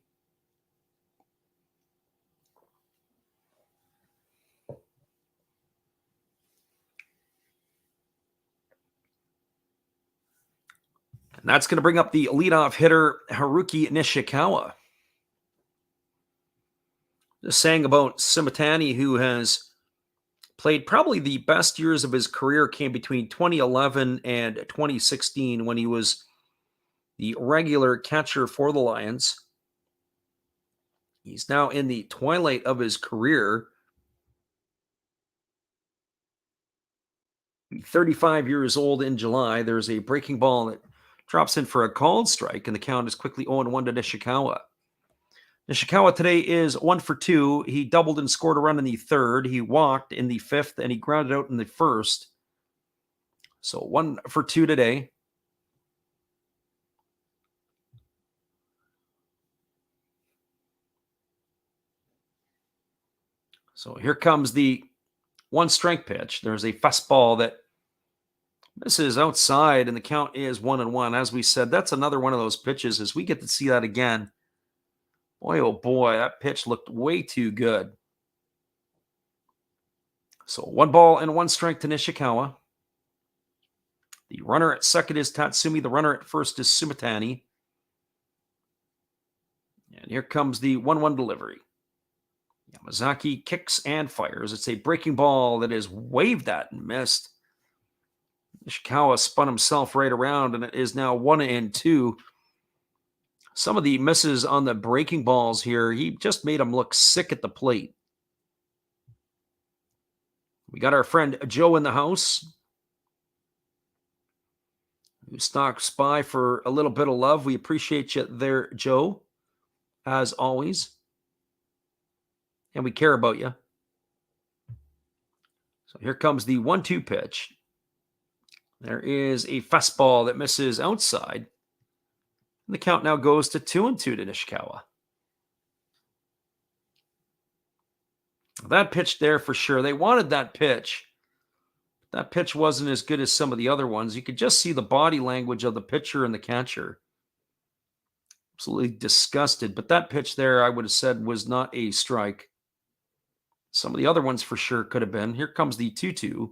And that's going to bring up the leadoff hitter, Haruki Nishikawa. Just saying about Simitani, who has played probably the best years of his career, came between 2011 and 2016 when he was the regular catcher for the Lions. He's now in the twilight of his career. 35 years old in July. There's a breaking ball that drops in for a called strike, and the count is quickly 0-1 to Nishikawa. Nishikawa today is 1 for 2. He doubled and scored a run in the third. He walked in the fifth, and he grounded out in the first. So 1 for 2 today. So here comes the one strike pitch. There's a fastball that misses outside, and the count is 1-1. As we said, that's another one of those pitches as we get to see that again. Boy, oh boy, that pitch looked way too good. So 1 ball and 1 strike to Nishikawa. The runner at second is Tatsumi. The runner at first is Simitani. And here comes the 1-1 delivery. Yamazaki kicks and fires. It's a breaking ball that is waved at and missed. Nishikawa spun himself right around, and it is now 1-2. Some of the misses on the breaking balls here, he just made him look sick at the plate. We got our friend Joe in the house, who stops by for a little bit of love. We appreciate you there, Joe, as always. And we care about you. So here comes the 1-2 pitch. There is a fastball that misses outside. And the count now goes to 2-2 to Nishikawa. That pitch there for sure. They wanted that pitch. That pitch wasn't as good as some of the other ones. You could just see the body language of the pitcher and the catcher. Absolutely disgusted. But that pitch there, I would have said, was not a strike. Some of the other ones for sure could have been. Here comes the 2-2.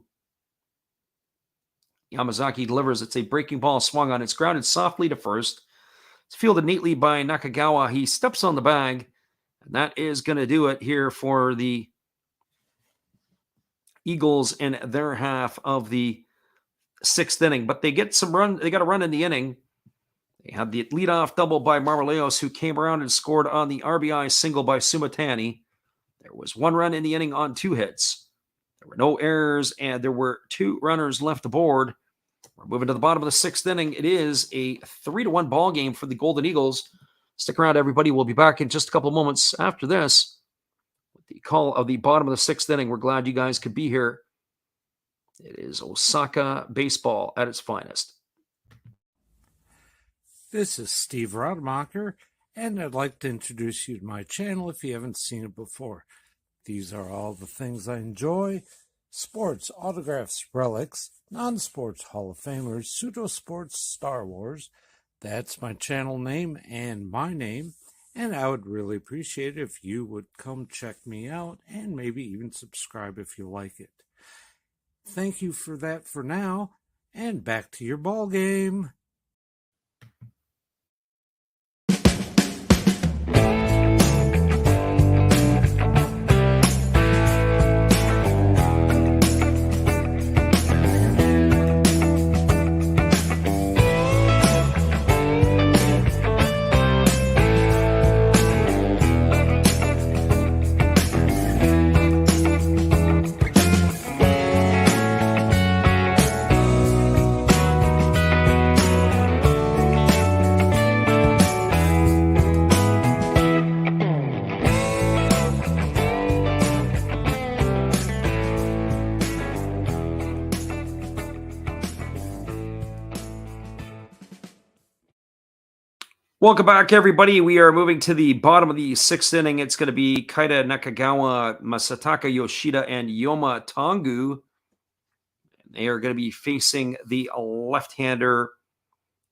Yamazaki delivers. It's a breaking ball swung on. It's grounded softly to first. It's fielded neatly by Nakagawa. He steps on the bag, and that is going to do it here for the Eagles in their half of the 6th inning. But they get some run. They got a run in the inning. They had the leadoff double by Marmoleos, who came around and scored on the RBI single by Simitani. There was 1 run in the inning on 2 hits. There were no errors, and there were 2 runners left aboard. We're moving to the bottom of the 6th inning. It is a 3-1 ball game for the Golden Eagles. Stick around, everybody. We'll be back in just a couple of moments after this with the call of the bottom of the 6th inning. We're glad you guys could be here. It is Osaka baseball at its finest. This is Steve Rademacher, and I'd like to introduce you to my channel if you haven't seen it before. These are all the things I enjoy: sports, autographs, relics, non-sports Hall of Famers, pseudo-sports, Star Wars. That's my channel name and my name, and I would really appreciate it if you would come check me out and maybe even subscribe if you like it. Thank you for that for now, and back to your ball game. Welcome back, everybody. We are moving to the bottom of the sixth inning. It's going to be Kaida Nakagawa, Masataka Yoshida, and Yoma Tangu. They are going to be facing the left-hander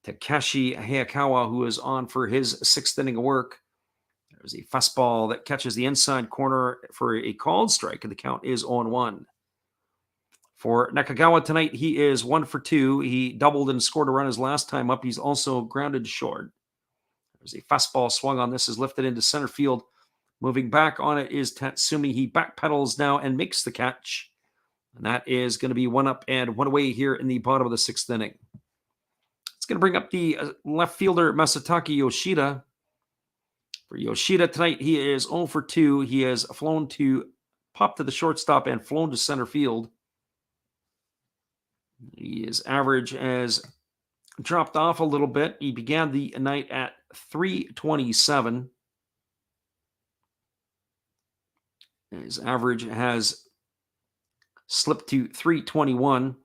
Takeshi Hayakawa, who is on for his sixth inning of work. There's a fastball that catches the inside corner for a called strike, and the count is 0-1. For Nakagawa tonight, he is 1 for 2. He doubled and scored a run his last time up. He's also grounded short. There's a fastball swung on. This is lifted into center field. Moving back on it is Tatsumi. He backpedals now and makes the catch. And that is going to be 1 up and 1 away here in the bottom of the sixth inning. It's going to bring up the left fielder Masataka Yoshida. For Yoshida tonight, he is 0 for 2. He has flown to pop to the shortstop and flown to center field. His average has dropped off a little bit. He began the night at 327. His average has slipped to 321.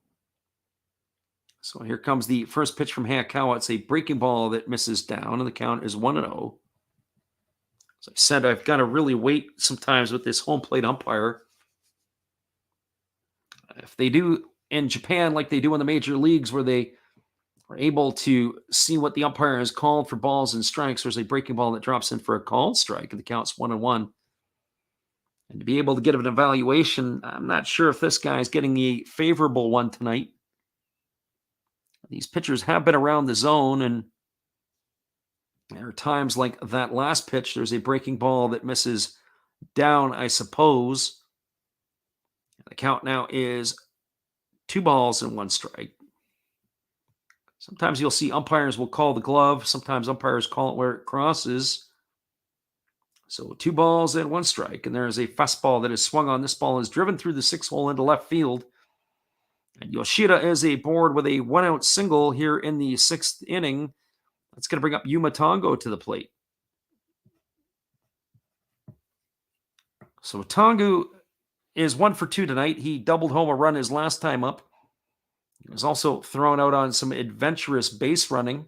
So here comes the first pitch from Hayakawa. It's a breaking ball that misses down, and the count is 1-0. As I said, I've got to really wait sometimes with this home plate umpire. If they do in Japan like they do in the major leagues, where they are able to see what the umpire has called for balls and strikes, there's a breaking ball that drops in for a called strike, and the count's 1-1. And to be able to get an evaluation, I'm not sure if this guy's getting the favorable one tonight. These pitchers have been around the zone, and there are times like that last pitch, there's a breaking ball that misses down, I suppose. The count now is 2 balls and 1 strike. Sometimes you'll see umpires will call the glove. Sometimes umpires call it where it crosses. So 2 balls and 1 strike. And there is a fastball that is swung on. This ball is driven through the 6th hole into left field. And Yoshida is aboard with a 1-out single here in the 6th inning. That's going to bring up Yuma Tango to the plate. So Tangu is 1 for 2 tonight. He doubled home a run his last time up. He was also thrown out on some adventurous base running.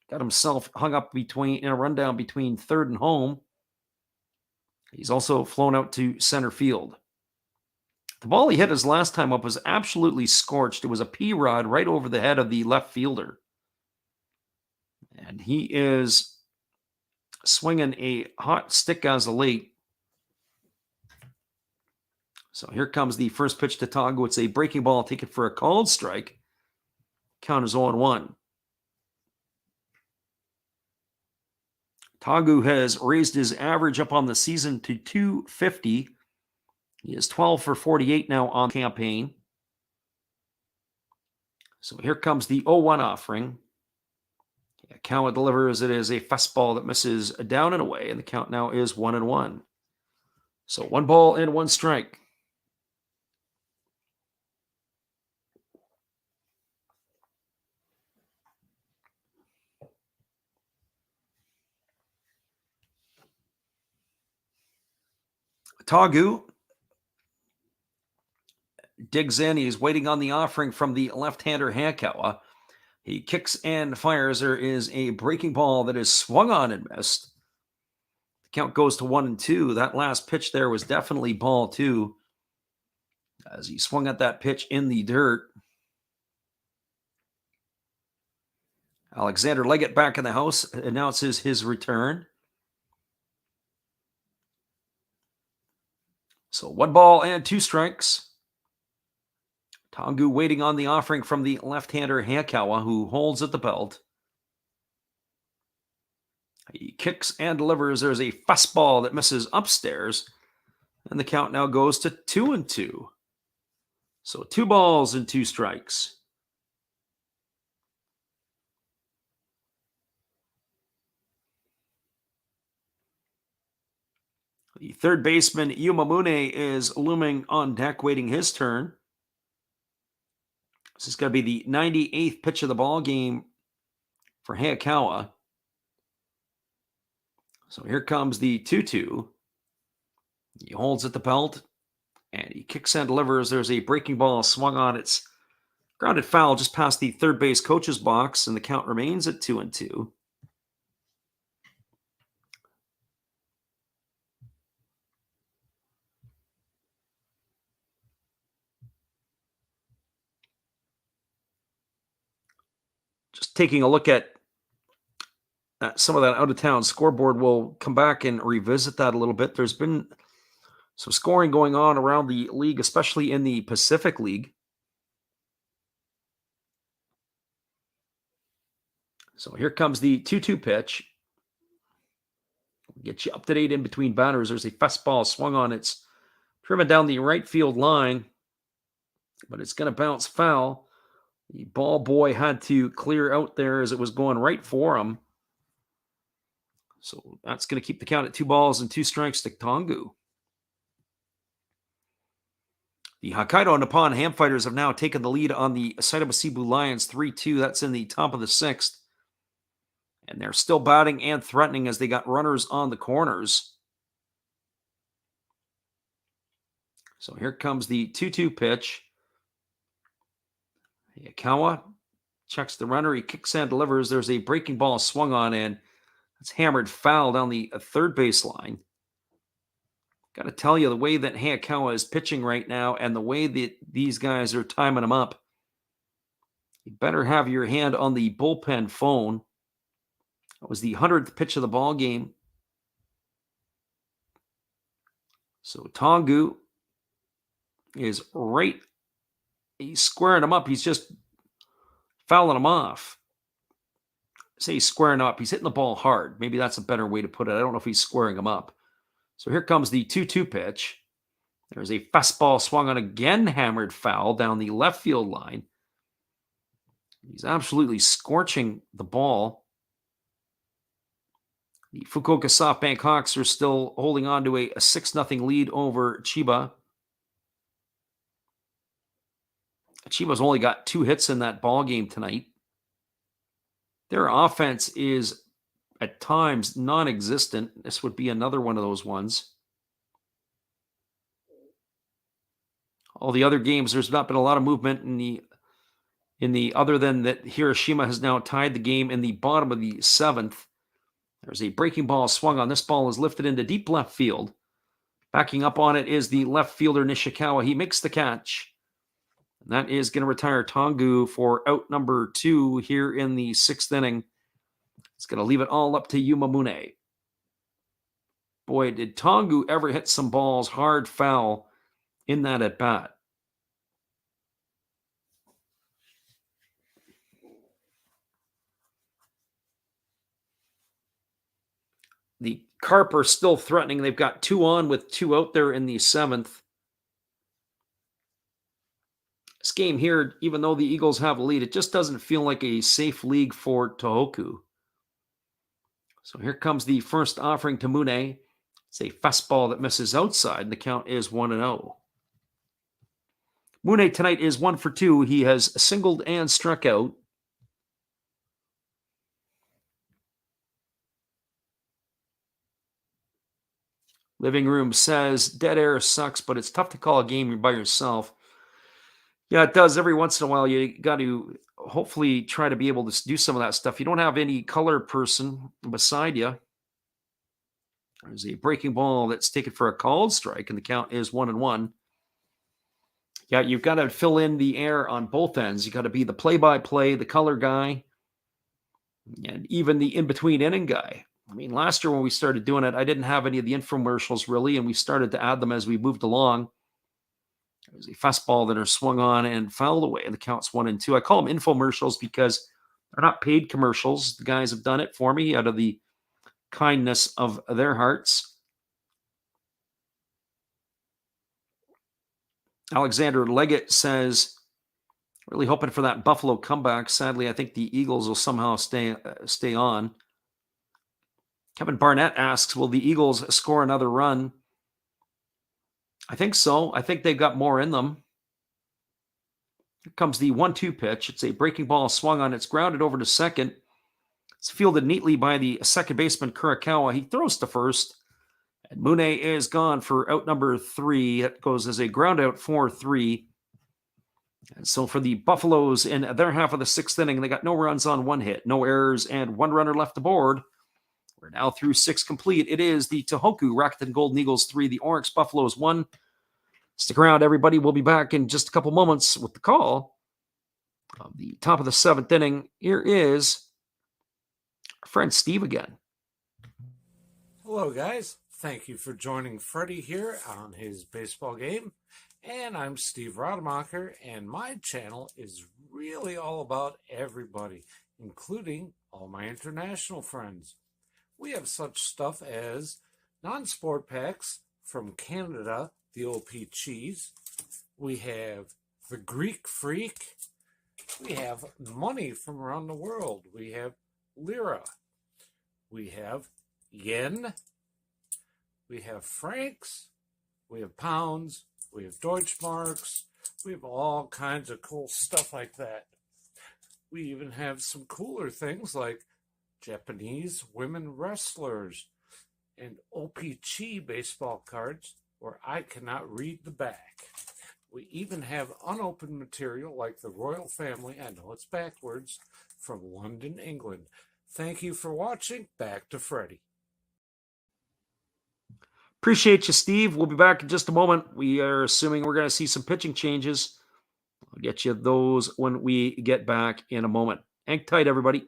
Got himself hung up in a rundown between third and home. He's also flown out to center field. The ball he hit his last time up was absolutely scorched. It was a P-rod right over the head of the left fielder. And he is swinging a hot stick as of late. So here comes the first pitch to Tangu. It's a breaking ball taken for a called strike. Count is 0-1. Tangu has raised his average up on the season to 250. He is 12 for 48 now on campaign. So here comes the 0-1 offering. Kawa delivers. It is a fastball that misses down and away, and the count now is 1-1. So 1 ball and 1 strike. Tangu digs in. He's waiting on the offering from the left-hander Hayakawa. He kicks and fires. There is a breaking ball that is swung on and missed. The count goes to 1-2. That last pitch there was definitely ball 2, as he swung at that pitch in the dirt. Alexander Leggett back in the house announces his return. So 1 ball and 2 strikes. Tangu waiting on the offering from the left-hander Hayakawa, who holds at the belt. He kicks and delivers. There's a fastball that misses upstairs, and the count now goes to 2-2. So 2 balls and 2 strikes. The third baseman, Yumamune, is looming on deck, waiting his turn. This is going to be the 98th pitch of the ball game for Hayakawa. So here comes the 2-2. He holds at the belt, and he kicks and delivers. There's a breaking ball swung on. It's grounded foul just past the third base coach's box, and the count remains at 2-2. just taking a look at some of that out-of-town scoreboard. We'll come back and revisit that a little bit. There's been some scoring going on around the league, especially in the Pacific League. So here comes the 2-2 pitch. Get you up to date in between batters. There's a fastball swung on. It's driven down the right field line, but it's going to bounce foul. The ball boy had to clear out there as it was going right for him. So that's going to keep the count at 2-2 to Tongu. The Hokkaido Nippon Ham Fighters have now taken the lead on the Saitama Cebu Lions 3-2. That's in the top of the 6th. And they're still batting and threatening as they got runners on the corners. So here comes the 2-2 pitch. Hayakawa checks the runner. He kicks and delivers. There's a breaking ball swung on, and it's hammered foul down the third base line. Got to tell you, the way that Hayakawa is pitching right now and the way that these guys are timing him up, you better have your hand on the bullpen phone. That was the 100th pitch of the ball game. So Tongu is right. He's squaring him up. He's just fouling him off. Say he's squaring up. He's hitting the ball hard. Maybe that's a better way to put it. I don't know if he's squaring him up. So here comes the 2-2 pitch. There's a fastball swung on, again hammered foul down the left field line. He's absolutely scorching the ball. The Fukuoka SoftBank Hawks are still holding on to a 6-0 lead over Chiba. Chiba's only got 2 hits in that ball game tonight. Their offense is at times non-existent. This would be another one of those ones. All the other games, there's not been a lot of movement in the other than that Hiroshima has now tied the game in the bottom of the 7th. There's a breaking ball swung on. This ball is lifted into deep left field. Backing up on it is the left fielder Nishikawa. He makes the catch. And that is going to retire Tongu for out number 2 here in the 6th inning. It's going to leave it all up to Yumamune. Boy, did Tongu ever hit some balls hard foul in that at bat. The Carp are still threatening. They've got 2 on with 2 out there in the 7th. This game here, even though the Eagles have a lead, it just doesn't feel like a safe league for Tohoku. So here comes the first offering to Mune. It's a fastball that misses outside, and the count is 1-0. Mune tonight is 1 for 2. He has singled and struck out. Living Room says, dead air sucks, but it's tough to call a game by yourself. Yeah, it does. Every once in a while, you got to hopefully try to be able to do some of that stuff. You don't have any color person beside you. There's a breaking ball that's taken for a called strike, and the count is 1-1. Yeah, you've got to fill in the air on both ends. You got to be the play-by-play, the color guy, and even the in-between inning guy. I mean, last year when we started doing it, I didn't have any of the infomercials really, and we started to add them as we moved along. There's a fastball that are swung on and fouled away, and the count's 1-2. I call them infomercials because they're not paid commercials. The guys have done it for me out of the kindness of their hearts. Alexander Leggett says, really hoping for that Buffalo comeback. Sadly, I think the Eagles will somehow stay on. Kevin Barnett asks, will the Eagles score another run? I think so. I think they've got more in them. Here comes the 1-2 pitch. It's a breaking ball swung on. It's grounded over to second. It's fielded neatly by the second baseman, Kurakawa. He throws to first. And Mune is gone for out number 3. That goes as a ground out 4-3. And so for the Buffaloes in their half of the 6th inning, they got no runs on 1 hit, no errors, and 1 runner left aboard. We're now through 6 complete. It is the Tohoku Rakuten Golden Eagles 3, the Orix Buffaloes 1. Stick around, everybody. We'll be back in just a couple moments with the call Of the top of the 7th inning, here is our friend Steve again. Hello, guys. Thank you for joining Freddie here on his baseball game. And I'm Steve Rademacher, and my channel is really all about everybody, including all my international friends. We have such stuff as non-sport packs from Canada, the OP Cheese. We have the Greek Freak. We have money from around the world. We have lira. We have yen. We have francs. We have pounds. We have Deutschmarks. We have all kinds of cool stuff like that. We even have some cooler things like Japanese women wrestlers and OP-Chi baseball cards where I cannot read the back. We even have unopened material like the royal family, I know it's backwards, from London, England. Thank you for watching. Back to Freddie. Appreciate you, Steve. We'll be back in just a moment. We are assuming we're going to see some pitching changes. I'll get you those when we get back in a moment. Hang tight, everybody.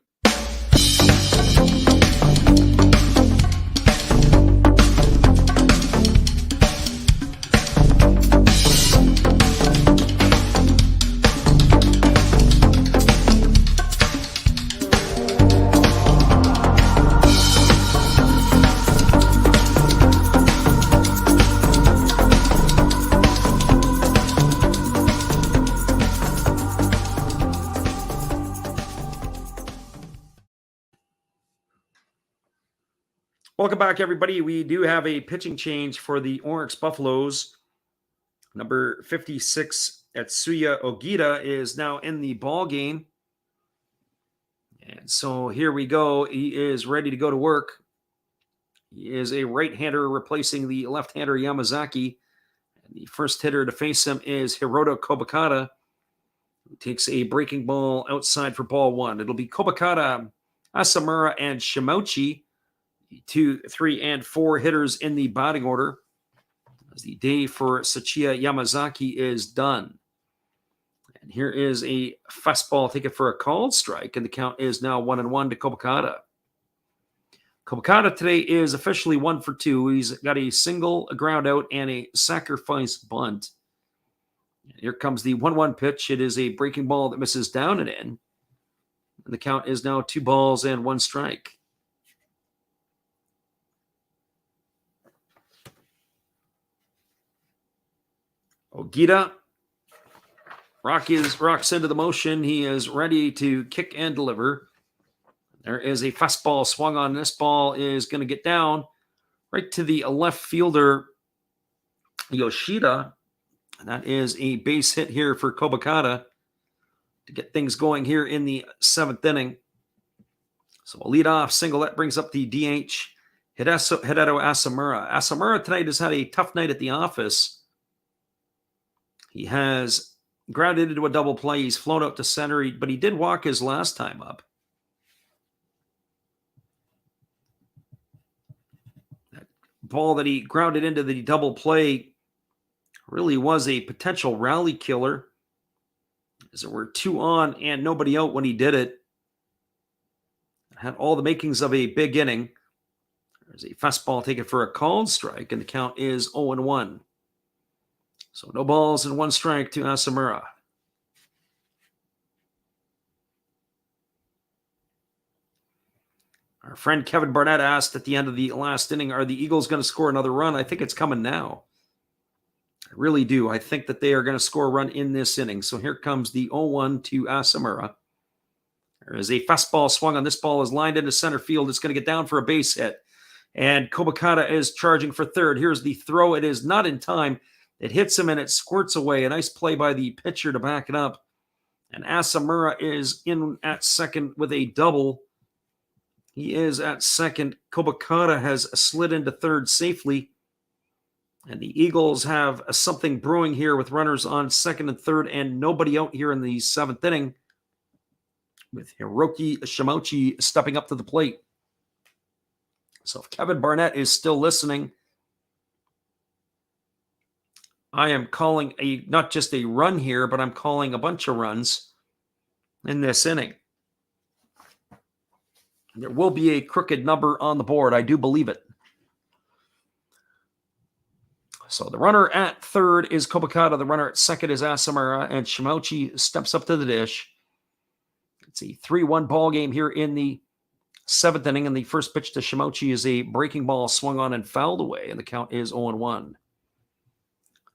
Welcome back, everybody. We do have a pitching change for the Orix Buffaloes. Number 56, Atsuya Ogita, is now in the ball game. And so here we go. He is ready to go to work. He is a right-hander replacing the left-hander Yamazaki. And the first hitter to face him is Hiroto Kobakata, who takes a breaking ball outside for ball one. It'll be Kobakata, Asamura, and Shimochi, 2, 3, and 4 hitters in the batting order, as the day for Sachiya Yamazaki is done. And here is a fastball taken for a called strike, and the count is now 1-1 to Kobakata. Kobakata today is officially 1 for 2. He's got a single, a ground out, and a sacrifice bunt. And here comes the 1-1 pitch. It is a breaking ball that misses down and in. And the count is now 2 balls and 1 strike. Ogita rocks into the motion. He is ready to kick and deliver. There is a fastball swung on. This ball is going to get down right to the left fielder, Yoshida. And that is a base hit here for Kobakata to get things going here in the 7th inning. So a leadoff single that brings up the DH, Hideto Asamura. Asamura tonight has had a tough night at the office. He has grounded into a double play. He's flown out to center, but he did walk his last time up. That ball that he grounded into the double play really was a potential rally killer, as there were 2 on and nobody out when he did it. Had all the makings of a big inning. There's a fastball taken for a called strike, and the count is 0-1. So no balls and 1 strike to Asamura. Our friend Kevin Barnett asked at the end of the last inning, are the Eagles going to score another run? I think it's coming now. I really do. I think that they are going to score a run in this inning. So here comes the 0-1 to Asamura. There is a fastball swung on. This ball is lined into center field. It's going to get down for a base hit. And Kobakata is charging for third. Here's the throw. It is not in time. It hits him and it squirts away. A nice play by the pitcher to back it up. And Asamura is in at second with a double. He is at second. Kobakata has slid into third safely. And the Eagles have something brewing here with runners on second and third and nobody out here in the 7th inning, with Hiroki Shimochi stepping up to the plate. So if Kevin Barnett is still listening, I am calling not just a run here, but I'm calling a bunch of runs. in this inning. There will be a crooked number on the board. I do believe it. So the runner at third is Kobakata. The runner at second is Asamara. And Shimauchi steps up to the dish. It's a 3-1 ball game here in the seventh inning. And the first pitch to Shimauchi is a breaking ball swung on and fouled away. And the count is 0-1.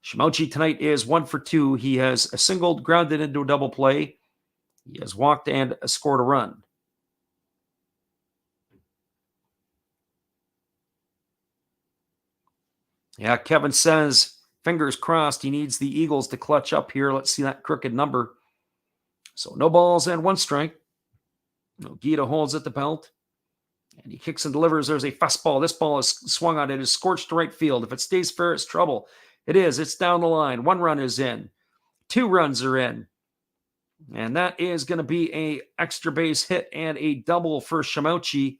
Shimauchi tonight is 1 for 2. He has singled, grounded into a double play. He has walked and scored a run. Yeah, Kevin says, fingers crossed, he needs the Eagles to clutch up here. Let's see that crooked number. So no balls and 1 strike. Ogita holds at the belt. And he kicks and delivers. There's a fastball. This ball is swung on. It is scorched to right field. If it stays fair, it's trouble. It is. It's down the line. 1 run is in. 2 runs are in. And that is going to be a extra base hit and a double for Shimauchi.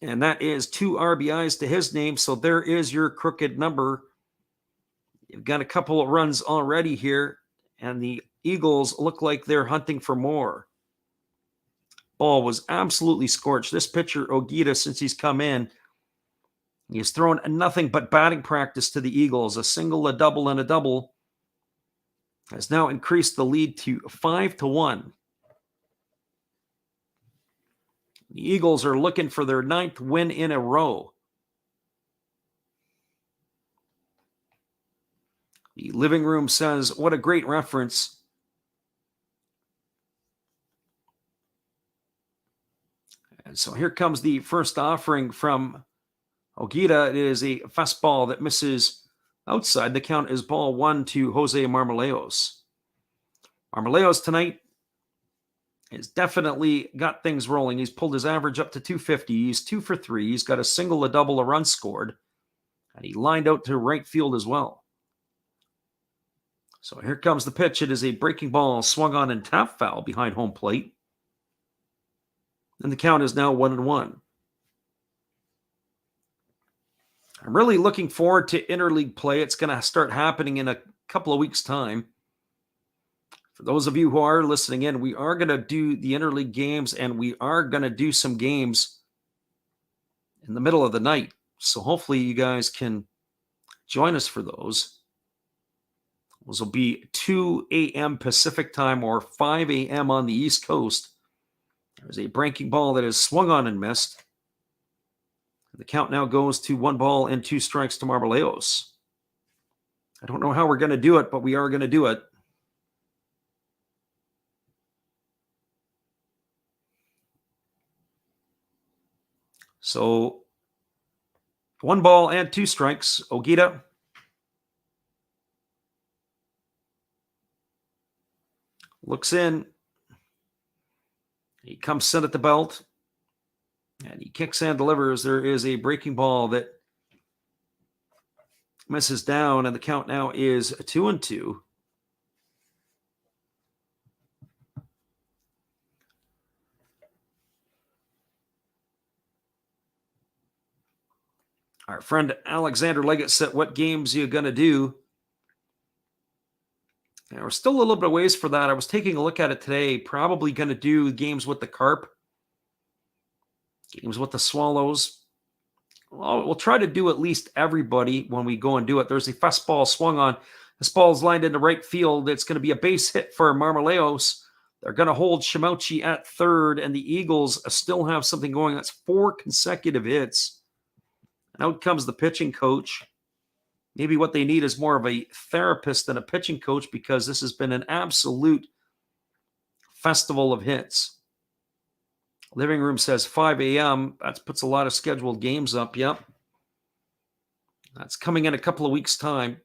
And that is 2 RBIs to his name. So there is your crooked number. You've got a couple of runs already here. And the Eagles look like they're hunting for more. Ball was absolutely scorched. This pitcher, Ogita, since he's come in, he has thrown nothing but batting practice to the Eagles. A single, a double, and a double has now increased the lead to 5-1. The Eagles are looking for their 9th win in a row. The living room says, what a great reference. And so here comes the first offering from Ogita. It is a fastball that misses outside. The count is ball 1 to Jose Marmoleos. Marmoleos tonight has definitely got things rolling. He's pulled his average up to 250. He's 2 for 3. He's got a single, a double, a run scored. And he lined out to right field as well. So here comes the pitch. It is a breaking ball swung on and tap foul behind home plate. And the count is now 1-1. I'm really looking forward to interleague play. It's going to start happening in a couple of weeks' time. For those of you who are listening in, we are going to do the interleague games, and we are going to do some games in the middle of the night. So hopefully you guys can join us for those. Those will be 2 a.m. Pacific time or 5 a.m. on the East Coast. There's a breaking ball that is swung on and missed. The count now goes to 1 ball and 2 strikes to Marmoleos. I don't know how we're going to do it, but we are going to do it. So 1 ball and 2 strikes. Ogita. Looks in. He comes set at the belt. And he kicks and delivers. There is a breaking ball that misses down, and the count now is 2-2. Our friend Alexander Leggett said, what games are you going to do? And we're still a little bit of ways for that. I was taking a look at it today. Probably going to do games with the Carp. Games with the Swallows. We'll try to do at least everybody when we go and do it. There's a fastball swung on. This ball's lined into right field. It's going to be a base hit for Marmoleos. They're going to hold Shimauchi at third, and the Eagles still have something going. That's 4 consecutive hits. And out comes the pitching coach. Maybe what they need is more of a therapist than a pitching coach, because this has been an absolute festival of hits. Living room says 5 a.m. That puts a lot of scheduled games up. Yep. That's coming in a couple of weeks' time.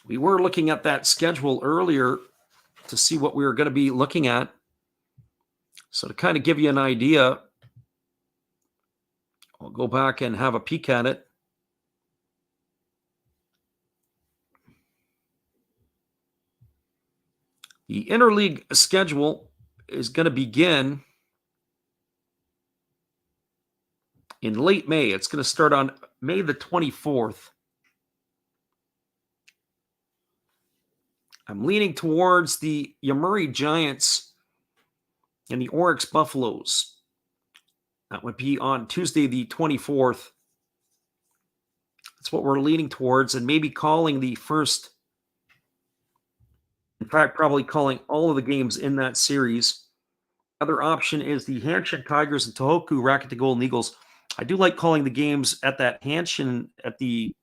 We were looking at that schedule earlier to see what we were going to be looking at. So to kind of give you an idea, I'll go back and have a peek at it. The interleague schedule is going to begin in late May. It's going to start on May the 24th. I'm leaning towards the Yomiuri Giants and the Orix Buffaloes. That would be on Tuesday, the 24th. That's what we're leaning towards, and maybe calling the first. In fact, probably calling all of the games in that series. Other option is the Hanshin Tigers and Tohoku Rakuten Golden Eagles. I do like calling the games at that Hanshin at the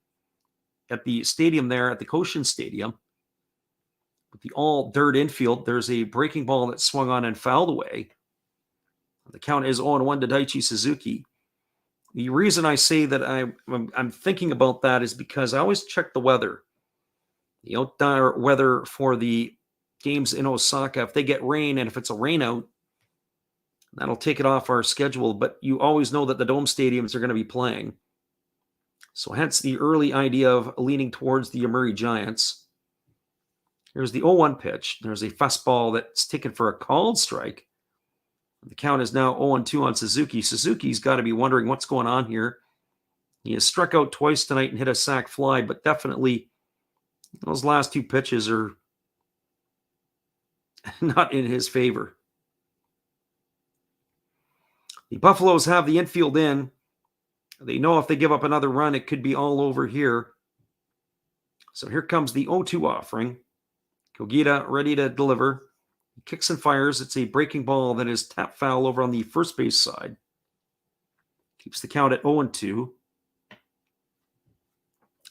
stadium there at the Koshin Stadium. With the all dirt infield, there's a breaking ball that swung on and fouled away. The count is 0-1 to Daichi Suzuki. The reason I say that I'm thinking about that is because I always check the weather. The outdoor weather for the games in Osaka, if they get rain and if it's a rain out, that'll take it off our schedule. But you always know that the dome stadiums are going to be playing. So hence the early idea of leaning towards the Yomiuri Giants. Here's the 0-1 pitch. There's a fastball that's taken for a called strike. The count is now 0-2 on Suzuki. Suzuki's got to be wondering what's going on here. He has struck out twice tonight and hit a sac fly, but definitely those last two pitches are not in his favor. The Buffaloes have the infield in. They know if they give up another run, it could be all over here. So here comes the 0-2 offering. Kogita ready to deliver. He kicks and fires. It's a breaking ball that is tap foul over on the first base side. Keeps the count at 0-2.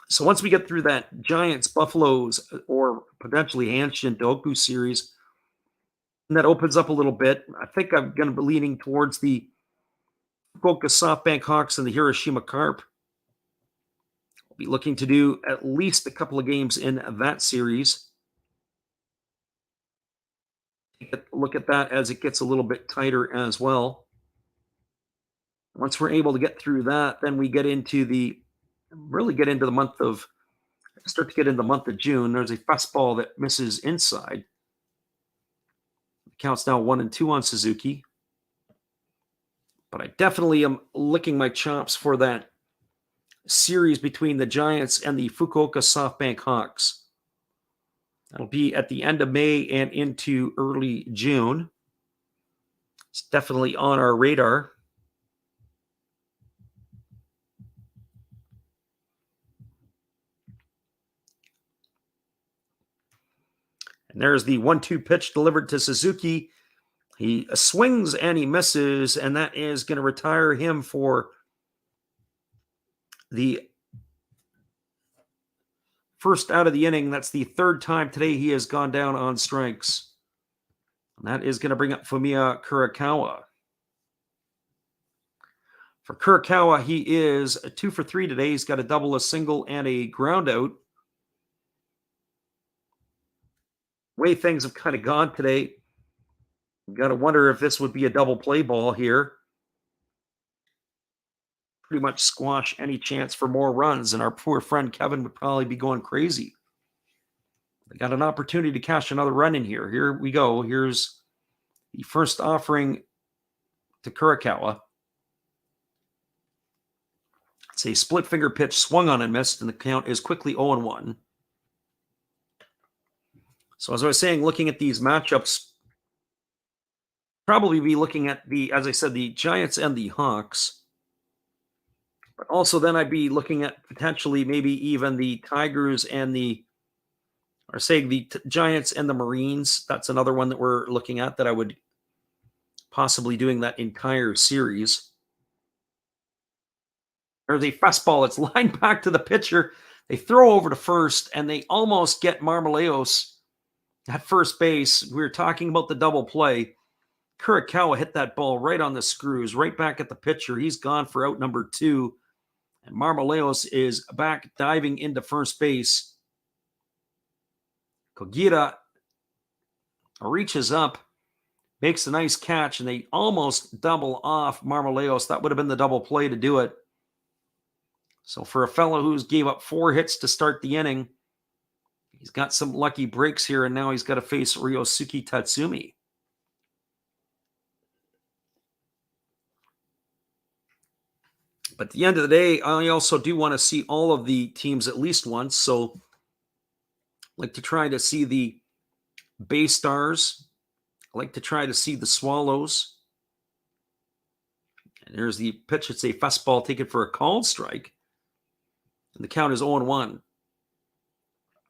So once we get through that Giants, Buffaloes, or potentially Hanshin Tohoku series, and that opens up a little bit, I think I'm going to be leaning towards the Fukuoka SoftBank Hawks and the Hiroshima Carp. I'll be looking to do at least a couple of games in that series. Look at that as it gets a little bit tighter as well. Once we're able to get through that, then we get into the month of June. There's a fastball that misses inside. The count's now 1-2 on Suzuki. But I definitely am licking my chops for that series between the Giants and the Fukuoka SoftBank Hawks. That'll be at the end of May and into early June. It's definitely on our radar. And there's the 1-2 pitch delivered to Suzuki. He swings and he misses, and that is going to retire him for the first out of the inning. That's the third time today he has gone down on strikes. And that is going to bring up Fumiya Kurakawa. For Kurakawa, he is 2 for 3 today. He's got a double, a single, and a ground out. Way things have kind of gone today. You've got to wonder if this would be a double play ball here. Pretty much squash any chance for more runs, and our poor friend Kevin would probably be going crazy. They got an opportunity to cash another run in here. Here we go. Here's the first offering to Kurakawa. It's a split finger pitch, swung on and missed, and the count is quickly 0-1. So as I was saying, looking at these matchups, probably be looking at as I said, the Giants and the Hawks. But also then I'd be looking at potentially maybe even the Tigers and the Giants and the Marines. That's another one that we're looking at that I would possibly doing that entire series. There's a fastball. It's lined back to the pitcher. They throw over to first, and they almost get Marmoleos at first base. We were talking about the double play. Kurakawa hit that ball right on the screws, right back at the pitcher. He's gone for out number 2. And Marmoleos is back diving into first base. Kogita reaches up, makes a nice catch, and they almost double off Marmoleos. That would have been the double play to do it. So for a fellow who's gave up 4 hits to start the inning, he's got some lucky breaks here, and now he's got to face Ryosuke Tatsumi. But at the end of the day, I also do want to see all of the teams at least once. So I'd like to try to see the Bay Stars. I like to try to see the Swallows. And there's the pitch. It's a fastball taken for a called strike. And the count is 0-1.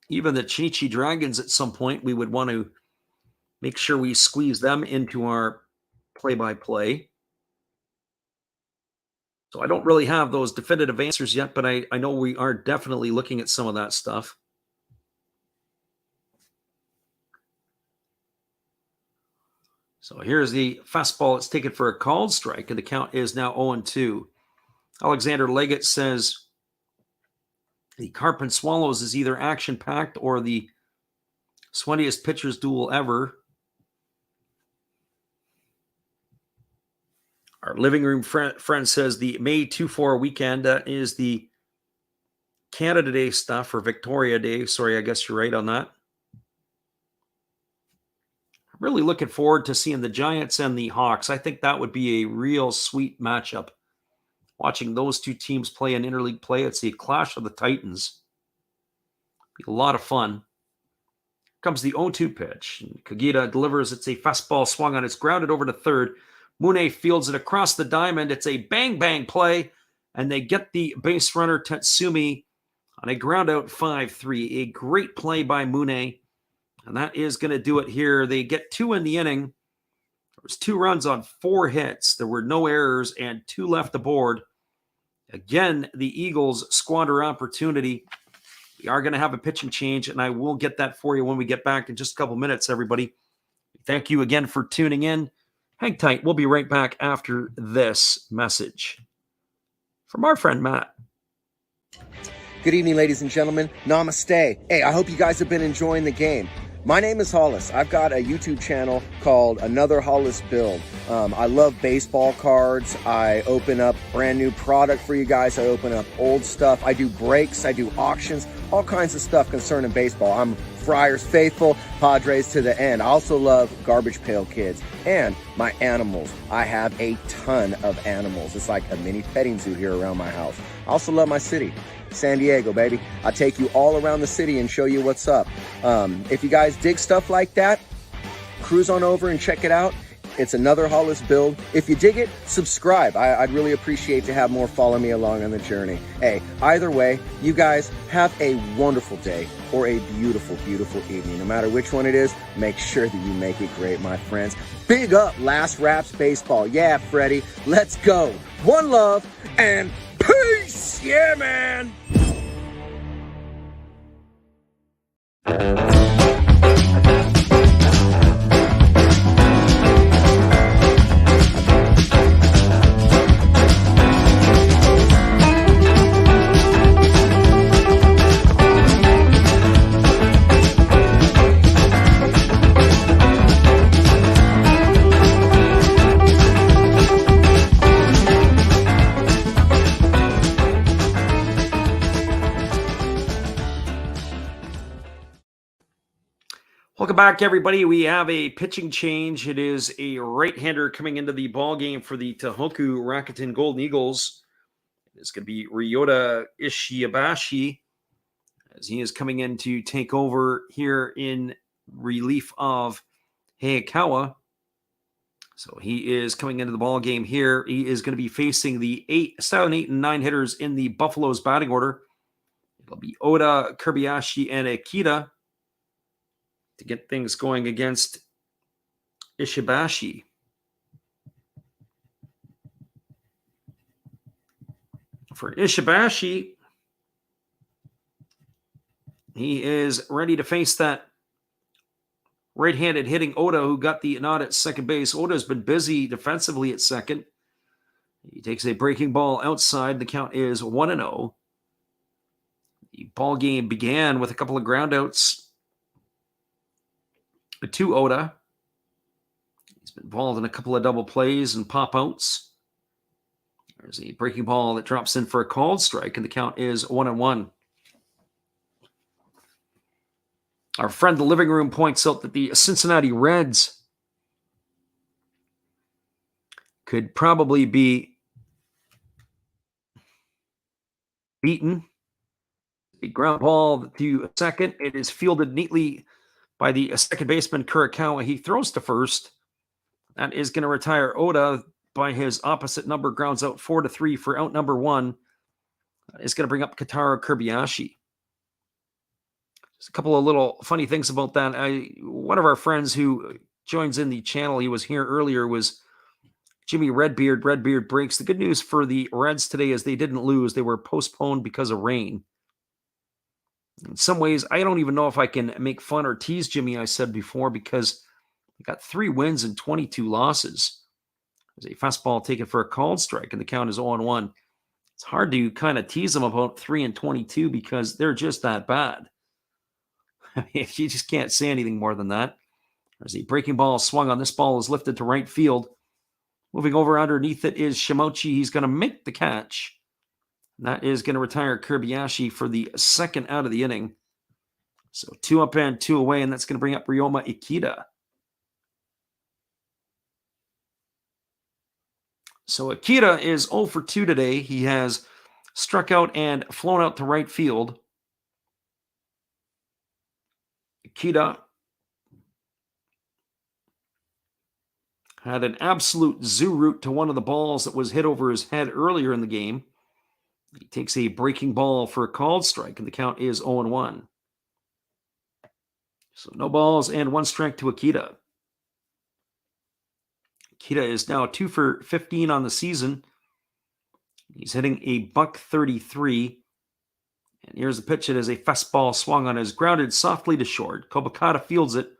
Even the Chinichi Dragons, at some point, we would want to make sure we squeeze them into our play-by-play. So I don't really have those definitive answers yet, but I know we are definitely looking at some of that stuff. So here's the fastball. It's taken for a called strike, and the count is now 0-2. Alexander Leggett says the Carp and Swallows is either action-packed or the sweatiest pitchers duel ever. Our living room friend says the May 2-4 weekend is the Canada Day stuff, or Victoria Day. Sorry, I guess you're right on that. Really looking forward to seeing the Giants and the Hawks. I think that would be a real sweet matchup. Watching those two teams play in interleague play, it's the clash of the Titans. Be a lot of fun. Comes the 0-2 pitch. Kagita delivers. It's a fastball swung on. It's grounded over to third. Mune fields it across the diamond. It's a bang-bang play, and they get the base runner Tatsumi on a ground-out 5-3. A great play by Mune. And that is going to do it here. They get 2 in the inning. There was 2 runs on 4 hits. There were no errors and 2 left aboard. Again, the Eagles squander opportunity. We are going to have a pitching change, and I will get that for you when we get back in just a couple minutes, everybody. Thank you again for tuning in. Hang tight. We'll be right back after this message from our friend Matt. Good evening, ladies and gentlemen. Namaste. Hey, I hope you guys have been enjoying the game. My name is Hollis. I've got a YouTube channel called Another Hollis Build. I love baseball cards. I open up brand new product for you guys. I open up old stuff. I do breaks. I do auctions. All kinds of stuff concerning baseball. I'm Friars faithful, Padres to the end. I also love Garbage Pail Kids and my animals. I have a ton of animals. It's like a mini petting zoo here around my house. I also love my city. San Diego, baby. I'll take you all around the city and show you what's up. If you guys dig stuff like that, cruise on over and check it out. It's Another Hollis Build. If you dig it, subscribe. I'd really appreciate to have more follow me along on the journey. Hey, either way, you guys have a wonderful day or a beautiful, beautiful evening. No matter which one it is, make sure that you make it great, my friends. Big up Last Raps Baseball. Yeah, Freddie, let's go. One love and peace. Yeah, man. Welcome back, everybody. We have a pitching change. It is a right-hander coming into the ball game for the Tohoku Rakuten Golden Eagles. It's going to be Ryota Ishibashi, as he is coming in to take over here in relief of Hayakawa. So he is coming into the ball game here. He is going to be facing the 7, 8, and 9 hitters in the Buffalo's batting order. It'll be Oda, Kirbayashi, and Akita to get things going against Ishibashi. For Ishibashi, he is ready to face that right-handed hitting Oda, who got the nod at second base. Oda's been busy defensively at second. He takes a breaking ball outside. The count is 1-0. The ball game began with a couple of groundouts to Oda. He's been involved in a couple of double plays and pop-outs. There's a breaking ball that drops in for a called strike, and the count is 1-1. Our friend the living room points out that the Cincinnati Reds could probably be beaten. A ground ball to second. It is fielded neatly by the second baseman Kurikawa. He throws to first. That is going to retire Oda by his opposite number. Grounds out 4-3 for out number 1. Is going to bring up Kotaro Kobayashi. Just a couple of little funny things about that. One of our friends who joins in the channel, he was here earlier, was Jimmy Redbeard. Redbeard breaks. The good news for the Reds today is they didn't lose. They were postponed because of rain. In some ways, I don't even know if I can make fun or tease Jimmy, I said before, because he got 3 wins and 22 losses. There's a fastball taken for a called strike, and the count is 0-1. It's hard to kind of tease them about 3 and 22 because they're just that bad. I mean, you just can't say anything more than that. There's a breaking ball swung on. This ball is lifted to right field. Moving over underneath it is Shimochi. He's going to make the catch. And that is going to retire Kobayashi for the second out of the inning. So 2 up and 2 away, and that's going to bring up Ryoma Ikeda. So Ikeda is 0 for 2 today. He has struck out and flown out to right field. Ikeda had an absolute zoo root to one of the balls that was hit over his head earlier in the game. He takes a breaking ball for a called strike, and the count is 0-1. So no balls and 1 strike to Ikeda. Ikeda is now 2 for 15 on the season. He's hitting a .133. And here's the pitch. It is a fastball swung on, is grounded softly to short. Kobakata fields it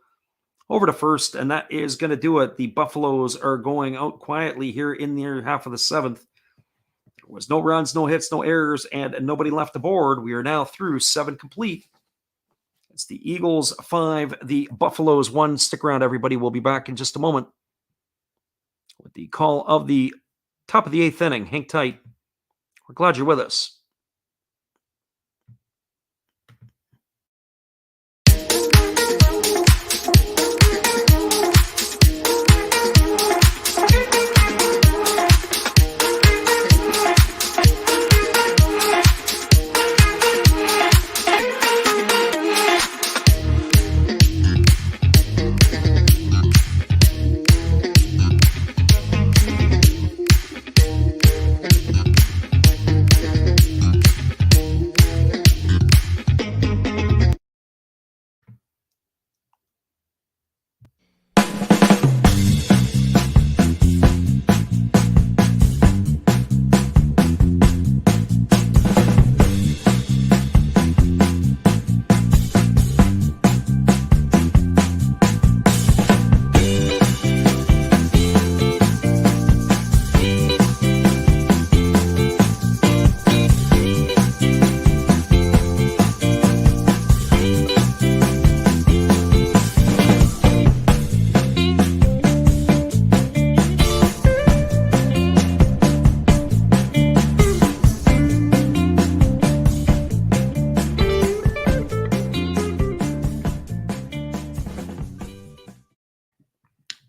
over to first, and that is going to do it. The Buffaloes are going out quietly here in the half of the 7th. There was no runs, no hits, no errors, and nobody left the board. We are now through 7 complete. It's the Eagles 5, the Buffaloes 1. Stick around, everybody. We'll be back in just a moment with the call of the top of the 8th inning. Hang tight. We're glad you're with us.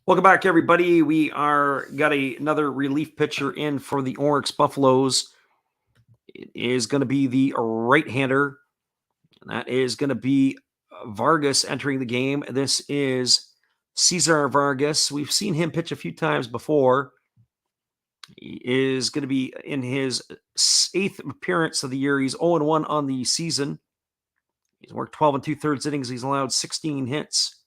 Welcome back, everybody. We got another relief pitcher in for the Orix Buffaloes. It is going to be the right-hander, and that is going to be Vargas entering the game. This is Cesar Vargas. We've seen him pitch a few times before. He is going to be in his 8th appearance of the year. He's 0-1 on the season. He's worked 12 2/3 innings. He's allowed 16 hits.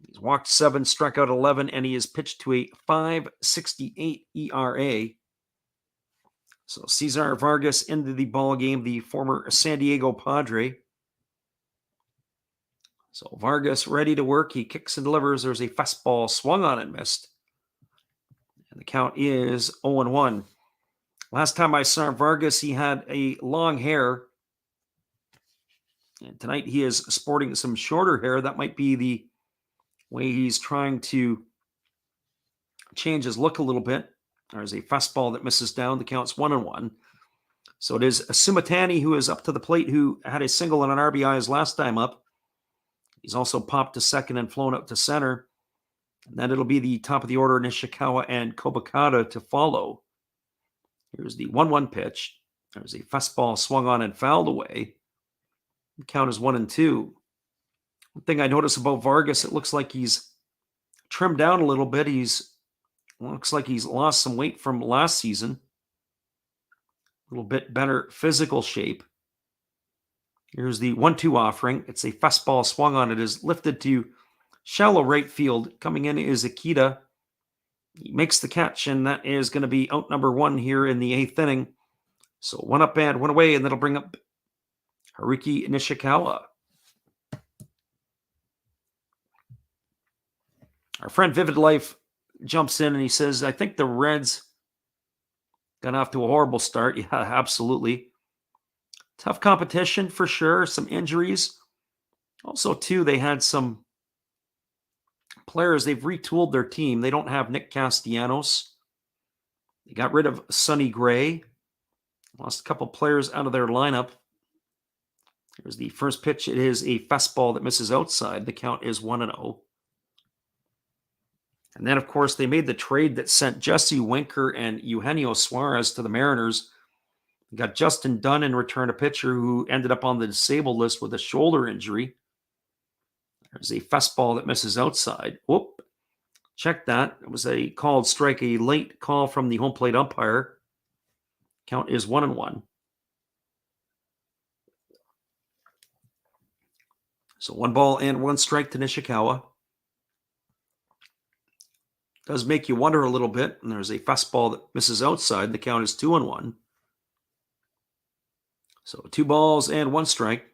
He's walked 7, struck out 11, and he has pitched to a .568 ERA. So Cesar Vargas into the ball game, the former San Diego Padre. So Vargas ready to work. He kicks and delivers. There's a fastball swung on and missed. And the count is 0-1. Last time I saw Vargas, he had a long hair. And tonight he is sporting some shorter hair. That might be the way he's trying to change his look a little bit. There's a fastball that misses down. The count's 1-1. So it is Sumatani who is up to the plate, who had a single and an RBI his last time up. He's also popped to second and flown out to center. And then it'll be the top of the order, Nishikawa and Kobakata to follow. Here's the 1-1 pitch. There's a fastball swung on and fouled away. The count is 1-2. One thing I notice about Vargas, it looks like he's trimmed down a little bit. Looks like he's lost some weight from last season. A little bit better physical shape. Here's the 1-2 offering. It's a fastball swung on. It is lifted to shallow right field. Coming in is Akita. He makes the catch, and that is going to be out number 1 here in the 8th inning. So 1 up and 1 away, and that'll bring up Haruki Nishikawa. Our friend Vivid Life jumps in and he says, I think the Reds got off to a horrible start. Yeah, absolutely. Tough competition for sure. Some injuries. Also, too, they had some players. They've retooled their team. They don't have Nick Castellanos. They got rid of Sonny Gray. Lost a couple players out of their lineup. Here's the first pitch. It is a fastball that misses outside. The count is 1-0. And then, of course, they made the trade that sent Jesse Winker and Eugenio Suarez to the Mariners. Got Justin Dunn in return, a pitcher who ended up on the disabled list with a shoulder injury. There's a fastball that misses outside. Whoop. Check that. It was a called strike, a late call from the home plate umpire. Count is 1-1. So 1 ball and 1 strike to Nishikawa. Does make you wonder a little bit. And there's a fastball that misses outside. The count is 2-1. So 2 balls and 1 strike.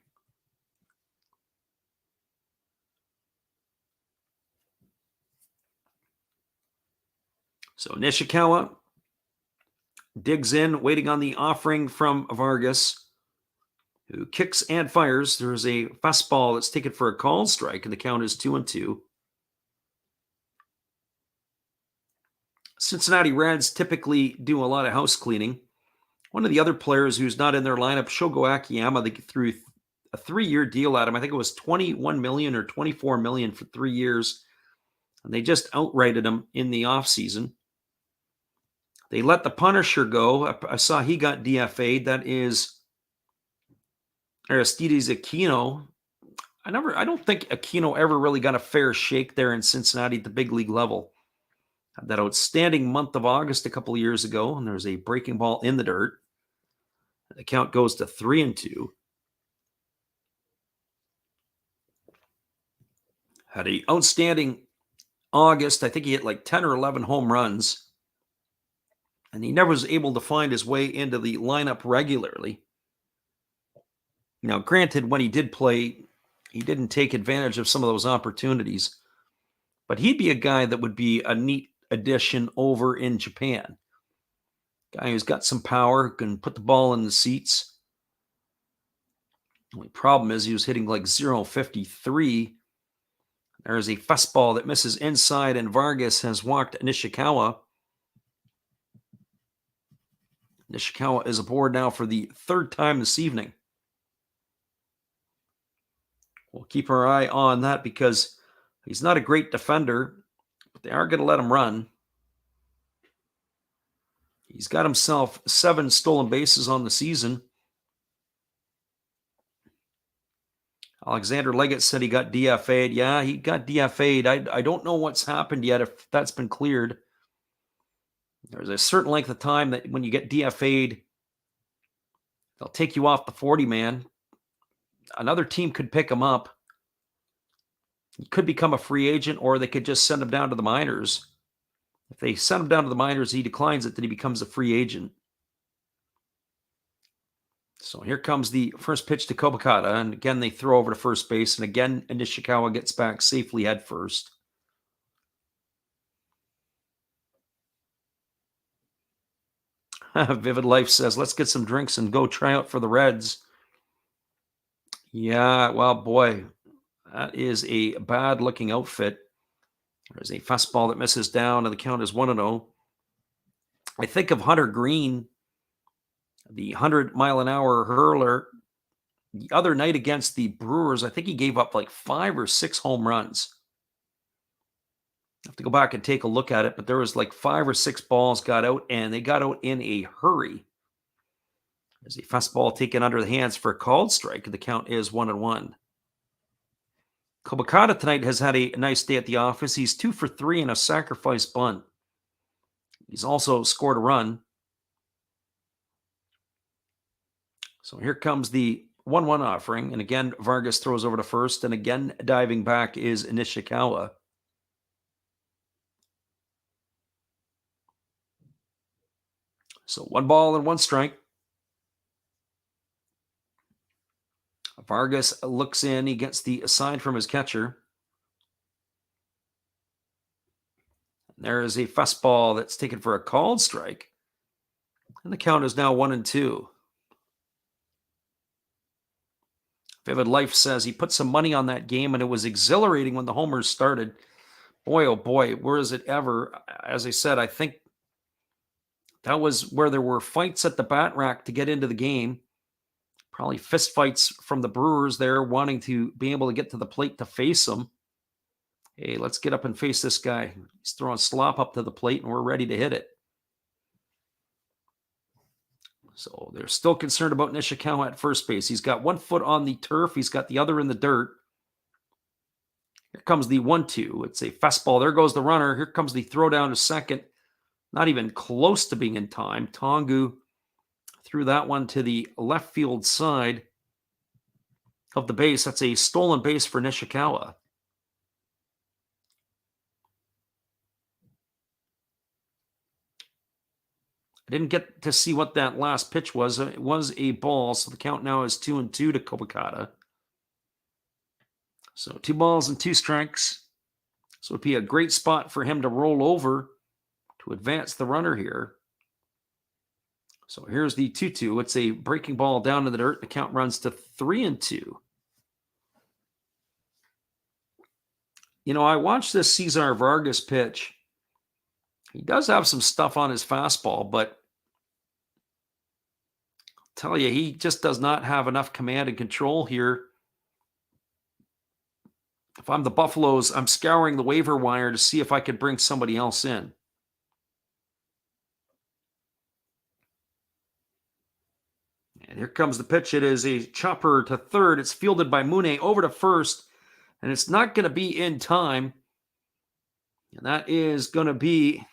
So Nishikawa digs in, waiting on the offering from Vargas, who kicks and fires. There's a fastball that's taken for a called strike, and the count is 2-2. Cincinnati Reds typically do a lot of house cleaning. One of the other players who's not in their lineup, Shogo Akiyama, they threw a 3-year deal at him. I think it was $21 million or $24 million for 3 years. And they just outrighted him in the offseason. They let the Punisher go. I saw he got DFA'd. That is Aristides Aquino. I don't think Aquino ever really got a fair shake there in Cincinnati at the big league level. Had that outstanding month of August a couple of years ago, and there's a breaking ball in the dirt. The count goes to 3-2. Had an outstanding August. I think he hit like 10 or 11 home runs. And he never was able to find his way into the lineup regularly. Now, granted, when he did play, he didn't take advantage of some of those opportunities. But he'd be a guy that would be a neat addition over in Japan. Guy who's got some power, can put the ball in the seats. The only problem is he was hitting like 0.53. There's a fastball that misses inside, and Vargas has walked Nishikawa. Nishikawa is aboard now for the 3rd time this evening. We'll keep our eye on that because he's not a great defender, but they are going to let him run. He's got himself 7 stolen bases on the season. Alexander Leggett said he got DFA'd. Yeah, he got DFA'd. I don't know what's happened yet, if that's been cleared. There's a certain length of time that when you get DFA'd, they'll take you off the 40-man. Another team could pick him up. He could become a free agent, or they could just send him down to the minors. If they send him down to the minors, he declines it, then he becomes a free agent. So here comes the first pitch to Kobakata, and again they throw over to first base, and again Nishikawa gets back safely head first. Vivid Life says, let's get some drinks and go try out for the Reds. Yeah, well, boy, that is a bad-looking outfit. There's a fastball that misses down, and the count is 1-0. I think of Hunter Green, the 100-mile-an-hour hurler, the other night against the Brewers. I think he gave up like 5 or 6 home runs. I have to go back and take a look at it, but there was like 5 or 6 balls got out, and they got out in a hurry. There's a fastball taken under the hands for a called strike, and the count is 1-1. Kobakata tonight has had a nice day at the office. He's 2 for 3 in a sacrifice bunt. He's also scored a run. So here comes the 1-1 offering. And again, Vargas throws over to first. And again, diving back is Nishikawa. So 1 ball and 1 strike. Vargas looks in. He gets the sign from his catcher. There is a fastball that's taken for a called strike. And the count is now 1-2. Vivid Life says he put some money on that game and it was exhilarating when the homers started. Boy, oh boy, where is it ever? As I said, I think that was where there were fights at the bat rack to get into the game. Probably fist fights from the Brewers there, wanting to be able to get to the plate to face them. Hey, let's get up and face this guy. He's throwing slop up to the plate and we're ready to hit it. So they're still concerned about Nishikawa at first base. He's got 1 foot on the turf. He's got the other in the dirt. Here comes the 1-2. It's a fastball. There goes the runner. Here comes the throw down to second. Not even close to being in time. Tongu threw that one to the left field side of the base. That's a stolen base for Nishikawa. I didn't get to see what that last pitch was. It was a ball, so the count now is 2-2 to Kobakata. So 2 balls and 2 strikes. So it'd be a great spot for him to roll over to advance the runner here. So here's the 2-2. It's a breaking ball down to the dirt. The count runs to 3-2. You know, I watched this Cesar Vargas pitch. He does have some stuff on his fastball, but I'll tell you, he just does not have enough command and control here. If I'm the Buffaloes, I'm scouring the waiver wire to see if I could bring somebody else in. And here comes the pitch. It is a chopper to third. It's fielded by Mune over to first, and it's not going to be in time. And that is going to be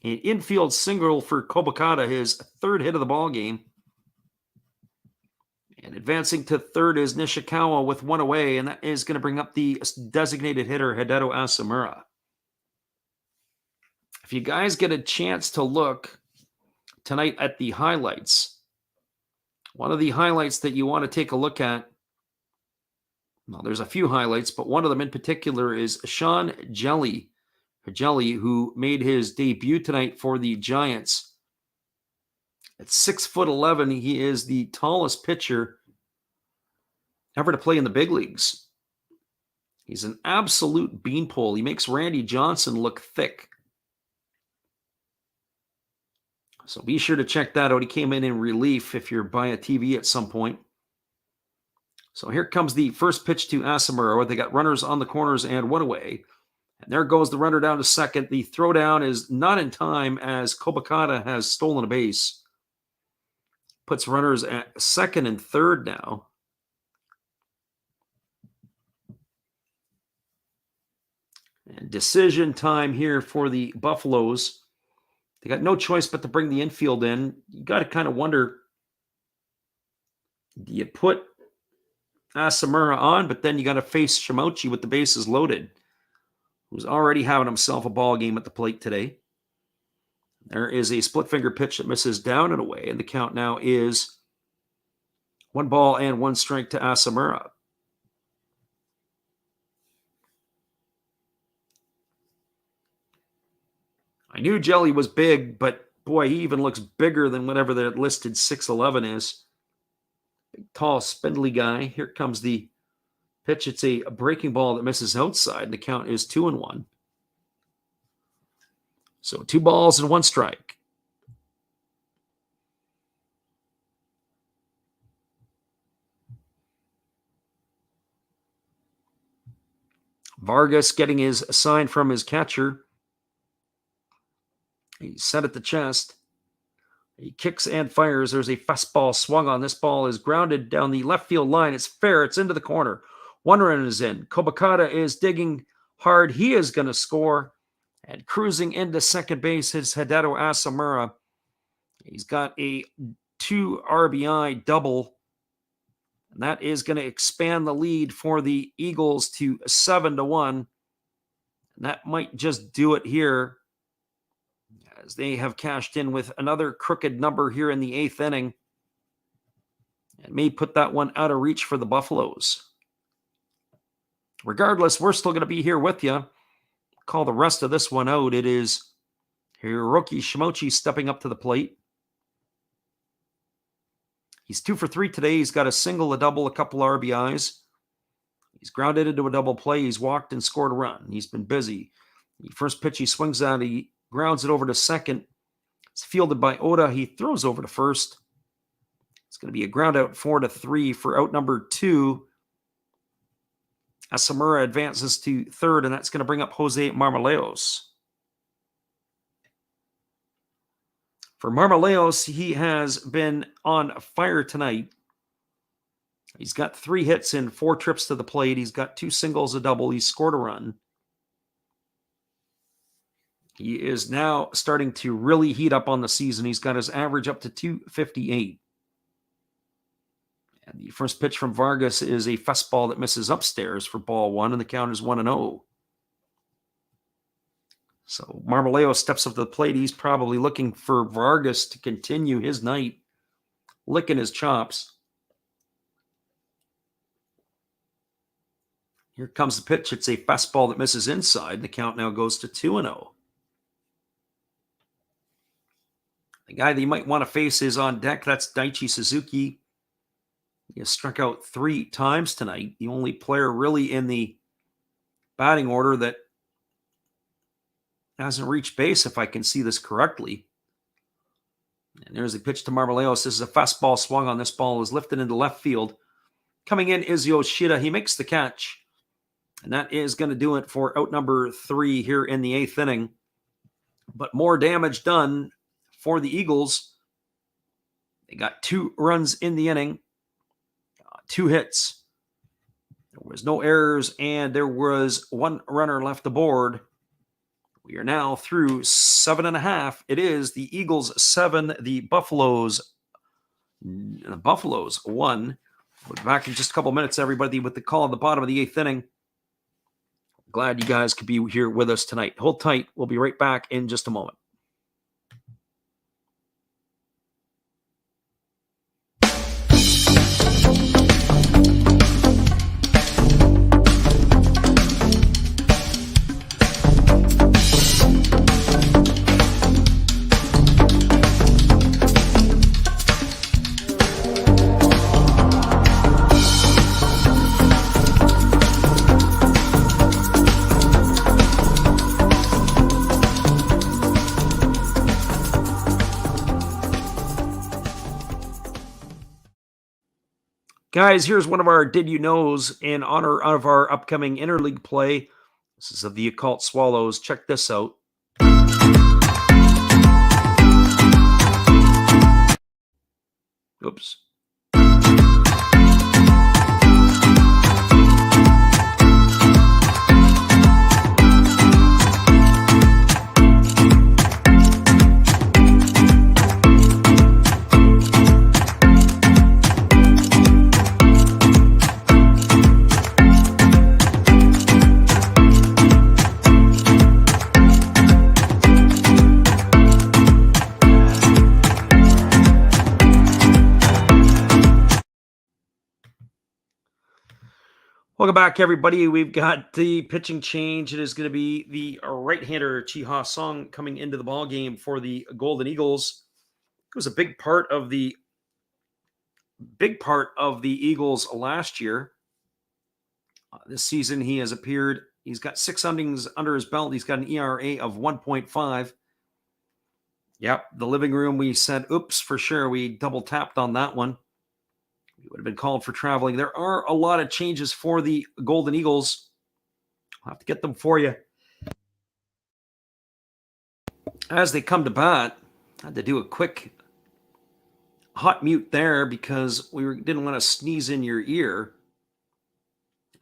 an infield single for Kobakata, his 3rd hit of the ball game. And advancing to third is Nishikawa with 1 away, and that is going to bring up the designated hitter, Hideo Asamura. If you guys get a chance to look tonight at the highlights, one of the highlights that you want to take a look at, well, there's a few highlights, but one of them in particular is Sean Jelly, who made his debut tonight for the Giants. At 6'11", he is the tallest pitcher ever to play in the big leagues. He's an absolute beanpole. He makes Randy Johnson look thick. So be sure to check that out. He came in relief if you're buying a TV at some point. So here comes the first pitch to Asamura, where they got runners on the corners and 1 away. And there goes the runner down to second. The throwdown is not in time as Kobakata has stolen a base. Puts runners at second and third now. And decision time here for the Buffaloes. They got no choice but to bring the infield in. You got to kind of wonder, do you put Asamura on, but then you got to face Shimochi with the bases loaded, who's already having himself a ball game at the plate today. There is a split finger pitch that misses down and away, and the count now is 1 ball and 1 strike to Asamura. I knew Jelly was big, but boy, he even looks bigger than whatever the listed 6'11" is. Big, tall, spindly guy. Here comes the pitch. It's a breaking ball that misses outside, and the count is 2-1. So 2 balls and 1 strike. Vargas getting his sign from his catcher. He's set at the chest. He kicks and fires. There's a fastball swung on. This ball is grounded down the left field line. It's fair. It's into the corner. One run is in. Kobakata is digging hard. He is going to score. And cruising into second base is Hideto Asamura. He's got a 2 RBI double. And that is going to expand the lead for the Eagles to 7-1. And that might just do it here, as they have cashed in with another crooked number here in the 8th inning. And may put that one out of reach for the Buffaloes. Regardless, we're still going to be here with you. Call the rest of this one out. It is Hiroki Shimochi stepping up to the plate. He's 2 for 3 today. He's got a single, a double, a couple RBIs. He's grounded into a double play. He's walked and scored a run. He's been busy. The first pitch he swings at, he grounds it over to second. It's fielded by Oda. He throws over to first. It's going to be a ground out 4-3 for out number 2. Asamura advances to third, and that's going to bring up Jose Marmoleos. For Marmoleos, he has been on fire tonight. He's got 3 hits in 4 trips to the plate. He's got 2 singles, a double. He's scored a run. He is now starting to really heat up on the season. He's got his average up to 258. And the first pitch from Vargas is a fastball that misses upstairs for ball 1, and the count is 1-0. So Marmoleos steps up to the plate. He's probably looking for Vargas to continue his night, licking his chops. Here comes the pitch. It's a fastball that misses inside. The count now goes to 2-0. The guy that you might want to face is on deck. That's Daichi Suzuki. He has struck out 3 times tonight. The only player really in the batting order that hasn't reached base, if I can see this correctly. And there's a pitch to Marmoleos. This is a fastball swung on. This ball is lifted into left field. Coming in is Yoshida. He makes the catch. And that is going to do it for out number 3 here in the 8th inning. But more damage done for the Eagles. They got 2 runs in the inning, 2 hits. There was no errors, and there was 1 runner left aboard. We are now through 7.5. It is the Eagles 7, the Buffaloes 1. We'll be back in just a couple minutes, everybody, with the call at the bottom of the 8th inning. Glad you guys could be here with us tonight. Hold tight. We'll be right back in just a moment. Guys, here's one of our Did You Knows in honor of our upcoming interleague play. This is of the Occult Swallows. Check this out. Oops. Welcome back, everybody. We've got the pitching change. It is going to be the right-hander Chi-Ha Sung coming into the ball game for the Golden Eagles. It was a big part of the Eagles last year. This season, he has appeared. He's got 6 innings under his belt. He's got an ERA of 1.5. Yep, the living room. We said, oops, for sure. We double tapped on that one. He would have been called for traveling. There are a lot of changes for the Golden Eagles. I'll have to get them for you as they come to bat. I had to do a quick hot mute there because we didn't want to sneeze in your ear.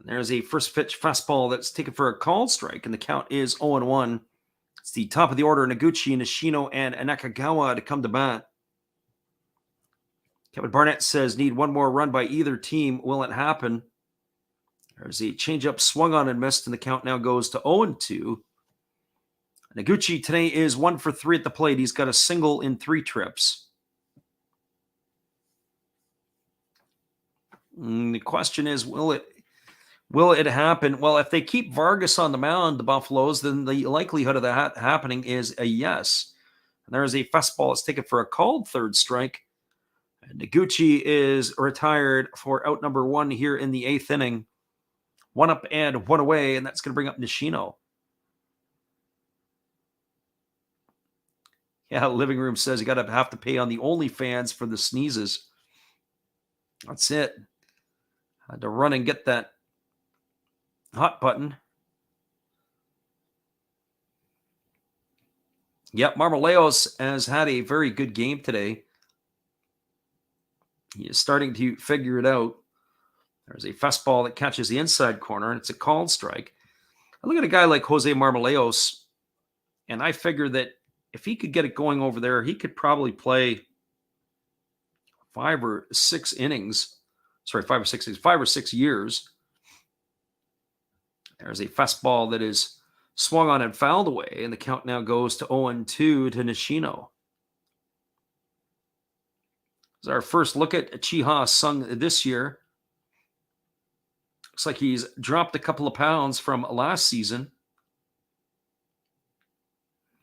There's a first pitch fastball that's taken for a called strike, and the count is 0-1. It's the top of the order, Noguchi, Nishino, and Nakagawa to come to bat. Kevin Barnett says, need one more run by either team. Will it happen? There's a changeup swung on and missed, and the count now goes to 0-2. Noguchi today is 1 for 3 at the plate. He's got a single in 3 trips. The question is, will it happen? Well, if they keep Vargas on the mound, the Buffaloes, then the likelihood of that happening is a yes. And there's a fastball that's taken for a called third strike. And Noguchi is retired for out number 1 here in the 8th inning. 1 up and 1 away, and that's going to bring up Nishino. Yeah, Living Room says you got to have to pay on the OnlyFans for the sneezes. That's it. Had to run and get that hot button. Yep, Marmoleos has had a very good game today. He is starting to figure it out. There's a fastball that catches the inside corner, and it's a called strike. I look at a guy like Jose Marmoleos, and I figure that if he could get it going over there, he could probably play 5 or 6 innings. Sorry, 5 or 6 innings, 5 or 6 years. There's a fastball that is swung on and fouled away, and the count now goes to 0-2 to Nishino. This is our first look at Chiha Sung this year. Looks like he's dropped a couple of pounds from last season.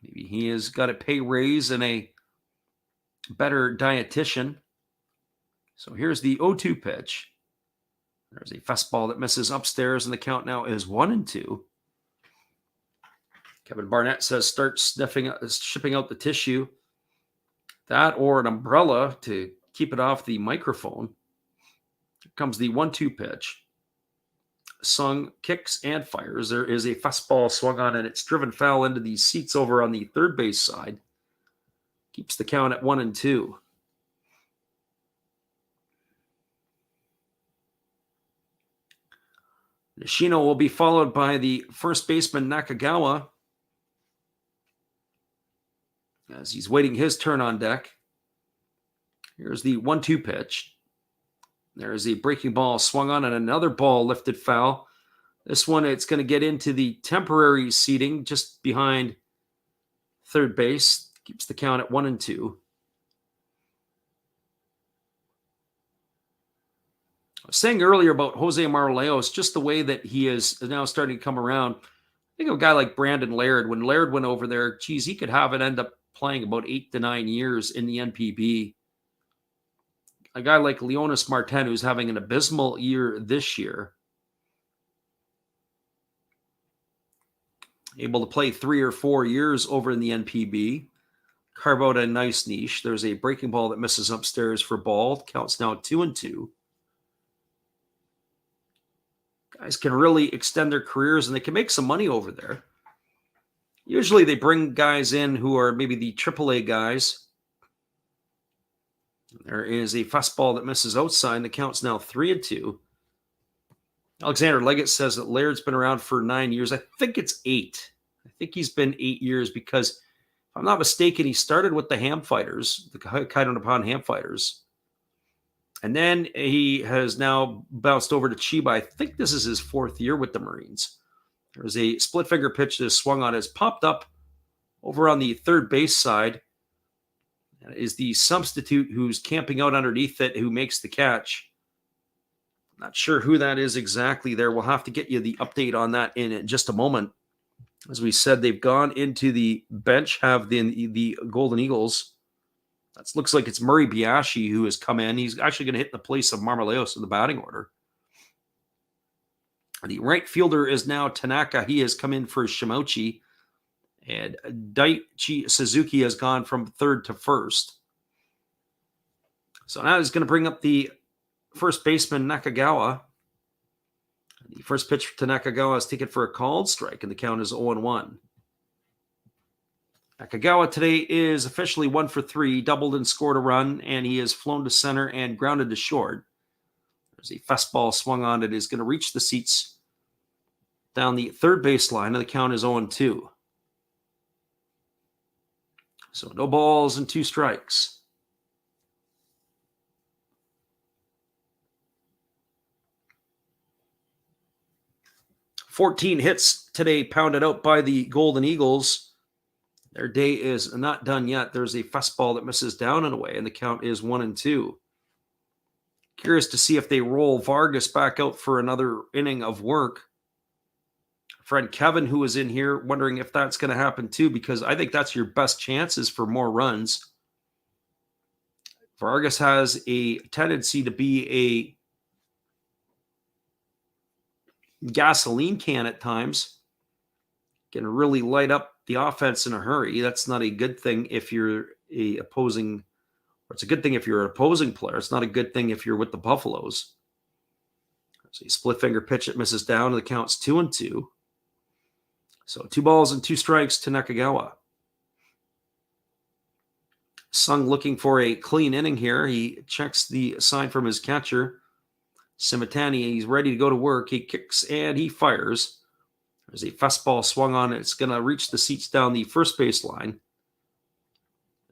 Maybe he has got a pay raise and a better dietitian. So here's the 0-2 pitch. There's a fastball that misses upstairs, and the count now is 1-2. Kevin Barnett says start shipping out the tissue. That or an umbrella to keep it off the microphone. Here comes the 1-2 pitch. Sung kicks and fires. There is a fastball swung on, and it's driven foul into the seats over on the third base side. Keeps the count at 1-2. Nishino will be followed by the first baseman Nakagawa as he's waiting his turn on deck. Here's the 1-2 pitch. There's a breaking ball swung on and another ball lifted foul. This one, it's going to get into the temporary seating just behind third base. Keeps the count at 1-2. I was saying earlier about Jose Marmoleos, just the way that he is now starting to come around. Think of a guy like Brandon Laird. When Laird went over there, geez, he could have it end up playing about 8 to 9 years in the NPB. A guy like Leonis Martin, who's having an abysmal year this year, able to play 3 or 4 years over in the NPB, carve out a nice niche. There's a breaking ball that misses upstairs for ball. Counts now 2-2. Guys can really extend their careers, and they can make some money over there. Usually they bring guys in who are maybe the AAA guys. There is a fastball that misses outside. The count's now 3-2. Alexander Leggett says that Laird's been around for 9 years. I think it's 8. I think he's been 8 years because, if I'm not mistaken, he started with the Ham Fighters, the Kaido Nippon Ham Fighters. And then he has now bounced over to Chiba. I think this is his 4th year with the Marines. There's a split finger pitch that is swung on. It's popped up over on the third base side. Is the substitute who's camping out underneath it who makes the catch. Not sure who that is exactly there. We'll have to get you the update on that in just a moment. As we said, they've gone into the bench, have the Golden Eagles. That looks like it's Murray Biashi who has come in. He's actually going to hit the place of Marmoleos in the batting order. The right fielder is now Tanaka. He has come in for Shimochi. And Daichi Suzuki has gone from third to first. So now he's going to bring up the first baseman, Nakagawa. The first pitch to Nakagawa is taken for a called strike, and the count is 0-1. Nakagawa today is officially 1 for 3, doubled and scored a run, and he has flown to center and grounded to short. There's a fastball swung on. It is going to reach the seats down the third baseline, and the count is 0-2. So no balls and 2 strikes. "14 hits today pounded out by the Golden Eagles. Their day is not done yet. There's a fastball that misses down and away, and the count is 1-2. Curious to see if they roll Vargas back out for another inning of work. Friend Kevin, who is in here, wondering if that's going to happen too, because I think that's your best chances for more runs. Vargas has a tendency to be a gasoline can at times. Can really light up the offense in a hurry. That's not a good thing if you're a opposing, or it's a good thing if you're an opposing player. It's not a good thing if you're with the Buffaloes. There's a split finger pitch that misses down, and the count's 2-2. So 2 balls and 2 strikes to Nakagawa. Sung looking for a clean inning here. He checks the sign from his catcher, Simitani. He's ready to go to work. He kicks and he fires. There's a fastball swung on. It's going to reach the seats down the first baseline.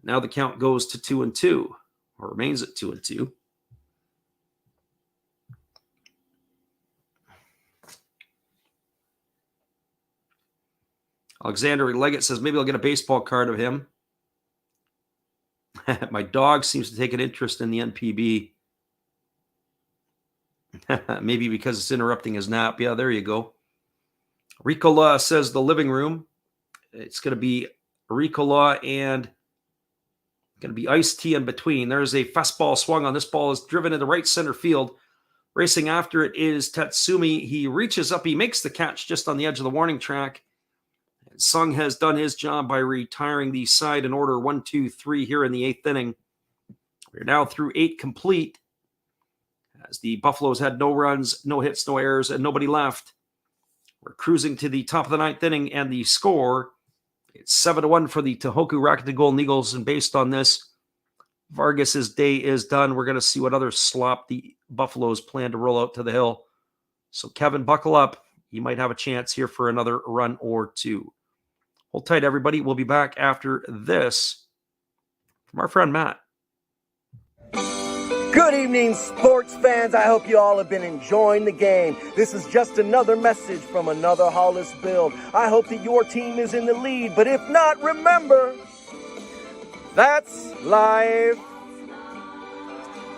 Now the count goes to 2-2, or remains at 2-2. Alexander Leggett says, maybe I'll get a baseball card of him. My dog seems to take an interest in the NPB. Maybe because it's interrupting his nap. Yeah, there you go. Ricola says the living room. It's going to be Ricola and going to be iced tea in between. There's a fastball swung on. This ball is driven into right center field. Racing after it is Tatsumi. He reaches up. He makes the catch just on the edge of the warning track. And Sung has done his job by retiring the side in order 1-2-3 here in the 8th inning. We're now through 8 complete, as the Buffaloes had no runs, no hits, no errors, and nobody left. We're cruising to the top of the 9th inning, and the score, it's 7-1 for the Tohoku Rakuten Golden Eagles. And based on this, Vargas's day is done. We're going to see what other slop the Buffaloes plan to roll out to the hill. So Kevin, buckle up. You might have a chance here for another run or 2. Hold tight, everybody. We'll be back after this from our friend Matt. Good evening, sports fans. I hope you all have been enjoying the game. This is just another message from another Hollis build. I hope that your team is in the lead, but if not, remember, that's life.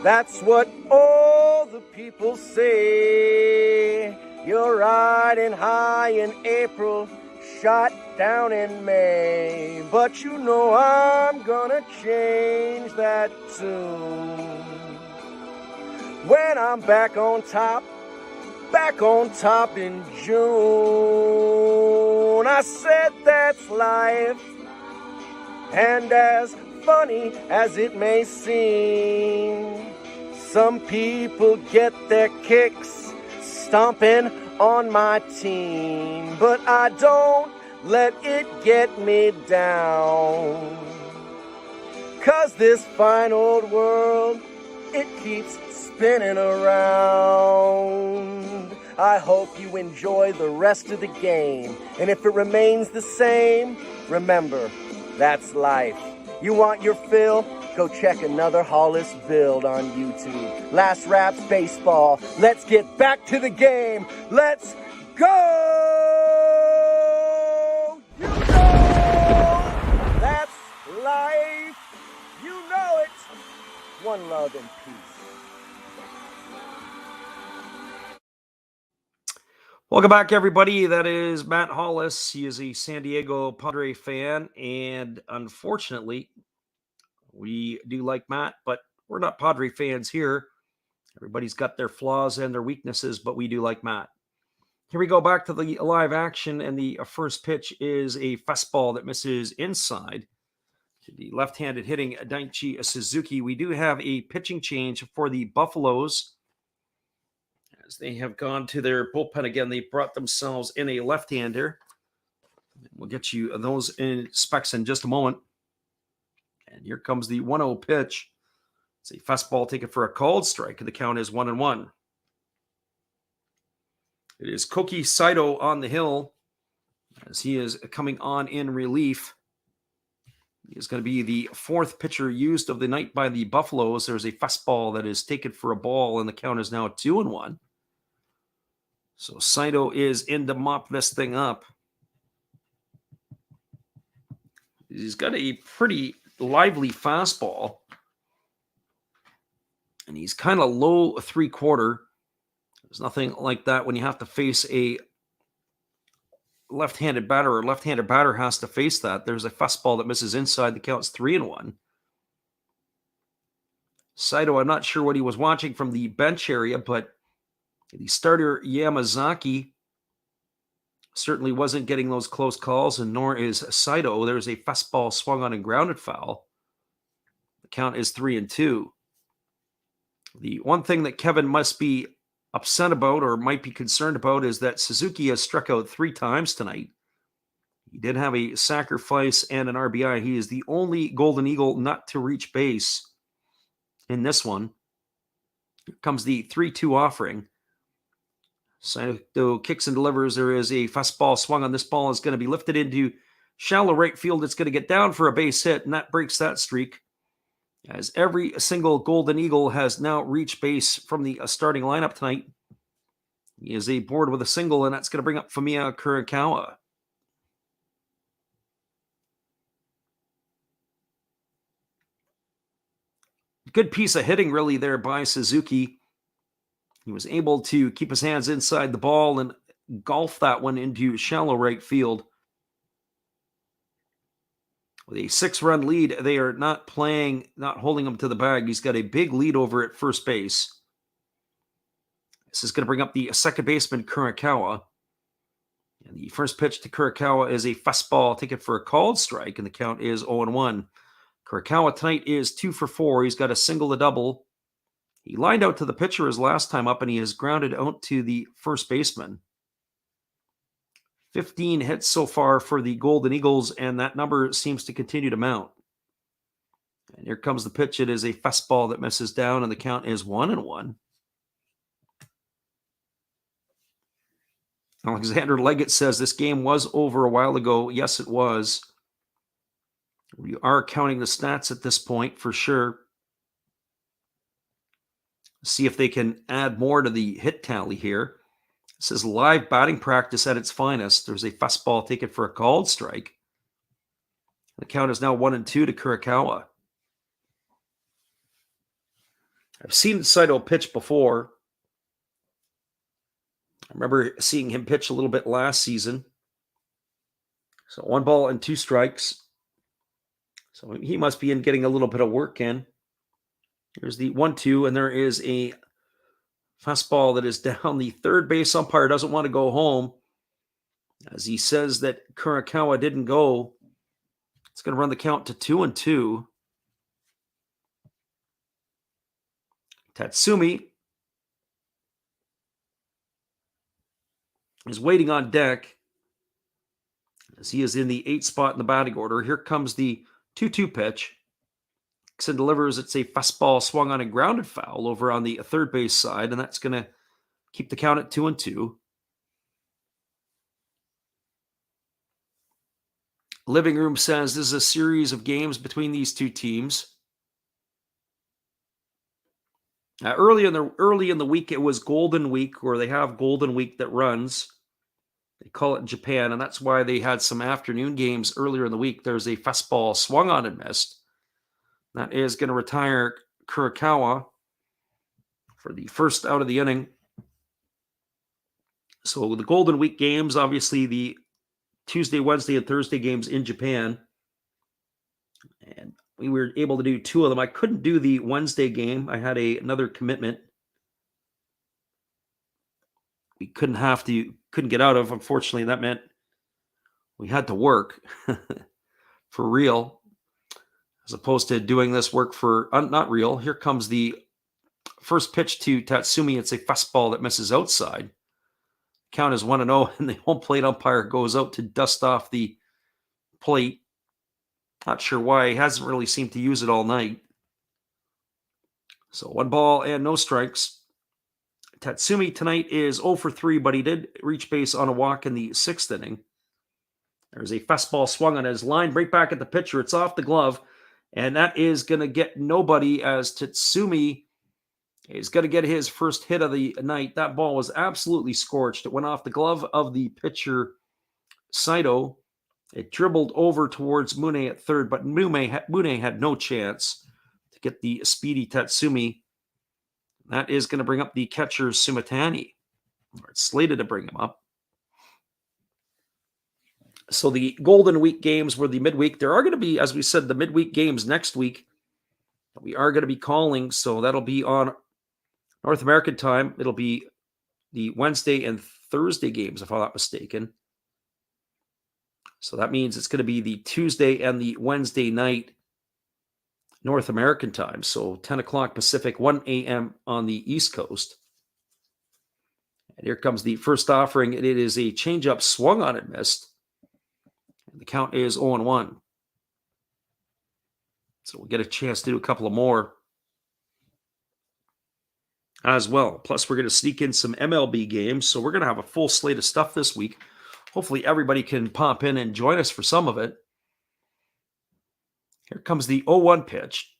That's what all the people say. You're riding high in April, shot down in May. But you know I'm gonna change that tune. When I'm back on top in June. I said that's life, and as funny as it may seem, some people get their kicks stomping on my team, but I don't let it get me down, 'cause this fine old world, it keeps spinning around. I hope you enjoy the rest of the game, and if it remains the same, remember, that's life. You want your fill? Go check another Hollis build on YouTube. Last Raps Baseball. Let's get back to the game. Let's go! You know that's life. You know it. One love and peace. Welcome back, everybody. That is Matt Hollis. He is a San Diego Padre fan, and unfortunately, we do like Matt, but we're not Padre fans here. Everybody's got their flaws and their weaknesses, but we do like Matt. Here we go back to the live action, and the first pitch is a fastball that misses inside to the left-handed hitting Daichi Suzuki. We do have a pitching change for the Buffaloes, as they have gone to their bullpen again. They brought themselves in a left-hander. We'll get you those in specs in just a moment. And here comes the 1-0 pitch. It's a fastball taken for a called strike, and the count is 1-1. It is Koki Saito on the hill as he is coming on in relief. He is going to be the fourth pitcher used of the night by the Buffaloes. There's a fastball that is taken for a ball, and the count is now 2-1. So Saito is in to mop this thing up. He's got a pretty lively fastball, and he's kind of low 3/4. There's nothing like that when you have to face a left-handed batter, or left-handed batter has to face that. There's a fastball that misses inside. The count's 3-1. Saito, I'm not sure what he was watching from the bench area, but the starter Yamazaki certainly wasn't getting those close calls, and nor is Saito. There's a fastball swung on and grounded foul. The count is 3-2. The one thing that Kevin must be upset about, or might be concerned about, is that Suzuki has struck out 3 times tonight. He did have a sacrifice and an RBI. He is the only Golden Eagle not to reach base in this one. Here comes the 3-2 offering. Saito kicks and delivers. There is a fastball swung on. This ball is going to be lifted into shallow right field. It's going to get down for a base hit, and that breaks that streak, as every single Golden Eagle has now reached base from the starting lineup tonight. He is aboard with a single, and that's going to bring up Fumiya Kurikawa. Good piece of hitting, really, there by Suzuki. He was able to keep his hands inside the ball and golf that one into shallow right field. With a 6-run lead, they are not holding him to the bag. He's got a big lead over at first base. This is going to bring up the second baseman, Kurikawa. And the first pitch to Kurikawa is a fastball taken for a called strike, and the count is 0-1. Kurikawa tonight is 2 for 4. He's got a single, a double. He lined out to the pitcher his last time up, and he has grounded out to the first baseman. 15 hits so far for the Golden Eagles, and that number seems to continue to mount. And here comes the pitch. It is a fastball that misses down, and the count is 1-1. Alexander Leggett says this game was over a while ago. Yes, it was. We are counting the stats at this point for sure. See if they can add more to the hit tally here. This is live batting practice at its finest. There's a fastball taken for a called strike. The count is now 1-2 to Kurikawa. I've seen Saito pitch before. I remember seeing him pitch a little bit last season. So 1 ball and 2 strikes. So he must be getting a little bit of work in. Here's the 1-2, and there is a fastball that is down. The third base umpire doesn't want to go home, as he says that Kurikawa didn't go. It's going to run the count to 2-2. Tatsumi is waiting on deck, as he is in the 8th spot in the batting order. Here comes the 2-2 pitch. And delivers. It's a fastball swung on and grounded foul over on the third base side, and that's going to keep the count at 2-2. Living Room says this is a series of games between these two teams. Early in the week, it was Golden Week, where they have Golden Week that runs. They call it in Japan, and that's why they had some afternoon games earlier in the week. There's a fastball swung on and missed. That is going to retire Kurikawa for the first out of the inning. So the Golden Week games, obviously the Tuesday, Wednesday, and Thursday games in Japan. And we were able to do 2 of them. I couldn't do the Wednesday game. I had another commitment we couldn't get out of. Unfortunately, that meant we had to work for real, as opposed to doing this work for not real. Here comes the first pitch to Tatsumi. It's a fastball that misses outside. Count is 1-0, and the home plate umpire goes out to dust off the plate. Not sure why. He hasn't really seemed to use it all night. So 1 ball and no strikes. Tatsumi tonight is 0 for 3, but he did reach base on a walk in the 6th inning. There's a fastball swung on his line, right back at the pitcher. It's off the glove, and that is going to get nobody as Tatsumi is going to get his first hit of the night. That ball was absolutely scorched. It went off the glove of the pitcher, Saito. It dribbled over towards Mune at third, but Mune had no chance to get the speedy Tatsumi. That is going to bring up the catcher, Sumitani. Or it's slated to bring him up. So the Golden Week games were the midweek. There are going to be, as we said, the midweek games next week. We are going to be calling, so that'll be on North American time. It'll be the Wednesday and Thursday games, if I'm not mistaken. So that means it's going to be the Tuesday and the Wednesday night North American time. So 10 o'clock Pacific, 1 a.m. on the East Coast. And here comes the first offering. It is a changeup swung on and missed. And the count is 0-1. So we'll get a chance to do a couple of more as well. Plus, we're going to sneak in some MLB games. So we're going to have a full slate of stuff this week. Hopefully, everybody can pop in and join us for some of it. Here comes the 0-1 pitch.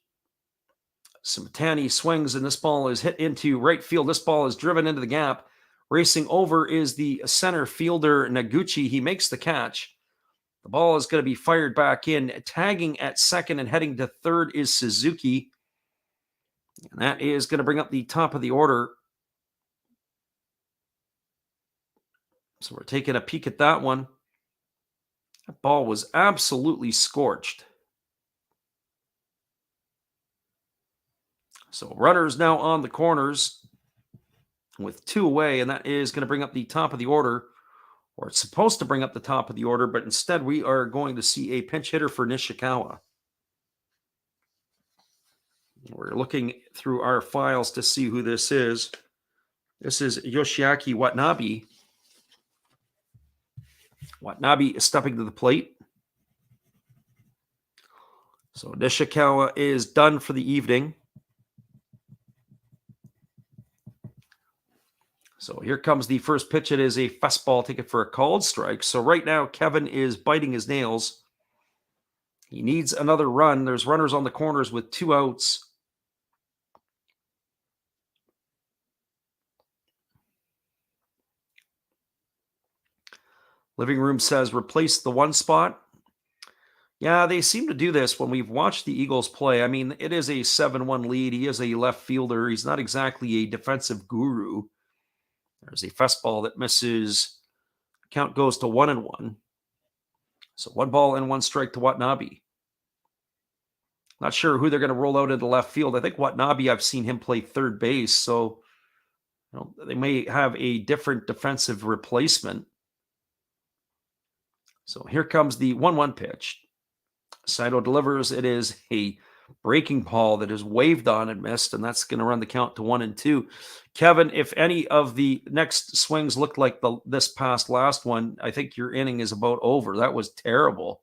Sumitani swings, and this ball is hit into right field. This ball is driven into the gap. Racing over is the center fielder, Naguchi. He makes the catch. The ball is going to be fired back in. Tagging at second and heading to third is Suzuki. And that is going to bring up the top of the order. So we're taking a peek at that one. That ball was absolutely scorched. So runners now on the corners with 2 away, and that is going to bring up the top of the order. Or it's supposed to bring up the top of the order, but instead we are going to see a pinch hitter for Nishikawa. We're looking through our files to see who this is. This is Yoshiaki Watanabe. Watanabe is stepping to the plate. So Nishikawa is done for the evening. So here comes the first pitch. It is a fastball taken for a called strike. So right now, Kevin is biting his nails. He needs another run. There's runners on the corners with 2 outs. Living Room says, replace the 1 spot. Yeah, they seem to do this when we've watched the Eagles play. I mean, it is a 7-1 lead. He is a left fielder. He's not exactly a defensive guru. There's a fastball that misses. Count goes to 1-1. So 1 ball and 1 strike to Watanabe. Not sure who they're going to roll out into left field. I think Watanabe, I've seen him play third base. So they may have a different defensive replacement. So here comes the 1-1 pitch. Saito delivers. It is a breaking ball that is waved on and missed, and that's going to run the count to 1-2. Kevin, if any of the next swings looked like this past last one, I think your inning is about over. That was terrible.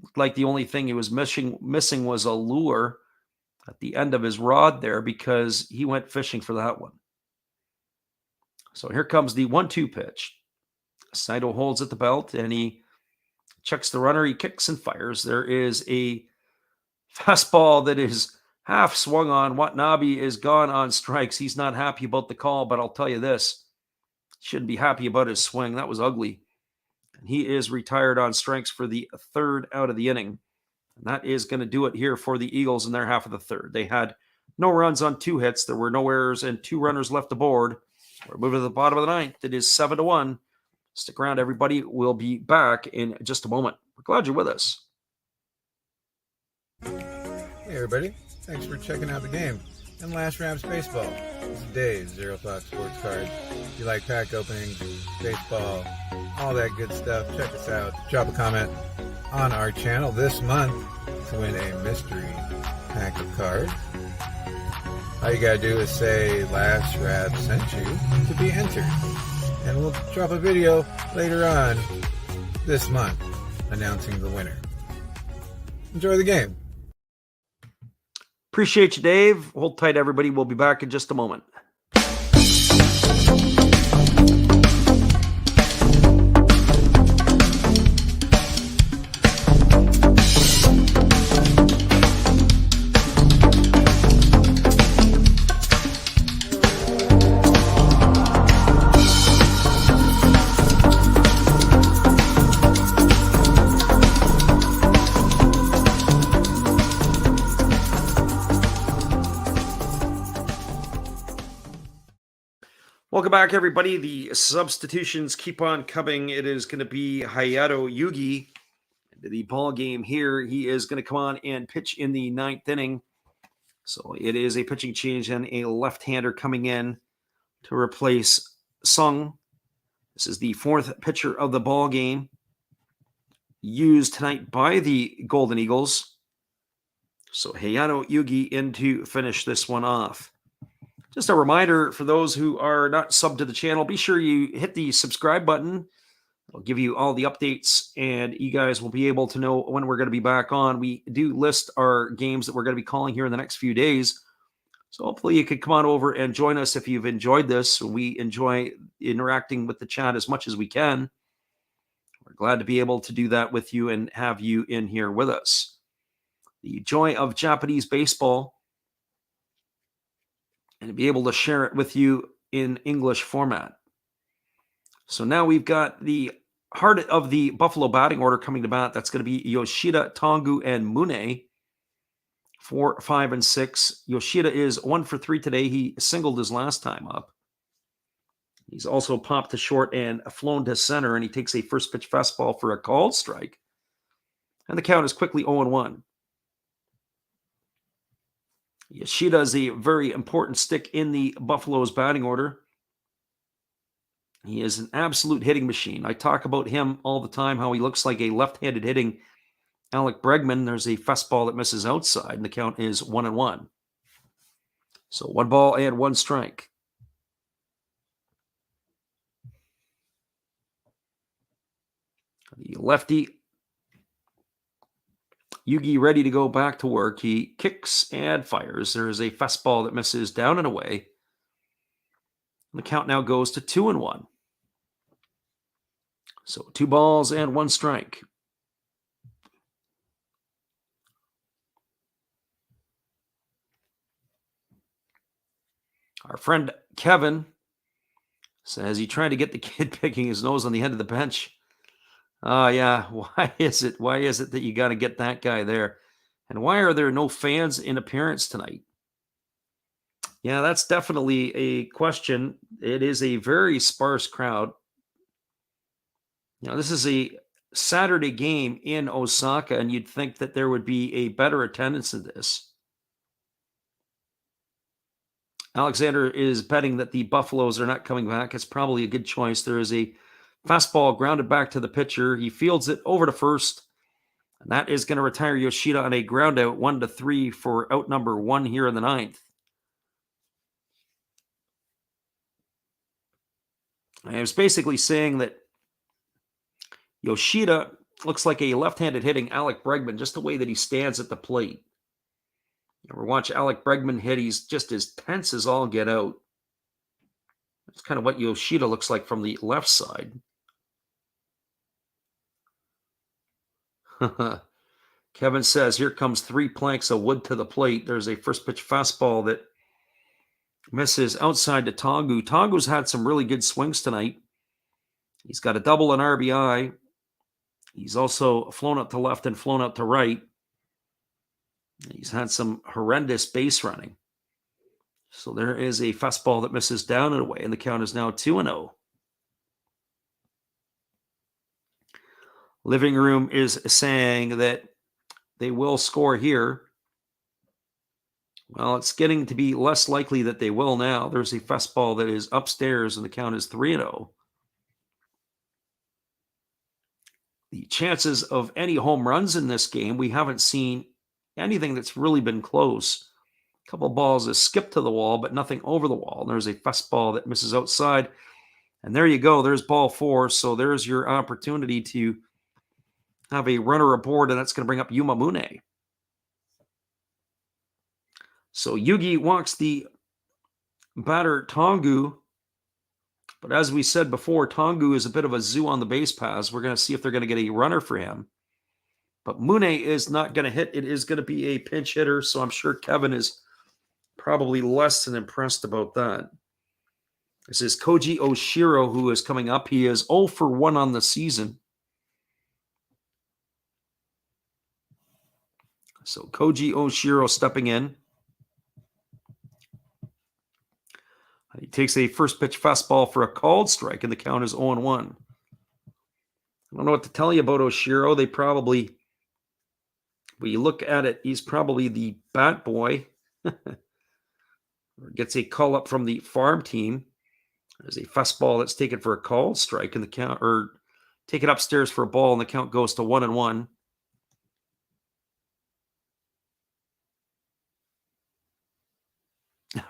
Looked like the only thing he was missing was a lure at the end of his rod there because he went fishing for that one. So here comes the 1-2 pitch. Saito holds at the belt, and he checks the runner. He kicks and fires. There is a fastball that is half swung on. Watanabe is gone on strikes. He's not happy about the call, but I'll tell you this. Shouldn't be happy about his swing. That was ugly. And he is retired on strikes for the 3rd out of the inning. And that is going to do it here for the Eagles in their half of the 3rd. They had no runs on 2 hits. There were no errors and 2 runners left aboard. We're moving to the bottom of the 9th. It is 7-1. Stick around, everybody. We'll be back in just a moment. We're glad you're with us. Hey, everybody. Thanks for checking out the game and Last Raps Baseball. This is Dave, Zero Thought Sports Cards. If you like pack openings, baseball, all that good stuff, check us out. Drop a comment on our channel this month to win a mystery pack of cards. All you gotta do is say Last Rap sent you to be entered. And we'll drop a video later on this month announcing the winner. Enjoy the game. Appreciate you, Dave. Hold tight, everybody. We'll be back in just a moment. Welcome back, everybody. The substitutions keep on coming. It is going to be Hayato Yugi into the ball game here. He is going to come on and pitch in the 9th inning. So it is a pitching change and a left-hander coming in to replace Sung. This is the 4th pitcher of the ball game used tonight by the Golden Eagles. So Hayato Yugi in to finish this one off. Just a reminder for those who are not subbed to the channel, be sure you hit the subscribe button. I'll give you all the updates, and you guys will be able to know when we're going to be back on. We do list our games that we're going to be calling here in the next few days. So hopefully you could come on over and join us if you've enjoyed this. We enjoy interacting with the chat as much as we can. We're glad to be able to do that with you and have you in here with us. The joy of Japanese baseball, and to be able to share it with you in English format. So now we've got the heart of the Buffalo batting order coming to bat. That's going to be Yoshida, Tongu, and Mune. 4, 5, and 6. Yoshida is 1 for 3 today. He singled his last time up. He's also popped to short and flown to center, and he takes a first pitch fastball for a called strike. And the count is quickly 0-1. Yoshida is a very important stick in the Buffalo's batting order. He is an absolute hitting machine. I talk about him all the time, how he looks like a left-handed hitting Alec Bregman. There's a fastball that misses outside, and the count is 1-1. So 1 ball and 1 strike. The lefty, Yugi, ready to go back to work. He kicks and fires. There is a fastball that misses down and away. The count now goes to 2-1. So 2 balls and 1 strike. Our friend Kevin says he tried to get the kid picking his nose on the end of the bench. Yeah. Why is it that you got to get that guy there? And why are there no fans in appearance tonight? Yeah, that's definitely a question. It is a very sparse crowd. This is a Saturday game in Osaka, and you'd think that there would be a better attendance in this. Alexander is betting that the Buffaloes are not coming back. It's probably a good choice. There is a fastball grounded back to the pitcher. He fields it over to first, and that is going to retire Yoshida on a ground out, 1-3 for out number 1 here in the 9th. I was basically saying that Yoshida looks like a left-handed hitting Alec Bregman, just the way that he stands at the plate. You ever watch Alec Bregman hit? He's just as tense as all get out. That's kind of what Yoshida looks like from the left side. Kevin says, here comes 3 planks of wood to the plate. There's a first pitch fastball that misses outside to Tongu. Tongu's had some really good swings tonight. He's got a double and RBI. He's also flown up to left and flown up to right. He's had some horrendous base running. So there is a fastball that misses down and away, and the count is now 2-0. Living Room is saying that they will score here. Well, it's getting to be less likely that they will now. There's a fastball that is upstairs, and the count is 3-0. The chances of any home runs in this game, we haven't seen anything that's really been close. A couple balls have skipped to the wall, but nothing over the wall. And there's a fastball that misses outside. And there you go. There's ball 4. So there's your opportunity to have a runner aboard, and that's going to bring up Yuma Mune. So Yugi walks the batter Tongu. But as we said before, Tongu is a bit of a zoo on the base paths. We're going to see if they're going to get a runner for him. But Mune is not going to hit. It is going to be a pinch hitter, so I'm sure Kevin is probably less than impressed about that. This is Koji Oshiro, who is coming up. He is 0 for 1 on the season. So Koji Oshiro stepping in. He takes a first pitch fastball for a called strike, and the count is 0-1. I don't know what to tell you about Oshiro. They probably, when you look at it, he's probably the bat boy. Or gets a call up from the farm team. There's a fastball that's taken for a called strike, and the count, or taken upstairs for a ball, and the count goes to 1-1.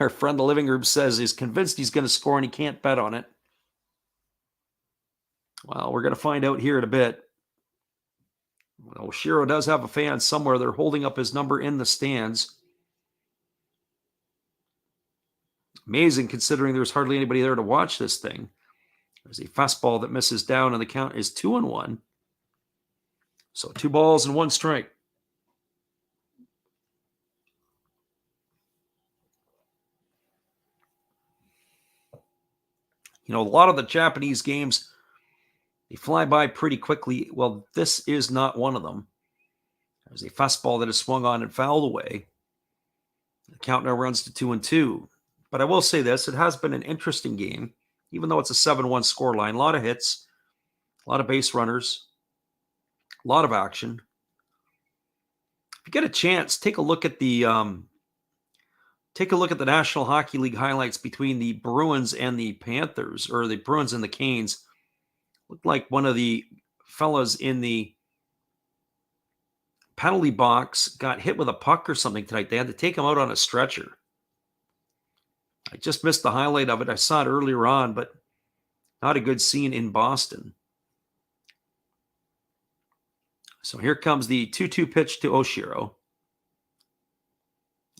Our friend in the living room says he's convinced he's going to score and he can't bet on it. Well, we're going to find out here in a bit. Well, Shiro does have a fan somewhere. They're holding up his number in the stands. Amazing considering there's hardly anybody there to watch this thing. There's a fastball that misses down, and the count is 2-1. So 2 balls and 1 strike. You know, a lot of the Japanese games, they fly by pretty quickly. Well, this is not one of them. There's a fastball that is swung on and fouled away. The count now runs to 2-2. But I will say this, it has been an interesting game, even though it's a 7-1 scoreline. A lot of hits, a lot of base runners, a lot of action. If you get a chance, take a look at the National Hockey League highlights between the Bruins and the Panthers, or the Bruins and the Canes. Looked like one of the fellas in the penalty box got hit with a puck or something tonight. They had to take him out on a stretcher. I just missed the highlight of it. I saw it earlier on, but not a good scene in Boston. So here comes the 2-2 pitch to Oshiro.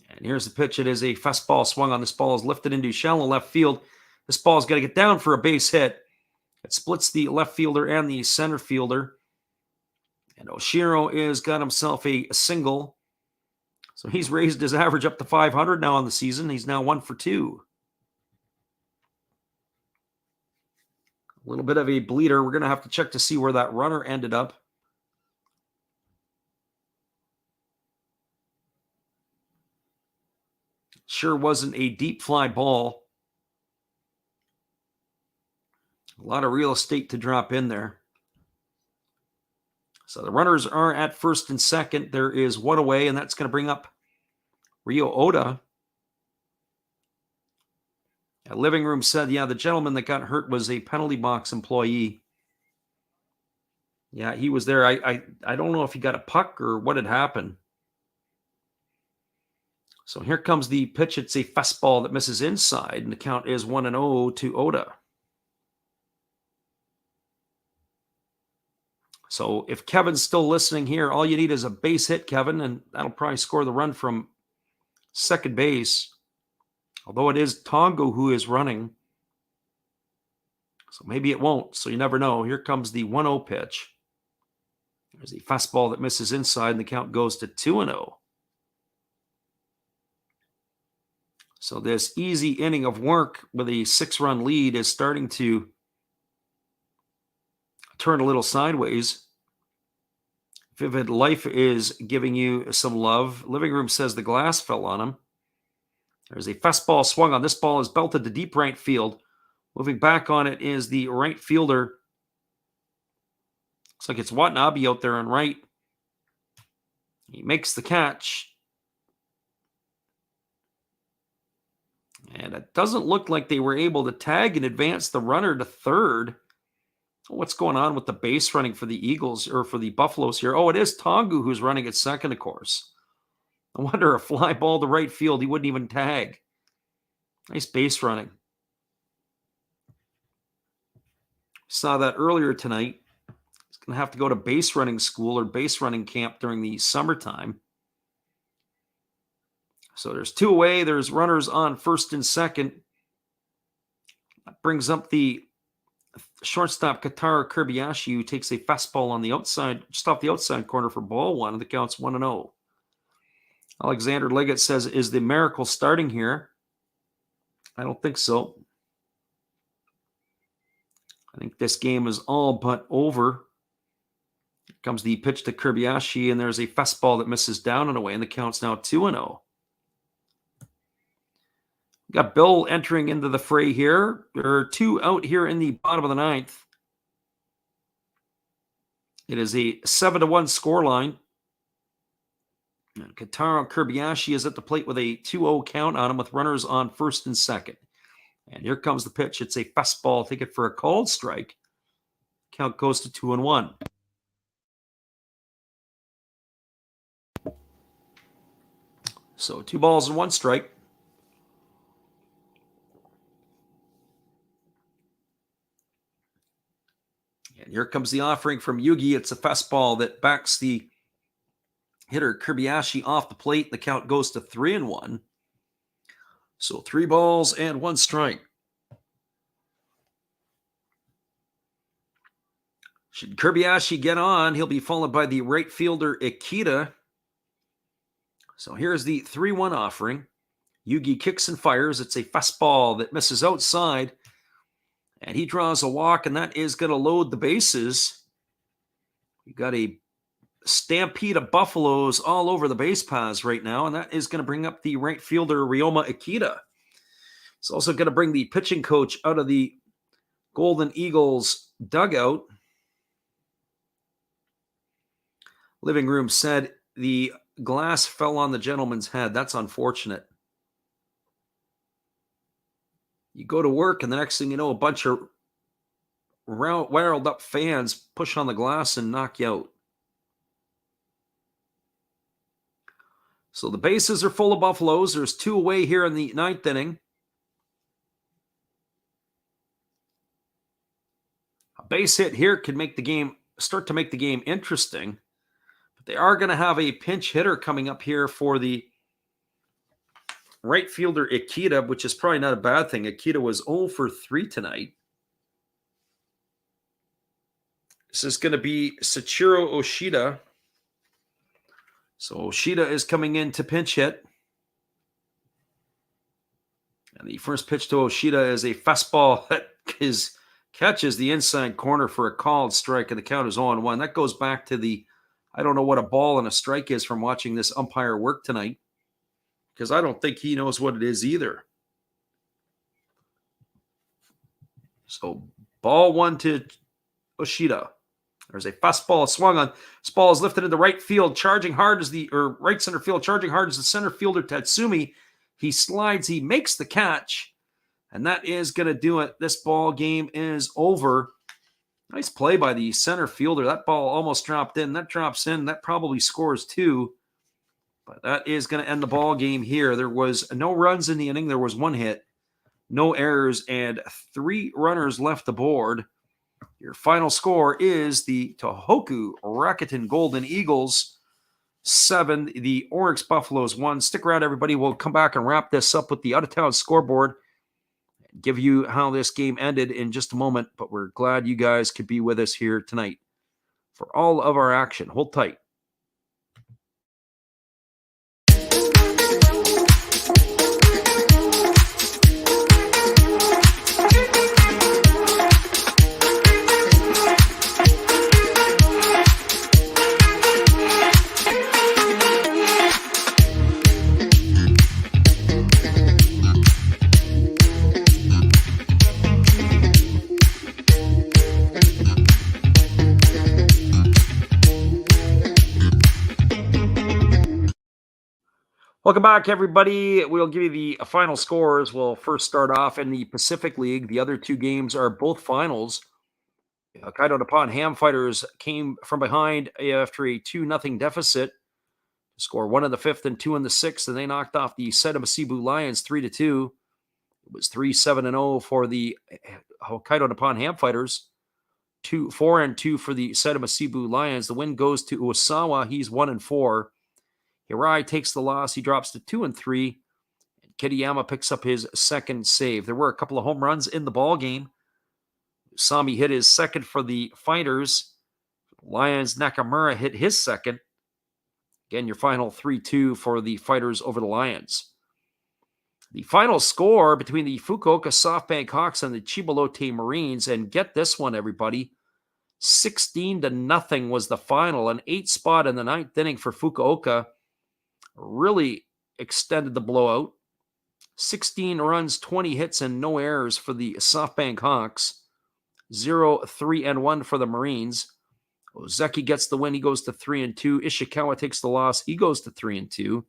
And here's the pitch. It is a fastball swung on. This ball is lifted into shallow left field. This ball is going to get down for a base hit. It splits the left fielder and the center fielder. And Oshiro is got himself a single. So he's raised his average up to 500 now on the season. He's now 1 for 2. A little bit of a bleeder. We're going to have to check to see where that runner ended up. Sure wasn't a deep fly ball. A lot of real estate to drop in there. So the runners are at first and second. There is 1 away, and that's going to bring up Ryo Oda. A living room said, yeah, the gentleman that got hurt was a penalty box employee. Yeah, he was there. I don't know if he got a puck or what had happened. So here comes the pitch. It's a fastball that misses inside, and the count is 1-0 to Oda. So if Kevin's still listening here, all you need is a base hit, Kevin, and that'll probably score the run from second base. Although it is Tongo who is running. So maybe it won't. So you never know. Here comes the 1-0 pitch. There's a fastball that misses inside, and the count goes to 2-0. So this easy inning of work with a 6-run lead is starting to turn a little sideways. Vivid Life is giving you some love. Living Room says the glass fell on him. There's a fastball swung on. This ball is belted to deep right field. Moving back on it is the right fielder. Looks like it's Watanabe out there on right. He makes the catch. And it doesn't look like they were able to tag and advance the runner to third. What's going on with the base running for the Eagles or for the Buffaloes here? Oh, it is Tongu who's running at second, of course. I wonder, a fly ball to right field, he wouldn't even tag. Nice base running. Saw that earlier tonight. He's going to have to go to base running school or base running camp during the summertime. So there's 2 away. There's runners on first and second. That brings up the shortstop Katara Kirbayashi, who takes a fastball on the outside, just off the outside corner for ball 1, and the count's 1-0. Alexander Leggett says, is the miracle starting here? I don't think so. I think this game is all but over. Here comes the pitch to Kirbayashi, and there's a fastball that misses down and away, and the count's now 2-0. Got Bill entering into the fray here. There are 2 out here in the bottom of the 9th. It is a 7-1 scoreline. And Kentaro Kobayashi is at the plate with a 2-0 count on him with runners on first and second. And here comes the pitch. It's a fastball. Take it for a called strike. Count goes to 2-1. So 2 balls and 1 strike. And here comes the offering from Yugi. It's a fastball that backs the hitter Kobayashi off the plate. The count goes to 3-1. So 3 balls and 1 strike. Should Kobayashi get on, he'll be followed by the right fielder Ikeda. So here's the 3-1 offering. Yugi kicks and fires. It's a fastball that misses outside. And he draws a walk, and that is going to load the bases. You got a stampede of Buffaloes all over the base paths right now, and that is going to bring up the right fielder Ryoma Ikeda. It's also going to bring the pitching coach out of the Golden Eagles dugout. Living room said the glass fell on the gentleman's head. That's unfortunate. You go to work, and the next thing you know, a bunch of riled up fans push on the glass and knock you out. So the bases are full of Buffaloes. There's 2 away here in the 9th inning. A base hit here could start to make the game interesting. But they are going to have a pinch hitter coming up here for the right fielder Ikeda, which is probably not a bad thing. Ikeda was 0 for 3 tonight. This is going to be Sachiro Oshida. So Oshida is coming in to pinch hit. And the first pitch to Oshida is a fastball that catches the inside corner for a called strike, and the count is 0-1. That goes back to I don't know what a ball and a strike is from watching this umpire work tonight, because I don't think he knows what it is either. So ball 1 to Oshida. There's a fastball swung on. This ball is lifted into right field, charging hard right center field, charging hard as the center fielder Tatsumi. He slides, he makes the catch, and that is going to do it. This ball game is over. Nice play by the center fielder. That ball almost dropped in. That drops in. That probably scores 2. But that is going to end the ball game here. There was no runs in the inning. There was 1 hit, no errors, and 3 runners left aboard. Your final score is the Tohoku Rakuten Golden Eagles 7, the Orix Buffaloes 1. Stick around, everybody. We'll come back and wrap this up with the out-of-town scoreboard. Give you how this game ended in just a moment, but we're glad you guys could be with us here tonight for all of our action. Hold tight. Welcome back, everybody. We'll give you the final scores. We'll first start off in the Pacific League. The other 2 games are both finals. Hokkaido Nippon Ham Fighters came from behind after a 2-0 deficit to score 1 in the 5th and 2 in the 6th, and they knocked off the Saitama Cebu Lions 3-2. It was 3-7-0 for the Hokkaido Nippon Ham Fighters, 4-2 for the Saitama Cebu Lions. The win goes to Uesawa. He's 1-4. Hirai takes the loss. He drops to 2-3. And Kitayama picks up his 2nd save. There were a couple of home runs in the ball game. Usami hit his 2nd for the Fighters. Lions Nakamura hit his 2nd. Again, your final 3-2 for the Fighters over the Lions. The final score between the Fukuoka SoftBank Hawks and the Chibalote Marines, and get this one, everybody, 16-0 was the final. An 8 spot in the 9th inning for Fukuoka really extended the blowout. 16 runs, 20 hits, and no errors for the SoftBank Hawks. 0-3-1 for the Marines. Ozeki gets the win. He goes to 3-2. Ishikawa takes the loss. He goes to 3-2.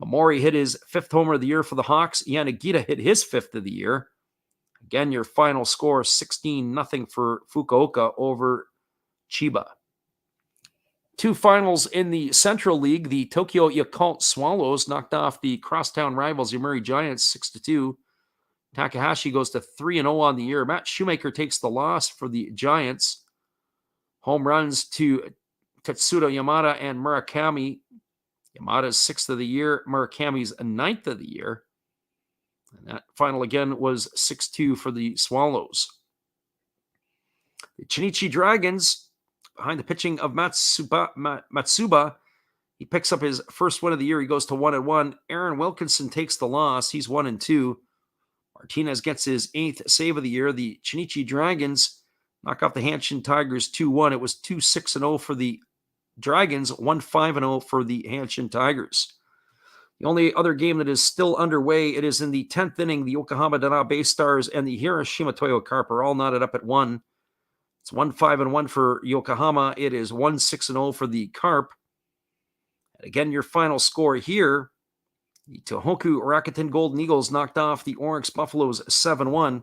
Mamori hit his 5th homer of the year for the Hawks. Yanagita hit his 5th of the year. Again, your final score, 16-0 for Fukuoka over Chiba. 2 finals in the Central League. The Tokyo Yakult Swallows knocked off the crosstown rivals Yomiuri Giants 6-2. Takahashi goes to 3-0 on the year. Matt Shoemaker takes the loss for the Giants. Home runs to Tetsudo Yamada and Murakami. Yamada's 6th of the year, Murakami's 9th of the year. And that final again was 6-2 for the Swallows. The Chinichi Dragons, behind the pitching of Matsuba, he picks up his first win of the year. He goes to 1-1. Aaron Wilkinson takes the loss. He's 1-2. Martinez gets his 8th save of the year. The Chinichi Dragons knock off the Hanshin Tigers 2-1. It was 2-6-0 for the Dragons, 1-5-0 for the Hanshin Tigers. The only other game that is still underway, it is in the 10th inning. The Yokohama Dana Bay Stars and the Hiroshima Toyo Carp are all knotted up at 1. It's 1-5-1 for Yokohama. It is 1-6-0 for the Carp. And again, your final score here, the Tohoku Rakuten Golden Eagles knocked off the Orix Buffaloes 7-1.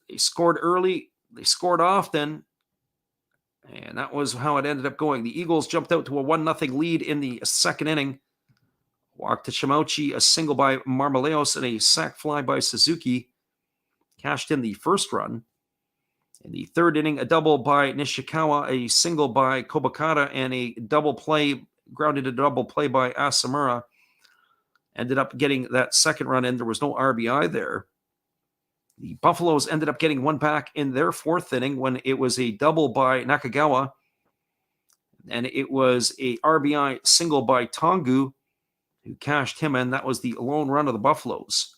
They scored early, they scored often, and that was how it ended up going. The Eagles jumped out to a 1-0 lead in the 2nd inning. Walk to Shimauchi, a single by Marmaleos, and a sac fly by Suzuki cashed in the first run. In the 3rd inning, a double by Nishikawa, a single by Kobakata, and a double play, grounded a double play by Asamura. Ended up getting that 2nd run in. There was no RBI there. The Buffaloes ended up getting one back in their 4th inning when it was a double by Nakagawa. And it was a RBI single by Tongu, who cashed him in. That was the lone run of the Buffaloes.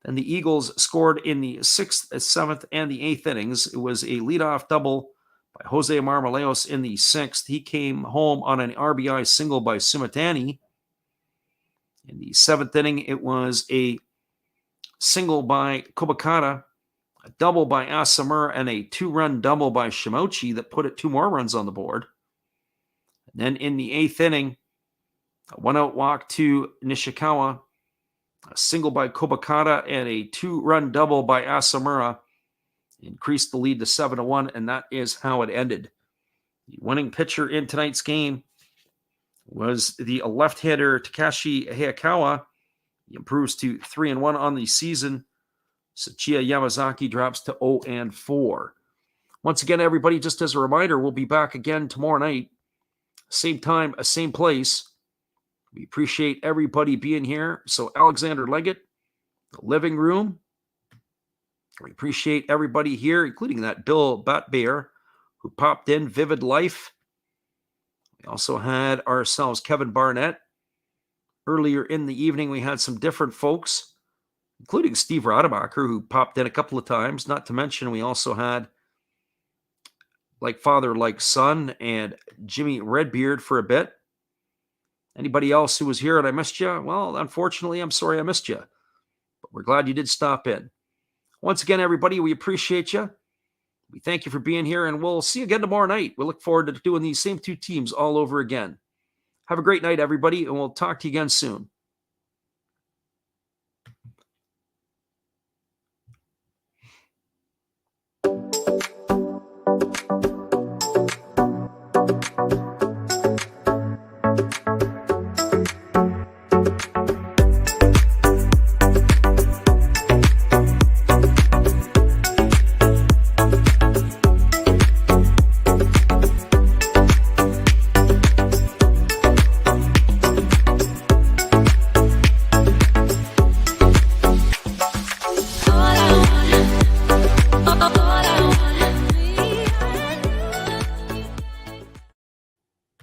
Then the Eagles scored in the 6th, 7th, and the 8th innings. It was a leadoff double by Jose Marmaleos in the 6th. He came home on an RBI single by Sumatani. In the 7th inning, it was a single by Kobakata, a double by Asamura, and a 2-run double by Shimauchi that put it 2 more runs on the board. And then in the 8th inning, a 1-out walk to Nishikawa, a single by Kobakata, and a 2-run double by Asamura increased the lead to 7-1, and that is how it ended. The winning pitcher in tonight's game was the left-hander Takashi Hayakawa. He improves to 3-1 on the season. Sachiya Yamazaki drops to 0-4. Once again, everybody, just as a reminder, we'll be back again tomorrow night. Same time, same place. We appreciate everybody being here. So Alexander Leggett, the living room. We appreciate everybody here, including that Bill Batbear, who popped in, Vivid Life. We also had ourselves Kevin Barnett. Earlier in the evening, we had some different folks, including Steve Rademacher, who popped in a couple of times. Not to mention, we also had Like Father, Like Son, and Jimmy Redbeard for a bit. Anybody else who was here and I missed you? Well, unfortunately, I'm sorry I missed you. But we're glad you did stop in. Once again, everybody, we appreciate you. We thank you for being here, and we'll see you again tomorrow night. We look forward to doing these same 2 teams all over again. Have a great night, everybody, and we'll talk to you again soon.